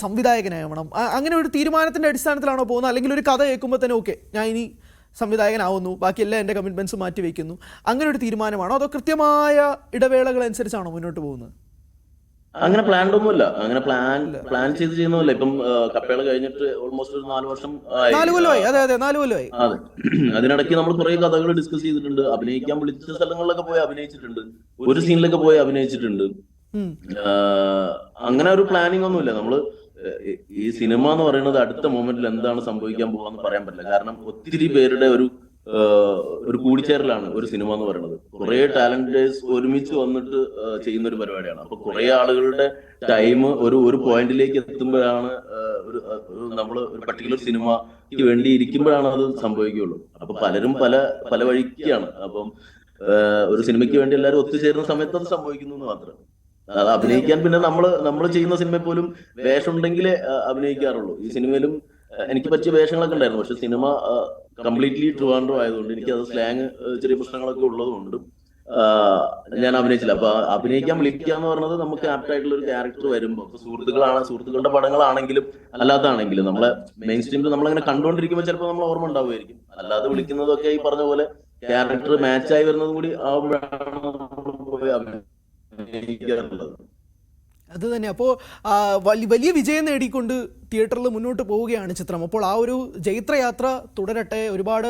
സംവിധായകനാവണം, അങ്ങനെ ഒരു തീരുമാനത്തിൻ്റെ അടിസ്ഥാനത്തിലാണോ പോകുന്നത്? അല്ലെങ്കിൽ ഒരു കഥ കേൾക്കുമ്പോൾ തന്നെ ഓക്കെ ഞാൻ ഇനി സംവിധായകനാവുന്നു, ബാക്കിയെല്ലാം എൻ്റെ കമ്മിറ്റ്മെൻറ്റ്സ് മാറ്റി വയ്ക്കുന്നു, അങ്ങനെ ഒരു തീരുമാനമാണോ? അതോ കൃത്യമായ ഇടവേളകൾ അനുസരിച്ചാണോ മുന്നോട്ട് പോകുന്നത്? അങ്ങനെ പ്ലാൻഡ് ഒന്നുമില്ല. അങ്ങനെ പ്ലാൻ ചെയ്ത് ചെയ്യുന്നതല്ല. ഇപ്പം കപ്പേള കഴിഞ്ഞിട്ട് ഓൾമോസ്റ്റ് ഒരു 4 വർഷം ആയി. 4 കൊല്ലമായി. അതെ 4 കൊല്ലമായി. അതെ. അതിനിടയ്ക്ക് നമ്മൾ കുറെ കഥകൾ ഡിസ്കസ് ചെയ്തിട്ടുണ്ട്. അഭിനയിക്കാൻ വിളിച്ച സ്ഥലങ്ങളിലൊക്കെ പോയി അഭിനയിച്ചിട്ടുണ്ട്. ഒരു സീനിലൊക്കെ പോയി അഭിനയിച്ചിട്ടുണ്ട്. അങ്ങനെ ഒരു പ്ലാനിങ് ഒന്നുമില്ല. നമ്മള് ഈ സിനിമ എന്ന് പറയുന്നത് അടുത്ത മൊമെന്റിൽ എന്താണ് സംഭവിക്കാൻ പോകാന്ന് പറയാൻ പറ്റില്ല. കാരണം ഒത്തിരി പേരുടെ ഒരു കൂടിച്ചേരലാണ് ഒരു സിനിമ എന്ന് പറയുന്നത്. കുറെ ടാലന്റേഴ്സ് ഒരുമിച്ച് വന്നിട്ട് ചെയ്യുന്ന ഒരു പരിപാടിയാണ്. അപ്പൊ കുറെ ആളുകളുടെ ടൈം ഒരു പോയിന്റിലേക്ക് എത്തുമ്പോഴാണ് നമ്മൾ ഒരു പർട്ടിക്കുലർ സിനിമയ്ക്ക് വേണ്ടി ഇരിക്കുമ്പോഴാണ് അത് സംഭവിക്കുകയുള്ളൂ. അപ്പൊ പലരും പല വഴിക്കാണ്. അപ്പം ഒരു സിനിമയ്ക്ക് വേണ്ടി എല്ലാവരും ഒത്തുചേരുന്ന സമയത്ത് അത് സംഭവിക്കുന്നു എന്ന് മാത്രം. അത് അഭിനയിക്കാൻ പിന്നെ നമ്മൾ ചെയ്യുന്ന സിനിമയിൽ പോലും വേഷം ഉണ്ടെങ്കിലേ അഭിനയിക്കാറുള്ളൂ. ഈ സിനിമയിലും എനിക്ക് പറ്റിയ വേഷങ്ങളൊക്കെ ഉണ്ടായിരുന്നു. പക്ഷെ സിനിമ കംപ്ലീറ്റ്ലി ട്രിവാൻഡ്രം ആയതുകൊണ്ട് എനിക്ക് അത് സ്ലാങ് ചെറിയ പ്രശ്നങ്ങളൊക്കെ ഉള്ളതുകൊണ്ട് ഞാൻ അഭിനയിച്ചില്ല. അപ്പൊ അഭിനയിക്കാൻ വിളിക്കുക എന്ന് പറഞ്ഞത് നമുക്ക് ആപ്റ്റ് ആയിട്ടുള്ള ഒരു ക്യാരക്ടർ വരുമ്പോൾ സുഹൃത്തുക്കളുടെ പടങ്ങളാണെങ്കിലും അല്ലാത്താണെങ്കിലും നമ്മളെ മെയിൻ സ്ട്രീമിൽ നമ്മളങ്ങനെ കണ്ടുകൊണ്ടിരിക്കുമ്പോൾ ചിലപ്പോൾ നമ്മൾ ഓർമ്മ ഉണ്ടാവുമായിരിക്കും. അല്ലാതെ വിളിക്കുന്നതൊക്കെ ഈ പറഞ്ഞ പോലെ ക്യാരക്ടർ മാച്ചായി വരുന്നതും കൂടി ആവുമ്പോഴാണ് അഭിനയിക്കാറുള്ളത്. അത് തന്നെ. അപ്പോൾ വലിയ വിജയം നേടിക്കൊണ്ട് തിയേറ്ററിൽ മുന്നോട്ട് പോവുകയാണ് ചിത്രം. അപ്പോൾ ആ ഒരു ജൈത്രയാത്ര തുടരട്ടെ. ഒരുപാട്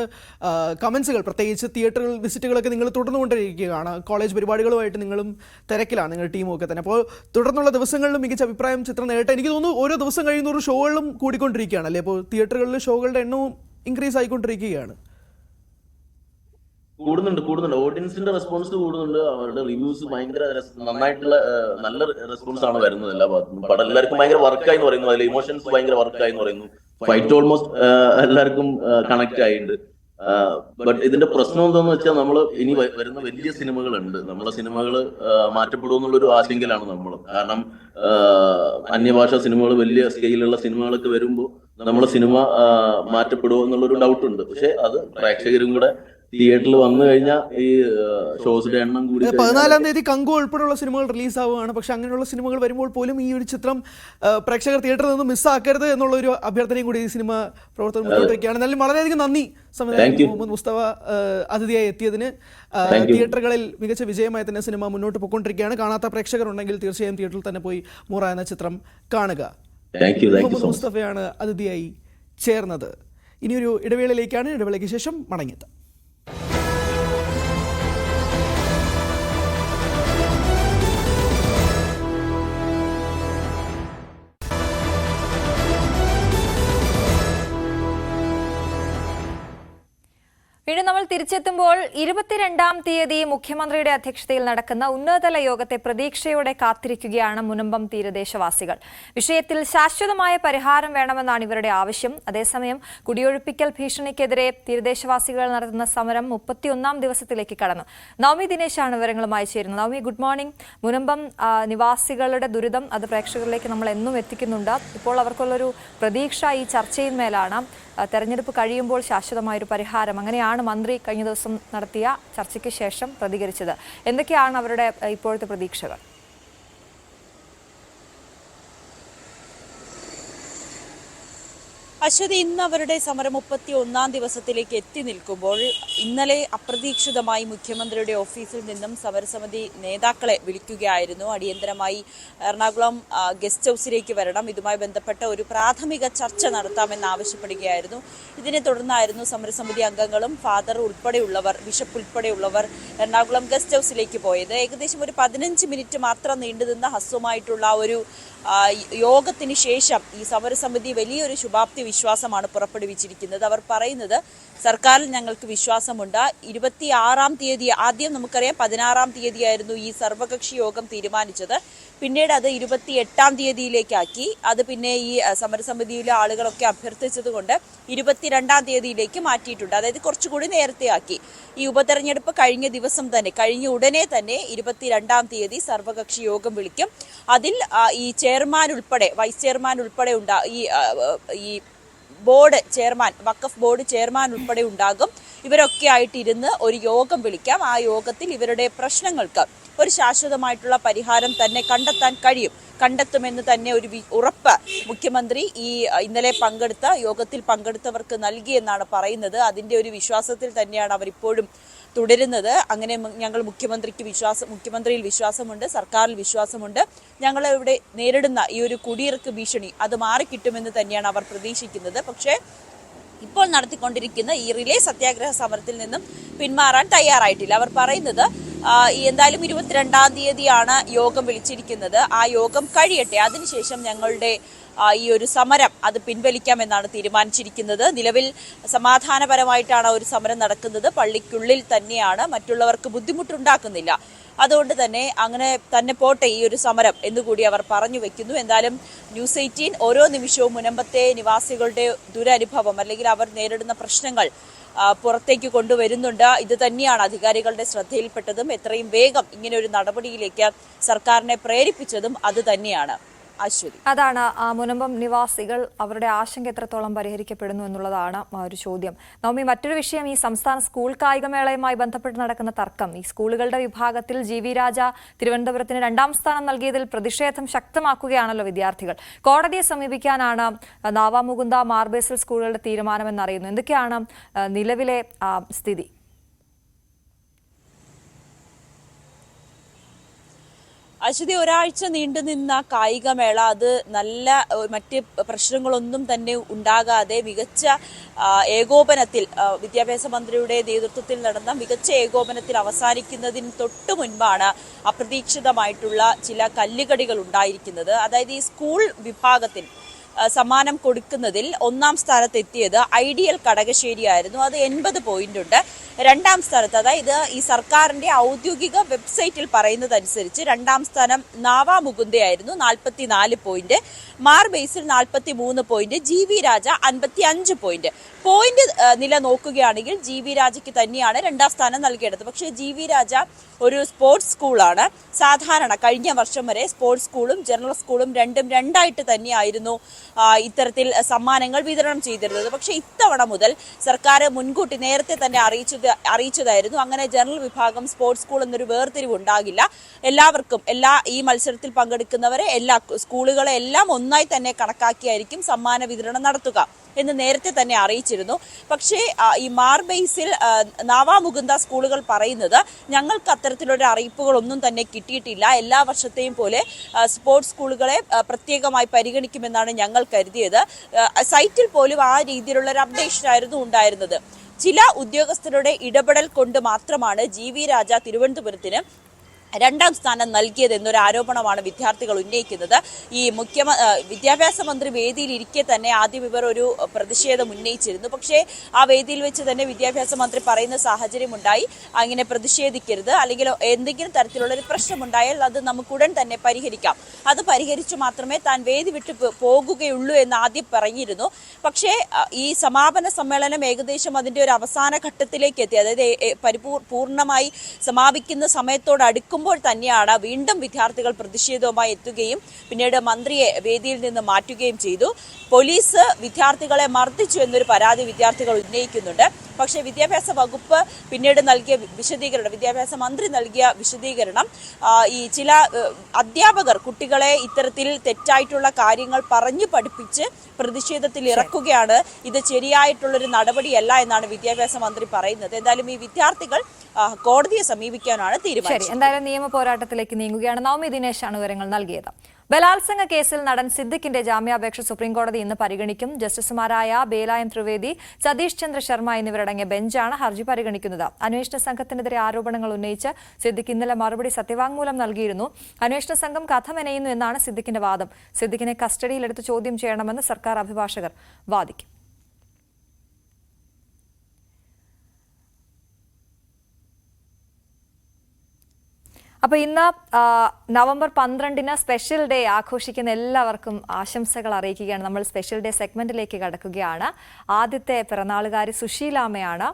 കമൻസുകൾ, പ്രത്യേകിച്ച് തിയേറ്ററുകൾ വിസിറ്റുകളൊക്കെ നിങ്ങൾ തുടർന്നുകൊണ്ടിരിക്കുകയാണ്. കോളേജ് പരിപാടികളുമായിട്ട് നിങ്ങളും തിരക്കിലാണ്, നിങ്ങളുടെ ടീമും ഒക്കെ തന്നെ. അപ്പോൾ തുടർന്നുള്ള ദിവസങ്ങളിലും മികച്ച അഭിപ്രായം ചിത്രം നേടട്ടെ. എനിക്ക് തോന്നുന്നു ഓരോ ദിവസം കഴിയുന്നൊരു ഷോകളും കൂടിക്കൊണ്ടിരിക്കുകയാണ് അല്ലേ? അപ്പോൾ തിയേറ്ററുകളിൽ ഷോകളുടെ എണ്ണവും ഇൻക്രീസ് ആയിക്കൊണ്ടിരിക്കുകയാണ്. കൂടുന്നുണ്ട്. ഓഡിയൻസിന്റെ റെസ്പോൺസ് കൂടുന്നുണ്ട്. അവരുടെ റിവ്യൂസ് ഭയങ്കര നന്നായിട്ടുള്ള നല്ല റെസ്പോൺസ് ആണ് വരുന്നത് എല്ലാ ഭാഗത്തും. പടം എല്ലാവർക്കും ഭയങ്കര വർക്കായി എന്ന് പറയുന്നു. അതിൽ ഇമോഷൻസ് ഭയങ്കര വർക്കായി എന്ന് പറയുന്നു. ഫൈറ്റ് ഓൾമോസ്റ്റ് എല്ലാവർക്കും കണക്ട് ആയിട്ടുണ്ട്. ബട്ട് ഇതിന്റെ പ്രശ്നം എന്താണെന്ന് വെച്ചാൽ നമ്മൾ ഇനി വരുന്ന വലിയ സിനിമകളുണ്ട്. നമ്മളെ സിനിമകൾ മാറ്റപ്പെടുമെന്നുള്ളൊരു ആശങ്കയിലാണ് നമ്മൾ. കാരണം അന്യഭാഷാ സിനിമകൾ, വലിയ സ്കെയിലുള്ള സിനിമകളൊക്കെ വരുമ്പോൾ നമ്മളെ സിനിമ മാറ്റപ്പെടുമോ എന്നുള്ളൊരു ഡൗട്ടുണ്ട്. പക്ഷെ അത് പ്രേക്ഷകരും കൂടെ തിയേറ്ററിൽ വന്നു കഴിഞ്ഞാൽ ഈ ഷോസിന്റെ എണ്ണം കൂടി 14-ാം തീയതി കങ്കു ഉൾപ്പെടെയുള്ള സിനിമകൾ റിലീസ് ആവുകയാണ്. പക്ഷെ അങ്ങനെയുള്ള സിനിമകൾ വരുമ്പോൾ പോലും ഈ ഒരു ചിത്രം പ്രേക്ഷകർ തിയേറ്ററിൽ നിന്ന് മിസ്സാക്കരുത് എന്നുള്ളൊരു അഭ്യർത്ഥനയും കൂടി ഈ സിനിമ പ്രവർത്തകർ മുന്നോട്ട് വയ്ക്കുകയാണ്. എന്നാലും വളരെയധികം നന്ദി സംവിധായകൻ മുഹമ്മദ് മുസ്തഫ അതിഥിയായി എത്തിയതിന്. തിയേറ്ററുകളിൽ മികച്ച വിജയമായി തന്നെ സിനിമ മുന്നോട്ട് പോയിക്കൊണ്ടിരിക്കുകയാണ്. കാണാത്ത പ്രേക്ഷകർ ഉണ്ടെങ്കിൽ തീർച്ചയായും തിയേറ്ററിൽ തന്നെ പോയി മൂറ എന്ന ചിത്രം കാണുക. മുഹമ്മദ് മുസ്തഫയാണ് അതിഥിയായി ചേർന്നത്. ഇനിയൊരു ഇടവേളയിലേക്കാണ്. ഇടവേളയ്ക്ക് ശേഷം മടങ്ങിയെത്താം. വീണ്ടും നമ്മൾ തിരിച്ചെത്തുമ്പോൾ 22-ാം തീയതി മുഖ്യമന്ത്രിയുടെ അധ്യക്ഷതയിൽ നടക്കുന്ന ഉന്നതതല യോഗത്തെ പ്രതീക്ഷയോടെ കാത്തിരിക്കുകയാണ് മുനമ്പം തീരദേശവാസികൾ. വിഷയത്തിൽ ശാശ്വതമായ പരിഹാരം വേണമെന്നാണ് ഇവരുടെ ആവശ്യം. അതേസമയം കുടിയൊഴിപ്പിക്കൽ ഭീഷണിക്കെതിരെ തീരദേശവാസികൾ നടത്തുന്ന സമരം 31-ാം ദിവസത്തിലേക്ക് കടന്നു. നവമി ദിനേശാണ് വിവരങ്ങളുമായി ചേരുന്നത്. Navami, good morning. മുനമ്പം നിവാസികളുടെ ദുരിതം അത് പ്രേക്ഷകരിലേക്ക് നമ്മൾ എന്നും എത്തിക്കുന്നുണ്ട്. ഇപ്പോൾ അവർക്കുള്ളൊരു പ്രതീക്ഷ ഈ ചർച്ചയിന്മേലാണ്. തെരഞ്ഞെടുപ്പ് കഴിയുമ്പോൾ ശാശ്വതമായൊരു പരിഹാരം, അങ്ങനെയാണ് മന്ത്രി കഴിഞ്ഞ ദിവസം നടത്തിയ ചർച്ചയ്ക്ക് ശേഷം പ്രതികരിച്ചത്. എന്തൊക്കെയാണ് അവരുടെ ഇപ്പോഴത്തെ പ്രതീക്ഷകൾ? അശ്വതി, ഇന്ന് അവരുടെ സമരം 31-ാം ദിവസത്തിലേക്ക് എത്തി നിൽക്കുമ്പോൾ ഇന്നലെ അപ്രതീക്ഷിതമായി മുഖ്യമന്ത്രിയുടെ ഓഫീസിൽ നിന്നും സമരസമിതി നേതാക്കളെ വിളിക്കുകയായിരുന്നു. അടിയന്തരമായി എറണാകുളം ഗസ്റ്റ് ഹൗസിലേക്ക് വരണം, ഇതുമായി ബന്ധപ്പെട്ട ഒരു പ്രാഥമിക ചർച്ച നടത്താമെന്ന് ആവശ്യപ്പെടുകയായിരുന്നു. ഇതിനെ തുടർന്നായിരുന്നു സമരസമിതി അംഗങ്ങളും ഫാദർ ഉൾപ്പെടെയുള്ളവർ, ബിഷപ്പ് ഉൾപ്പെടെയുള്ളവർ എറണാകുളം ഗസ്റ്റ് ഹൗസിലേക്ക് പോയത്. ഏകദേശം ഒരു 15 മിനിറ്റ് മാത്രം നീണ്ടുനിന്ന ഹ്രസ്വമായിട്ടുള്ള ഒരു യോഗത്തിന് ശേഷം ഈ സമരസമിതി വലിയൊരു ശുഭാപ്തി വിശ്വാസമാണ് പുറപ്പെടുവിച്ചിരിക്കുന്നത്. അവർ പറയുന്നത് സർക്കാരിൽ ഞങ്ങൾക്ക് വിശ്വാസമുണ്ട്. 26-ാം തീയതി, ആദ്യം നമുക്കറിയാം 16-ാം തീയതിയായിരുന്നു ഈ സർവകക്ഷി യോഗം തീരുമാനിച്ചത്. പിന്നീട് അത് 28-ാം തീയതിയിലേക്കാക്കി. അത് പിന്നെ ഈ സമരസമിതിയിലെ ആളുകളൊക്കെ അഭ്യർത്ഥിച്ചത് കൊണ്ട് 22-ാം തീയതിയിലേക്ക് മാറ്റിയിട്ടുണ്ട്. അതായത് കുറച്ചുകൂടി നേരത്തെ ആക്കി. ഈ ഉപതെരഞ്ഞെടുപ്പ് കഴിഞ്ഞ ദിവസം തന്നെ, കഴിഞ്ഞ ഉടനെ തന്നെ 22-ാം തീയതി സർവകക്ഷി യോഗം വിളിക്കും. അതിൽ ഈ ചെയർമാൻ ഉൾപ്പെടെ വൈസ് ചെയർമാൻ ഉൾപ്പെടെ ഈ ബോർഡ് ചെയർമാൻ, വഖഫ് ബോർഡ് ചെയർമാൻ ഉൾപ്പെടെ ഉണ്ടാകും. ഇവരൊക്കെ ആയിട്ടിരുന്ന് ഒരു യോഗം വിളിക്കാം. ആ യോഗത്തിൽ ഇവരുടെ പ്രശ്നങ്ങൾക്ക് ഒരു ശാശ്വതമായിട്ടുള്ള പരിഹാരം തന്നെ കണ്ടെത്തുമെന്ന് തന്നെ ഒരു ഉറപ്പ് മുഖ്യമന്ത്രി ഇന്നലെ യോഗത്തിൽ പങ്കെടുത്തവർക്ക് നൽകിയെന്നാണ് പറയുന്നത്. അതിന്റെ ഒരു വിശ്വാസത്തിൽ തന്നെയാണ് അവരിപ്പോഴും തുടരുന്നത്. അങ്ങനെ ഞങ്ങൾ മുഖ്യമന്ത്രിയിൽ വിശ്വാസമുണ്ട്, സർക്കാരിൽ വിശ്വാസമുണ്ട്. ഞങ്ങൾ ഇവിടെ നേരിടുന്ന ഈ ഒരു കുടിയിറക്ക് ഭീഷണി അത് മാറിക്കിട്ടുമെന്ന് തന്നെയാണ് അവർ പ്രതീക്ഷിക്കുന്നത്. പക്ഷേ ഇപ്പോൾ നടത്തിക്കൊണ്ടിരിക്കുന്ന ഈ റിലേ സത്യാഗ്രഹ സമരത്തിൽ നിന്നും പിന്മാറാൻ തയ്യാറായിട്ടില്ല. അവർ പറയുന്നത് എന്തായാലും 22-ാം തീയതിയാണ് യോഗം വിളിച്ചിരിക്കുന്നത്. ആ യോഗം കഴിയട്ടെ, അതിനുശേഷം ഞങ്ങളുടെ ഈ ഒരു സമരം അത് പിൻവലിക്കാമെന്നാണ് തീരുമാനിച്ചിരിക്കുന്നത്. നിലവിൽ സമാധാനപരമായിട്ടാണ് ഒരു സമരം നടക്കുന്നത്. പള്ളിക്കുള്ളിൽ തന്നെയാണ്, മറ്റുള്ളവർക്ക് ബുദ്ധിമുട്ടുണ്ടാക്കുന്നില്ല. അതുകൊണ്ട് തന്നെ അങ്ങനെ തന്നെ പോട്ടെ ഈ ഒരു സമരം എന്നുകൂടി അവർ പറഞ്ഞു വെക്കുന്നു. എന്തായാലും ന്യൂസ് 18 ഓരോ നിമിഷവും മുനമ്പത്തെ നിവാസികളുടെ ദുരനുഭവം അല്ലെങ്കിൽ അവർ നേരിടുന്ന പ്രശ്നങ്ങൾ പുറത്തേക്ക് കൊണ്ടുവരുന്നുണ്ട്. ഇത് തന്നെയാണ് അധികാരികളുടെ ശ്രദ്ധയിൽപ്പെട്ടതും എത്രയും വേഗം ഇങ്ങനെ ഒരു നടപടിയിലേക്ക് സർക്കാരിനെ പ്രേരിപ്പിച്ചതും അത് തന്നെയാണ്. അശ്വതി, അതാണ് മുനമ്പം നിവാസികൾ അവരുടെ ആശങ്ക എത്രത്തോളം പരിഹരിക്കപ്പെടുന്നു എന്നുള്ളതാണ് ഒരു ചോദ്യം. നവമി, മറ്റൊരു വിഷയം ഈ സംസ്ഥാന സ്കൂൾ കായികമേളയുമായി ബന്ധപ്പെട്ട് നടക്കുന്ന തർക്കം. ഈ സ്കൂളുകളുടെ വിഭാഗത്തിൽ GV രാജ തിരുവനന്തപുരത്തിന് 2ാം സ്ഥാനം നൽകിയതിൽ പ്രതിഷേധം ശക്തമാക്കുകയാണല്ലോ വിദ്യാർത്ഥികൾ. കോടതിയെ സമീപിക്കാനാണ് നാവാമുകുന്ദ മാർബേസൽ സ്കൂളുകളുടെ തീരുമാനമെന്നറിയുന്നു. എന്തൊക്കെയാണ് നിലവിലെ സ്ഥിതി? അശ്വതി, ഒരാഴ്ച നീണ്ടുനിന്ന കായികമേള അത് നല്ല മറ്റ് പ്രശ്നങ്ങളൊന്നും തന്നെ ഉണ്ടാകാതെ മികച്ച ഏകോപനത്തിൽ വിദ്യാഭ്യാസ മന്ത്രിയുടെ നേതൃത്വത്തിൽ നടന്ന മികച്ച ഏകോപനത്തിൽ അവസാനിക്കുന്നതിന് തൊട്ടു മുൻപാണ് അപ്രതീക്ഷിതമായിട്ടുള്ള ചില കല്ലുകടികൾ ഉണ്ടായിരിക്കുന്നത്. അതായത് ഈ സ്കൂൾ വിഭാഗത്തിൽ സമ്മാനം കൊടുക്കുന്നതിൽ 1ാം സ്ഥാനത്തെത്തിയത് ഐഡിയൽ കടകശ്ശേരിയായിരുന്നു. അത് 80 പോയിന്റ് ഉണ്ട്. 2ാം സ്ഥാനത്ത്, അതായത് ഈ സർക്കാരിന്റെ ഔദ്യോഗിക വെബ്സൈറ്റിൽ പറയുന്നതനുസരിച്ച് 2ാം സ്ഥാനം നാവാമുകുന്ദയായിരുന്നു, 44 പോയിന്റ്. മാർബേസിൽ 43 പോയിന്റ്. GV രാജ 55 പോയിന്റ്. പോയിന്റ് നില നോക്കുകയാണെങ്കിൽ GV രാജയ്ക്ക് തന്നെയാണ് 2ാം സ്ഥാനം നൽകേണ്ടത്. പക്ഷേ GV രാജ ഒരു സ്പോർട്സ് സ്കൂളാണ്. സാധാരണ കഴിഞ്ഞ വർഷം വരെ സ്പോർട്സ് സ്കൂളും ജനറൽ സ്കൂളും രണ്ടും രണ്ടായിട്ട് തന്നെയായിരുന്നു ഇത്തരത്തിൽ സമ്മാനങ്ങൾ വിതരണം ചെയ്തിരുന്നത്. പക്ഷേ ഇത്തവണ മുതൽ സർക്കാർ മുൻകൂട്ടി നേരത്തെ തന്നെ അറിയിച്ചതായിരുന്നു. അങ്ങനെ ജനറൽ വിഭാഗം സ്പോർട്സ് സ്കൂൾ എന്നൊരു വേർതിരിവ് ഉണ്ടാകില്ല. എല്ലാവർക്കും ഈ മത്സരത്തിൽ പങ്കെടുക്കുന്നവരെ സ്കൂളുകളെ എല്ലാം ഒന്നായി തന്നെ കണക്കാക്കിയായിരിക്കും സമ്മാന വിതരണം നടത്തുക എന്ന് നേരത്തെ തന്നെ അറിയിച്ചിരുന്നു. പക്ഷേ ഈ മാർബേസിൽ നാവാമുകുന്ദ സ്കൂളുകൾ പറയുന്നത് ഞങ്ങൾക്ക് അത്തരത്തിലുള്ള അറിയിപ്പുകളൊന്നും തന്നെ കിട്ടിയിട്ടില്ല. എല്ലാ വർഷത്തെയും പോലെ സ്പോർട്സ് സ്കൂളുകളെ പ്രത്യേകമായി പരിഗണിക്കുമെന്നാണ് ഞങ്ങൾ കരുതിയത്. സൈറ്റിൽ പോലും ആ രീതിയിലുള്ള ഒരു അപ്ഡേഷൻ ആയിരുന്നു ഉണ്ടായിരുന്നത്. ചില ഉദ്യോഗസ്ഥരുടെ ഇടപെടൽ കൊണ്ട് മാത്രമാണ് GV രാജ തിരുവനന്തപുരത്തിന് 2ാം സ്ഥാനം നൽകിയത് എന്നൊരു ആരോപണമാണ് വിദ്യാർത്ഥികൾ ഉന്നയിക്കുന്നത്. ഈ വിദ്യാഭ്യാസ മന്ത്രി വേദിയിലിരിക്കെ തന്നെ ആദ്യം ഇവർ ഒരു പ്രതിഷേധം ഉന്നയിച്ചിരുന്നു. പക്ഷേ ആ വേദിയിൽ വെച്ച് തന്നെ വിദ്യാഭ്യാസ മന്ത്രി പറയുന്ന സാഹചര്യമുണ്ടായി, അങ്ങനെ പ്രതിഷേധിക്കരുത്, അല്ലെങ്കിൽ എന്തെങ്കിലും തരത്തിലുള്ള ഒരു പ്രശ്നമുണ്ടായാൽ അത് നമുക്കുടൻ തന്നെ പരിഹരിക്കാം, അത് പരിഹരിച്ചു മാത്രമേ താൻ വേദി വിട്ട് പോകുകയുള്ളൂ എന്ന് ആദ്യം പറഞ്ഞിരുന്നു. പക്ഷേ ഈ സമാപന സമ്മേളനം ഏകദേശം അതിന്റെ ഒരു അവസാന ഘട്ടത്തിലേക്ക് എത്തി, അതായത് പൂർണ്ണമായി സമാപിക്കുന്ന സമയത്തോടടുക്കും തന്നെയാണ് വീണ്ടും വിദ്യാർത്ഥികൾ പ്രതിഷേധവുമായി എത്തുകയും പിന്നീട് മന്ത്രിയെ വേദിയിൽ നിന്ന് മാറ്റുകയും ചെയ്തു. പോലീസ് വിദ്യാർത്ഥികളെ മർദ്ദിച്ചു എന്നൊരു പരാതി വിദ്യാർത്ഥികൾ ഉന്നയിക്കുന്നുണ്ട്. പക്ഷേ വിദ്യാഭ്യാസ വകുപ്പ് പിന്നീട് നൽകിയ വിശദീകരണം, വിദ്യാഭ്യാസ മന്ത്രി നൽകിയ വിശദീകരണം, ഈ ചില അധ്യാപകർ കുട്ടികളെ ഇത്തരത്തിൽ തെറ്റായിട്ടുള്ള കാര്യങ്ങൾ പറഞ്ഞു പഠിപ്പിച്ച് പ്രതിഷേധത്തിൽ ഇറക്കുകയാണ്, ഇത് ശരിയായിട്ടുള്ളൊരു നടപടിയല്ല എന്നാണ് വിദ്യാഭ്യാസ മന്ത്രി പറയുന്നത്. എന്തായാലും ഈ വിദ്യാർത്ഥികൾ കോടതിയെ സമീപിക്കാനാണ് തീരുമാനിച്ചത്. എന്തായാലും നിയമ പോരാട്ടത്തിലേക്ക് നീങ്ങുകയാണ്. നവമി ദിനേശാണ് വിവരങ്ങൾ നൽകിയത്. ബലാത്സംഗ കേസിൽ നടൻ സിദ്ദിഖിന്റെ ജാമ്യാപേക്ഷ സുപ്രീംകോടതി ഇന്ന് പരിഗണിക്കും. ജസ്റ്റിസുമാരായ ബേലായം ത്രിവേദി, സതീഷ് ചന്ദ്ര ശർമ്മ എന്നിവരടങ്ങിയ ബെഞ്ചാണ് ഹർജി പരിഗണിക്കുന്നത്. അന്വേഷണ സംഘത്തിനെതിരെ ആരോപണങ്ങൾ ഉന്നയിച്ച് സിദ്ദിഖ് ഇന്നലെ മറുപടി സത്യവാങ്മൂലം നൽകിയിരുന്നു. അന്വേഷണ സംഘം കഥ മെനയുന്നു എന്നാണ് സിദ്ദിഖിന്റെ വാദം. സിദ്ദിഖിനെ കസ്റ്റഡിയിലെടുത്ത് ചോദ്യം ചെയ്യണമെന്ന് സർക്കാർ അഭിഭാഷകർ വാദിക്കും. അപ്പോൾ ഇന്ന് നവംബർ 12 സ്പെഷ്യൽ ഡേ ആഘോഷിക്കുന്ന എല്ലാവർക്കും ആശംസകൾ അറിയിക്കുകയാണ്. നമ്മൾ സ്പെഷ്യൽ ഡേ സെഗ്മെന്റിലേക്ക് കടക്കുകയാണ്. ആദ്യത്തെ പിറന്നാളുകാരി സുശീലാമ്മയാണ്.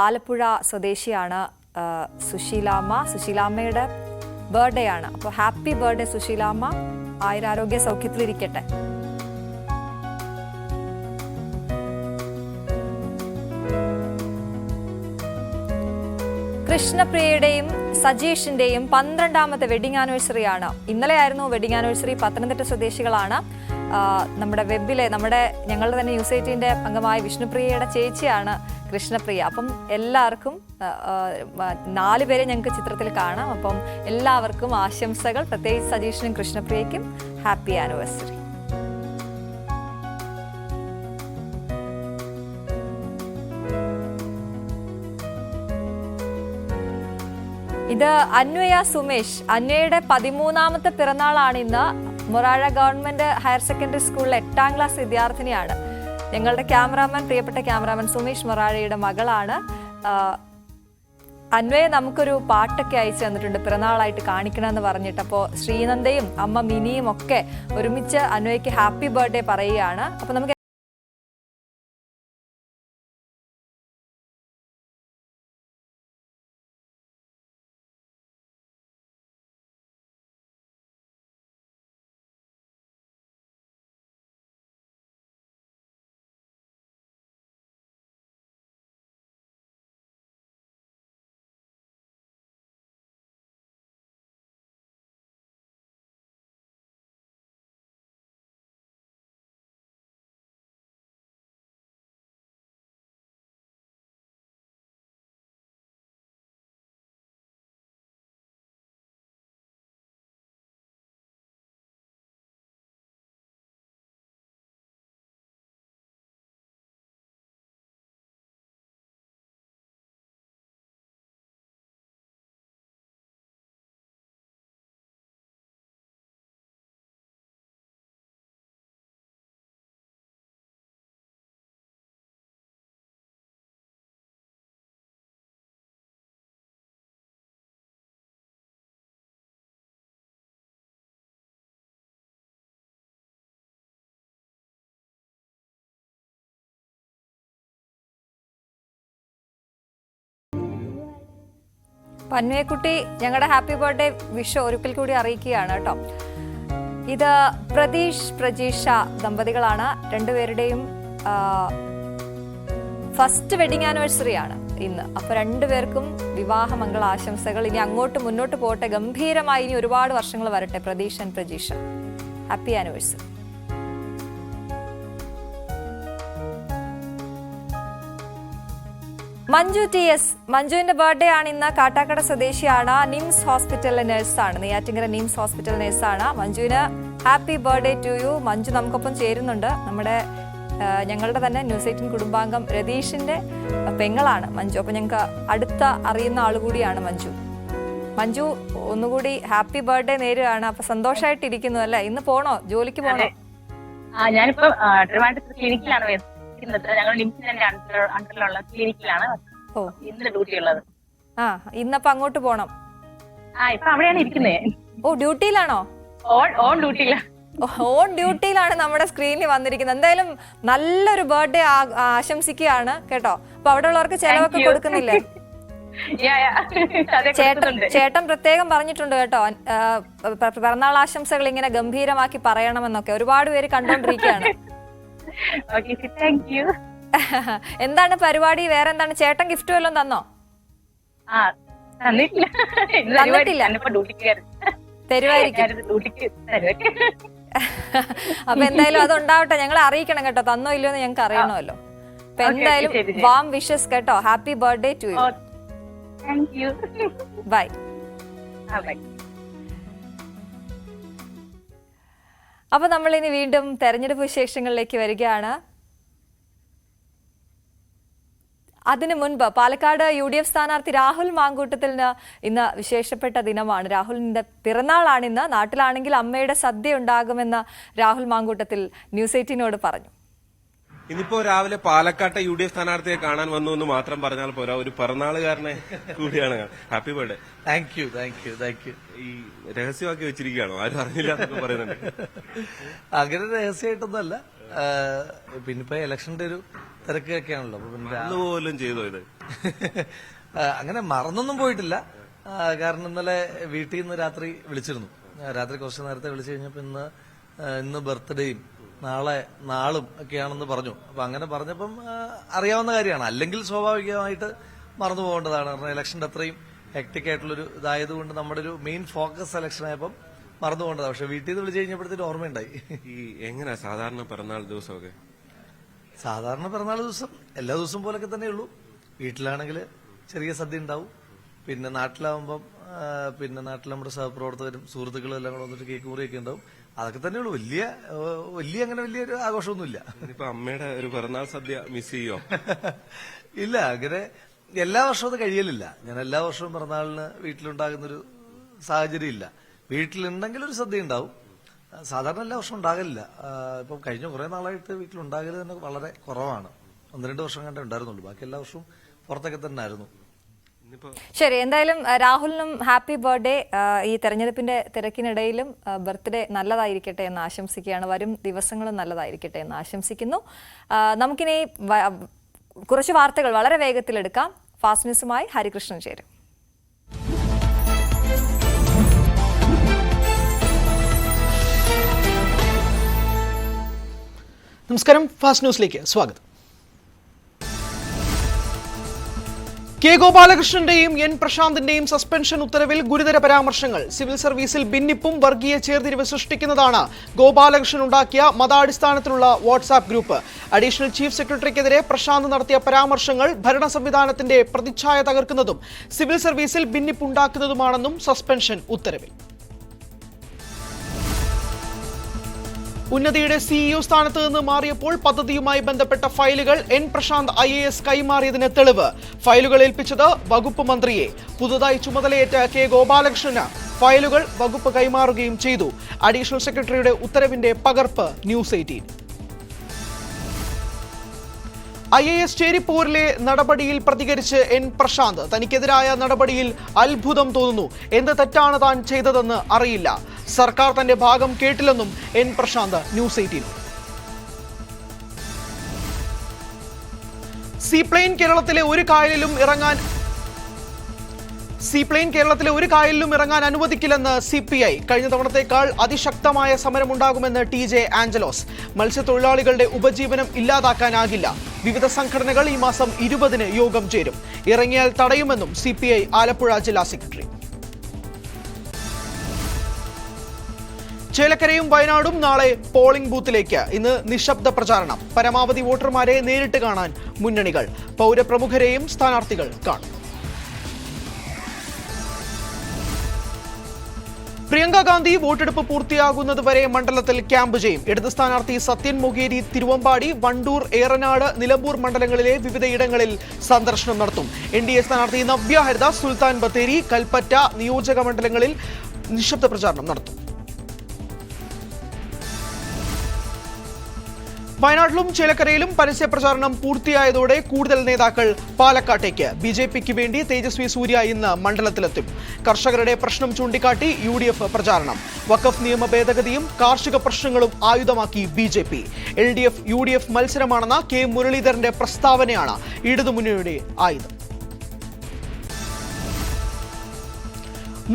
ആലപ്പുഴ സ്വദേശിയാണ് സുശീലാമ്മ. സുശീലാമ്മയുടെ ബർത്ത്ഡേ ആണ്. അപ്പോൾ ഹാപ്പി ബർത്ത്ഡേ സുശീലാമ്മ. ആയുരാരോഗ്യ സൗഖ്യത്തിലിരിക്കട്ടെ. കൃഷ്ണപ്രിയയുടെയും സജീഷിന്റെയും 12ാമത്തെ വെഡിങ് ആനിവേഴ്സറിയാണ്. ഇന്നലെയായിരുന്നു വെഡിങ് ആനിവേഴ്സറി. പത്തനംതിട്ട സ്വദേശികളാണ്. നമ്മുടെ വെബിലെ ഞങ്ങളുടെ തന്നെ ന്യൂസ് 18ന്റെ അംഗമായ വിഷ്ണുപ്രിയയുടെ ചേച്ചിയാണ് കൃഷ്ണപ്രിയ. അപ്പം എല്ലാവർക്കും 4 പേരെ ഞങ്ങൾക്ക് ചിത്രത്തിൽ കാണാം. അപ്പം എല്ലാവർക്കും ആശംസകൾ. പ്രത്യേകിച്ച് സജീഷിനും കൃഷ്ണപ്രിയയ്ക്കും ഹാപ്പി ആനിവേഴ്സറി. ഇത് അന്വയ സുമേഷ്. അന്വയുടെ 13ാമത്തെ പിറന്നാളാണ് ഇന്ന്. മൊറാഴ ഗവൺമെന്റ് ഹയർ സെക്കൻഡറി സ്കൂളിലെ 8ാം ക്ലാസ് വിദ്യാർത്ഥിനിയാണ്. ഞങ്ങളുടെ പ്രിയപ്പെട്ട ക്യാമറാമാൻ സുമേഷ് മൊറാഴയുടെ മകളാണ്. അന്വയെ നമുക്കൊരു പാട്ടൊക്കെ അയച്ചു തന്നിട്ടുണ്ട് പിറന്നാളായിട്ട് കാണിക്കണമെന്ന് പറഞ്ഞിട്ട്. അപ്പോൾ ശ്രീനന്ദയും അമ്മ മിനിയും ഒക്കെ ഒരുമിച്ച് അന്വയ്ക്ക് ഹാപ്പി ബർത്ത്ഡേ പറയുകയാണ്. അപ്പൊ നമുക്ക് പന്വേക്കുട്ടി ഞങ്ങളുടെ ഹാപ്പി ബർത്ത്ഡേ വിഷ് ഒരിക്കൽ കൂടി അറിയിക്കുകയാണ് കേട്ടോ. ഇത് പ്രതീഷ് പ്രജീഷ ദമ്പതികളാണ്. രണ്ടുപേരുടെയും ഫസ്റ്റ് വെഡിങ് ആനിവേഴ്സറി ആണ് ഇന്ന്. അപ്പൊ രണ്ടുപേർക്കും വിവാഹ മംഗള ആശംസകൾ. ഇനി അങ്ങോട്ട് മുന്നോട്ട് പോട്ടെ, ഗംഭീരമായി ഇനി ഒരുപാട് വർഷങ്ങൾ വരട്ടെ Prateesh and Prajeesha. Happy anniversary. Manju TS. മഞ്ജുവിന്റെ ബർത്ത്ഡേ ആണ് ഇന്ന്. കാട്ടാക്കട സ്വദേശിയാണ്. നിംസ് ഹോസ്പിറ്റലിലെ നഴ്സാണ്. നെയ്യാറ്റിങ്കര നിംസ് ഹോസ്പിറ്റൽ നഴ്സാണ്. മഞ്ജുവിന് happy birthday to you. Manju നമുക്കൊപ്പം ചേരുന്നുണ്ട്. ഞങ്ങളുടെ തന്നെ ന്യൂസ് 18 കുടുംബാംഗം രതീഷിന്റെ പെങ്ങളാണ് മഞ്ജു. അപ്പൊ ഞങ്ങൾക്ക് അടുത്ത അറിയുന്ന ആളുകൂടിയാണ് മഞ്ജു. മഞ്ജു ഒന്നുകൂടി ഹാപ്പി ബർത്ത്ഡേ നേരുകയാണ്. അപ്പൊ സന്തോഷമായിട്ടിരിക്കുന്നു അല്ലേ? ഇന്ന് പോണോ? ജോലിക്ക് പോണോ? ഞാനിപ്പോ ക്ലിനിക്കിലാണ് ഞങ്ങൾ നിംസിന്റെ അണ്ടറിലുള്ള ക്ലിനിക്കിലാണ് ഇന്ന് ഡ്യൂട്ടി ഉള്ളത്. ഇന്നപ്പോ അങ്ങോട്ട് പോണം. ഇപ്പൊ അവിടെയാണ് ഇരിക്കുന്നത്. ഓ, ഡ്യൂട്ടിയിലാണോ? ഓൺ ഡ്യൂട്ടിയിലാണ്. ഓൺ ഡ്യൂട്ടിയിലാണ് നമ്മുടെ സ്ക്രീനിൽ വന്നിരിക്കുന്നത്. എന്തായാലും നല്ലൊരു ബർത്ത്ഡേ ആശംസിക്കുകയാണ് കേട്ടോ. അപ്പൊ അവിടെ ഉള്ളവർക്ക് ചെലവൊക്കെ കൊടുക്കുന്നില്ലേ? ചേട്ടൻ പ്രത്യേകം പറഞ്ഞിട്ടുണ്ട് കേട്ടോ, പിറന്നാൾ ആശംസകൾ ഇങ്ങനെ ഗംഭീരമാക്കി പറയണമെന്നൊക്കെ. ഒരുപാട് പേര് കണ്ടോണ്ടിരിക്കുകയാണ്. എന്താണ് പരിപാടി? വേറെ എന്താണ്? ചേട്ടൻ ഗിഫ്റ്റ് വല്ലതും തന്നോ? തന്നിട്ടില്ല. തരുവായിരിക്കും. അപ്പൊ എന്തായാലും അതുണ്ടാവട്ടെ, ഞങ്ങളെ അറിയിക്കണം കേട്ടോ. തന്നോ ഇല്ലയോ എന്ന് ഞങ്ങൾക്ക് അറിയണമല്ലോ. അപ്പൊ എന്തായാലും വാം വിഷസ് കേട്ടോ. Happy birthday to you. Bye. അപ്പൊ നമ്മൾ ഇനി വീണ്ടും തെരഞ്ഞെടുപ്പ് വിശേഷങ്ങളിലേക്ക് വരികയാണ്. അതിനു മുൻപ് പാലക്കാട് UDF സ്ഥാനാർത്ഥി രാഹുൽ മാങ്കൂട്ടത്തിന് ഇന്ന് വിശേഷപ്പെട്ട ദിനമാണ്. രാഹുലിന്റെ പിറന്നാളാണ് ഇന്ന്. നാട്ടിലാണെങ്കിൽ അമ്മയുടെ സദ്യ ഉണ്ടാകുമെന്ന് രാഹുൽ മാങ്കൂട്ടത്തിൽ ന്യൂസ് 18നോട് പറഞ്ഞു. ഇന്നിപ്പോ രാവിലെ പാലക്കാട്ടെ UDF സ്ഥാനാർത്ഥിയെ കാണാൻ വന്നു എന്ന് മാത്രം പറഞ്ഞാൽ പോരാ, ഒരു പിറന്നാളുകാരനെ കൂടിയാണ്. Happy birthday. Thank you. ഈ രഹസ്യമാക്കി വെച്ചിരിക്കുകയാണോ? ആരും അറിഞ്ഞില്ല എന്നൊക്കെ പറയുന്നുണ്ട്. അങ്ങനെ രഹസ്യമായിട്ടൊന്നുമല്ല. പിന്നിപ്പോ ഇലക്ഷന്റെ ഒരു തിരക്കൊക്കെയാണല്ലോ. പോലും ചെയ്തോ ഇത്? അങ്ങനെ മറന്നൊന്നും പോയിട്ടില്ല. കാരണം ഇന്നലെ വീട്ടിൽ നിന്ന് രാത്രി വിളിച്ചിരുന്നു. രാത്രി കുറച്ച് നേരത്തെ വിളിച്ചു കഴിഞ്ഞപ്പോൾ ഇന്ന് ബർത്ത്ഡേയും നാളും ഒക്കെയാണെന്ന് പറഞ്ഞു. അപ്പൊ അങ്ങനെ പറഞ്ഞപ്പം അറിയാവുന്ന കാര്യമാണ്. അല്ലെങ്കിൽ സ്വാഭാവികമായിട്ട് മറന്നു പോകേണ്ടതാണ്. കാരണം ഇലക്ഷൻ്റെ അത്രയും ഹെക്ടിക് ആയിട്ടുള്ളൊരു ഇതായതുകൊണ്ട് നമ്മുടെ ഒരു മെയിൻ ഫോക്കസ് ഇലക്ഷൻ ആയപ്പം മറന്നു പോകേണ്ടതാണ്. പക്ഷെ വീട്ടിൽ നിന്ന് വിളിച്ചു കഴിഞ്ഞപ്പോഴത്തേക്ക് ഓർമ്മയുണ്ടായി. ഈ എങ്ങനെയാ സാധാരണ പിറന്നാൾ ദിവസമൊക്കെ? സാധാരണ പിറന്നാൾ ദിവസം എല്ലാ ദിവസവും പോലൊക്കെ തന്നെയുള്ളൂ. വീട്ടിലാണെങ്കിൽ ചെറിയ സദ്യ ഉണ്ടാവും. പിന്നെ നാട്ടിലാവുമ്പം നാട്ടിൽ നമ്മുടെ സഹപ്രവർത്തകരും സുഹൃത്തുക്കളും എല്ലാം കൂടെ വന്നിട്ട് കേക്ക് മുറിയൊക്കെ ഉണ്ടാവും. അതൊക്കെ തന്നെയുള്ളൂ. വലിയൊരു ആഘോഷമൊന്നുമില്ല. ഇപ്പൊ അമ്മയുടെ ഒരു പിറന്നാൾ സദ്യ മിസ് ചെയ്യോ? ഇല്ല, അങ്ങനെ എല്ലാ വർഷവും അത് കഴിയലില്ല. ഞാൻ എല്ലാ വർഷവും പിറന്നാളിന് വീട്ടിലുണ്ടാകുന്നൊരു സാഹചര്യം ഇല്ല. വീട്ടിലുണ്ടെങ്കിൽ ഒരു സദ്യ ഉണ്ടാവും. സാധാരണ എല്ലാ വർഷവും ഉണ്ടാകലില്ല. ഇപ്പം കഴിഞ്ഞ കുറെ നാളായിട്ട് വീട്ടിലുണ്ടാകൽ തന്നെ വളരെ കുറവാണ്. 1-2 വർഷം കണ്ടേ ഉണ്ടായിരുന്നുള്ളൂ. ബാക്കി എല്ലാ വർഷവും പുറത്തൊക്കെ തന്നെ ആയിരുന്നു. ശരി, എന്തായാലും രാഹുലിനും ഹാപ്പി ബർത്ത്ഡേ. ഈ തെരഞ്ഞെടുപ്പിന്റെ തിരക്കിനിടയിലും ബർത്ത്ഡേ നല്ലതായിരിക്കട്ടെ എന്ന് ആശംസിക്കുകയാണ്. വരും ദിവസങ്ങളും നല്ലതായിരിക്കട്ടെ എന്ന് ആശംസിക്കുന്നു. നമുക്കിനി കുറച്ച് വാർത്തകൾ വളരെ വേഗത്തിലെടുക്കാം. ഫാസ്റ്റ് ന്യൂസുമായി ഹരികൃഷ്ണൻ ചേരും. നമസ്കാരം, ഫാസ്റ്റ് ന്യൂസിലേക്ക് സ്വാഗതം. കെ ഗോപാലകൃഷ്ണന്റെയും എൻ പ്രശാന്തിന്റെയും സസ്പെൻഷൻ ഉത്തരവിൽ ഗുരുതര പരാമർശങ്ങൾ. സിവിൽ സർവീസിൽ ഭിന്നിപ്പും വർഗീയ ചേർതിരിവ് സൃഷ്ടിക്കുന്നതാണ് ഗോപാലകൃഷ്ണൻ ഉണ്ടാക്കിയ മതാടിസ്ഥാനത്തിലുള്ള വാട്സാപ്പ് ഗ്രൂപ്പ്. അഡീഷണൽ ചീഫ് സെക്രട്ടറിക്കെതിരെ പ്രശാന്ത് നടത്തിയ പരാമർശങ്ങൾ ഭരണ സംവിധാനത്തിന്റെ പ്രതിച്ഛായ തകർക്കുന്നതും സിവിൽ സർവീസിൽ ഭിന്നിപ്പുണ്ടാക്കുന്നതുമാണെന്നും സസ്പെൻഷൻ ഉത്തരവിൽ. ഉന്നതിയുടെ സിഇഒ സ്ഥാനത്ത് നിന്ന് മാറിയപ്പോൾ പദ്ധതിയുമായി ബന്ധപ്പെട്ട ഫയലുകൾ എൻ പ്രശാന്ത് IAS കൈമാറിയതിന് തെളിവ്. ഫയലുകൾ ഏൽപ്പിച്ചത് വകുപ്പ് മന്ത്രിയെ. പുതുതായി ചുമതലയേറ്റ കെ ഗോപാലകൃഷ്ണന് ഫയലുകൾ വകുപ്പ് കൈമാറുകയും ചെയ്തു. അഡീഷണൽ സെക്രട്ടറിയുടെ ഉത്തരവിന്റെ പകർപ്പ് ന്യൂസ് 18. IAS ചേരിപ്പോരിലെ നടപടിയിൽ പ്രതികരിച്ച് എൻ പ്രശാന്ത്. തനിക്കെതിരായ നടപടിയിൽ അത്ഭുതം തോന്നുന്നു. എന്ത് തെറ്റാണ് താൻ ചെയ്തതെന്ന് അറിയില്ല. സർക്കാർ തന്റെ ഭാഗം കേട്ടില്ലെന്നും എൻ പ്രശാന്ത് ന്യൂസ് 18. സീപ്ലെയിൻ കേരളത്തിലെ ഒരു കായലിലും ഇറങ്ങാൻ അനുവദിക്കില്ലെന്ന് CPI. കഴിഞ്ഞ തവണത്തേക്കാൾ അതിശക്തമായ സമരമുണ്ടാകുമെന്ന് TJ ആഞ്ചലോസ്. മത്സ്യത്തൊഴിലാളികളുടെ ഉപജീവനം ഇല്ലാതാക്കാനാകില്ല. വിവിധ സംഘടനകൾ ഈ മാസം 20-ന് യോഗം ചേരും. ഇറങ്ങിയാൽ തടയുമെന്നും CPI ആലപ്പുഴ ജില്ലാ സെക്രട്ടറി. ചേലക്കരയും വയനാടും നാളെ പോളിംഗ് ബൂത്തിലേക്ക്. ഇന്ന് നിശബ്ദ പ്രചാരണം. പരമാവധി വോട്ടർമാരെ നേരിട്ട് കാണാൻ മുന്നണികൾ. പൗരപ്രമുഖരെയും സ്ഥാനാർത്ഥികൾ കാണും. പ്രിയങ്ക ഗാന്ധി വോട്ടെടുപ്പ് പൂർത്തിയാകുന്നതുവരെ മണ്ഡലത്തിൽ ക്യാമ്പ് ചെയ്യും. ഇടത് സ്ഥാനാർത്ഥി സത്യൻ മൊകേരി തിരുവമ്പാടി, വണ്ടൂർ, ഏറനാട്, നിലമ്പൂർ മണ്ഡലങ്ങളിലെ വിവിധയിടങ്ങളിൽ സന്ദർശനം നടത്തും. NDA സ്ഥാനാർത്ഥി നവ്യ ഹരിദാസ് സുൽത്താൻ ബത്തേരി, കൽപ്പറ്റ നിയോജക മണ്ഡലങ്ങളിൽ നിശബ്ദ പ്രചാരണം നടത്തും. വയനാട്ടിലും ചേലക്കരയിലും പരസ്യ പ്രചാരണം പൂർത്തിയായതോടെ കൂടുതൽ നേതാക്കൾ പാലക്കാട്ടേക്ക്. BJPക്ക് വേണ്ടി തേജസ്വി സൂര്യ ഇന്ന് മണ്ഡലത്തിലെത്തും. കർഷകരുടെ പ്രശ്നം ചൂണ്ടിക്കാട്ടി UDF പ്രചാരണം. വഖഫ് നിയമ ഭേദഗതിയും കാർഷിക പ്രശ്നങ്ങളും ആയുധമാക്കി BJP. LDF UDF മത്സരമാണെന്ന K മുരളീധരന്റെ പ്രസ്താവനയാണ് ഇടതുമുന്നണിയുടെ ആയുധം.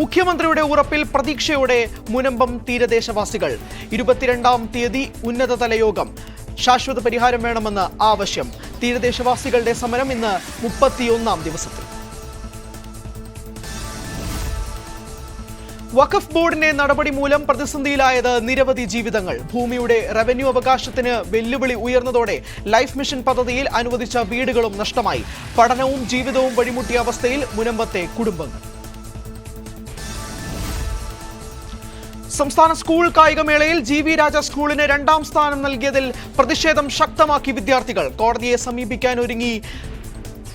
മുഖ്യമന്ത്രിയുടെ ഉറപ്പിൽ പ്രതീക്ഷയോടെ മുനമ്പം തീരദേശവാസികൾ. 22-ാം തീയതി ഉന്നതതല യോഗം. ശാശ്വത പരിഹാരം വേണമെന്ന് ആവശ്യം. തീരദേശവാസികളുടെ സമരം ഇന്ന് 31-ാം ദിവസത്തിൽ. വഖഫ് ബോർഡിന്റെ നടപടി മൂലം പ്രതിസന്ധിയിലായത് നിരവധി ജീവിതങ്ങൾ. ഭൂമിയുടെ റവന്യൂ അവകാശത്തിന് വെല്ലുവിളി ഉയർന്നതോടെ ലൈഫ് മിഷൻ പദ്ധതിയിൽ അനുവദിച്ച വീടുകളും നഷ്ടമായി. പഠനവും ജീവിതവും വഴിമുട്ടിയ അവസ്ഥയിൽ മുനമ്പത്തെ കുടുംബങ്ങൾ. സംസ്ഥാന സ്കൂൾ കായികമേളയിൽ GV രാജ സ്കൂളിന് 2ാം സ്ഥാനം നൽകിയതിൽ പ്രതിഷേധം ശക്തമാക്കി വിദ്യാർത്ഥികൾ. കോടതിയെ സമീപിക്കാൻ ഒരുങ്ങി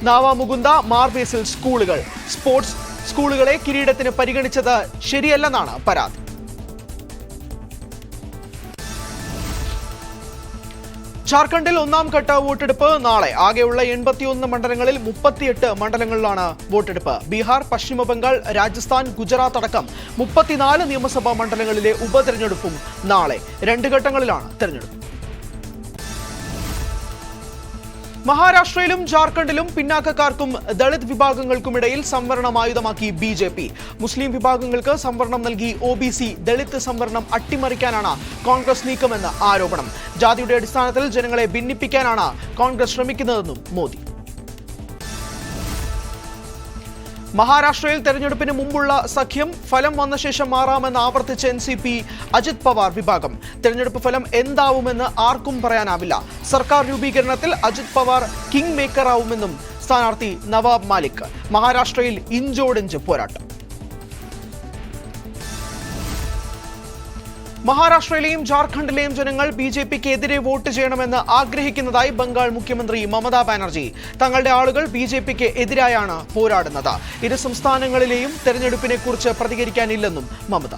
നാവാമുകുന്ദ, മാർബേസിൽ സ്കൂളുകൾ. സ്പോർട്സ് സ്കൂളുകളെ കിരീടത്തിന് പരിഗണിച്ചത് ശരിയല്ലെന്നാണ് പരാതി. ജാർഖണ്ഡിൽ 1ാം ഘട്ട വോട്ടെടുപ്പ് നാളെ. ആകെയുള്ള 81 മണ്ഡലങ്ങളിൽ 38 മണ്ഡലങ്ങളിലാണ് വോട്ടെടുപ്പ്. ബീഹാർ, പശ്ചിമ ബംഗാൾ, രാജസ്ഥാൻ, ഗുജറാത്ത് അടക്കം 34 നിയമസഭാ മണ്ഡലങ്ങളിലെ ഉപതെരഞ്ഞെടുപ്പും നാളെ. 2 ഘട്ടങ്ങളിലാണ് തെരഞ്ഞെടുപ്പ്. മഹാരാഷ്ട്രയിലും ജാർഖണ്ഡിലും പിന്നാക്കക്കാർക്കും ദളിത് വിഭാഗങ്ങൾക്കുമിടയിൽ സംവരണം ആയുധമാക്കി BJP. മുസ്ലിം വിഭാഗങ്ങൾക്ക് സംവരണം നൽകി OBC ദളിത് സംവരണം അട്ടിമറിക്കാനാണ് കോൺഗ്രസ് നീക്കമെന്ന് ആരോപണം. ജാതിയുടെ അടിസ്ഥാനത്തിൽ ജനങ്ങളെ ഭിന്നിപ്പിക്കാനാണ് കോൺഗ്രസ് ശ്രമിക്കുന്നതെന്നും മോദി. മഹാരാഷ്ട്രയിൽ തെരഞ്ഞെടുപ്പിന് മുമ്പുള്ള സഖ്യം ഫലം വന്ന ശേഷം മാറാമെന്ന് ആവർത്തിച്ച NCP അജിത് പവാർ വിഭാഗം. തെരഞ്ഞെടുപ്പ് ഫലം എന്താവുമെന്ന് ആർക്കും പറയാനാവില്ല. സർക്കാർ രൂപീകരണത്തിൽ അജിത് പവാർ കിങ് മേക്കർ ആവുമെന്നും സ്ഥാനാർത്ഥി നവാബ് മാലിക്. മഹാരാഷ്ട്രയിൽ ഇഞ്ചോടിഞ്ച് പോരാട്ടം. മഹാരാഷ്ട്രയിലെയും ജാർഖണ്ഡിലെയും ജനങ്ങൾ BJPക്ക് എതിരെ വോട്ട് ചെയ്യണമെന്ന് ആഗ്രഹിക്കുന്നതായി ബംഗാൾ മുഖ്യമന്ത്രി മമതാ ബാനർജി. തങ്ങളുടെ ആളുകൾ BJPക്ക് എതിരായാണ് പോരാടുന്നത്. ഇരു സംസ്ഥാനങ്ങളിലെയും തെരഞ്ഞെടുപ്പിനെ കുറിച്ച് പ്രതികരിക്കാനില്ലെന്നും മമത.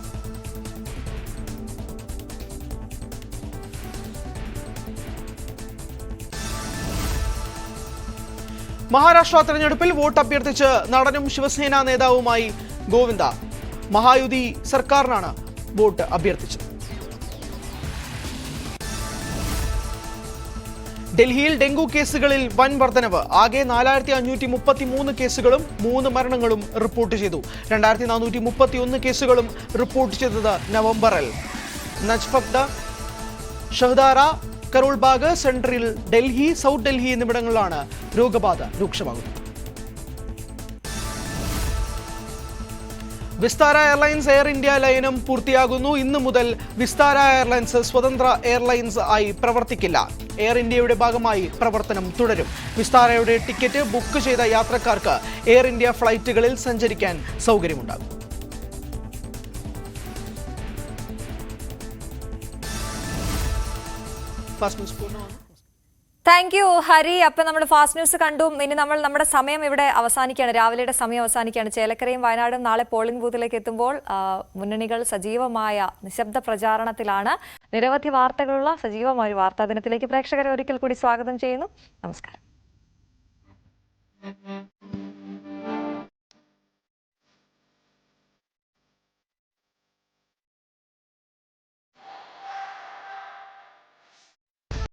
മഹാരാഷ്ട്ര തെരഞ്ഞെടുപ്പിൽ വോട്ട് അഭ്യർത്ഥിച്ച് നടനും ശിവസേന നേതാവുമായി ഗോവിന്ദ മഹായുതി സർക്കാരിനാണ് വോട്ട് അഭ്യർത്ഥിച്ചത്. ഡൽഹിയിൽ ഡെങ്കു കേസുകളിൽ വൻ വർധനവ്. ആകെ 4533 കേസുകളും 3 മരണങ്ങളും റിപ്പോർട്ട് ചെയ്തു. 2431 കേസുകളും റിപ്പോർട്ട് ചെയ്തത് നവംബറിൽ. നജ്ഫക്ദ, ഷഹ്ദാര, കരോൾബാഗ്, സെൻട്രൽ ഡൽഹി, സൗത്ത് ഡൽഹി എന്നിവിടങ്ങളിലാണ് രോഗബാധ രൂക്ഷമാകുന്നത്. വിസ്താര എയർലൈൻസ് എയർ ഇന്ത്യ ലയനം പൂർത്തിയാകുന്നു. ഇന്നു മുതൽ വിസ്താര എയർലൈൻസ് സ്വതന്ത്ര എയർലൈൻസ് ആയി പ്രവർത്തിക്കില്ല. എയർ ഇന്ത്യയുടെ ഭാഗമായി പ്രവർത്തനം തുടരും. വിസ്താരയുടെ ടിക്കറ്റ് ബുക്ക് ചെയ്ത യാത്രക്കാർക്ക് എയർ ഇന്ത്യ ഫ്ലൈറ്റുകളിൽ സഞ്ചരിക്കാൻ സൗകര്യമുണ്ടാകും. Thank you Hari. അപ്പൊ നമ്മൾ ഫാസ്റ്റ് ന്യൂസ് കണ്ടു. ഇനി നമ്മൾ നമ്മുടെ സമയം ഇവിടെ അവസാനിക്കുകയാണ്. രാവിലെയുടെ സമയം അവസാനിക്കുകയാണ്. ചേലക്കരയും വയനാടും നാളെ പോളിംഗ് ബൂത്തിലേക്ക് എത്തുമ്പോൾ മുന്നണികൾ സജീവമായ നിശബ്ദ പ്രചാരണത്തിലാണ്. നിരവധി വാർത്തകളുള്ള സജീവമായ ഒരു വാർത്താ ദിനത്തിലേക്ക് പ്രേക്ഷകരെ ഒരിക്കൽ കൂടി സ്വാഗതം ചെയ്യുന്നു. നമസ്കാരം.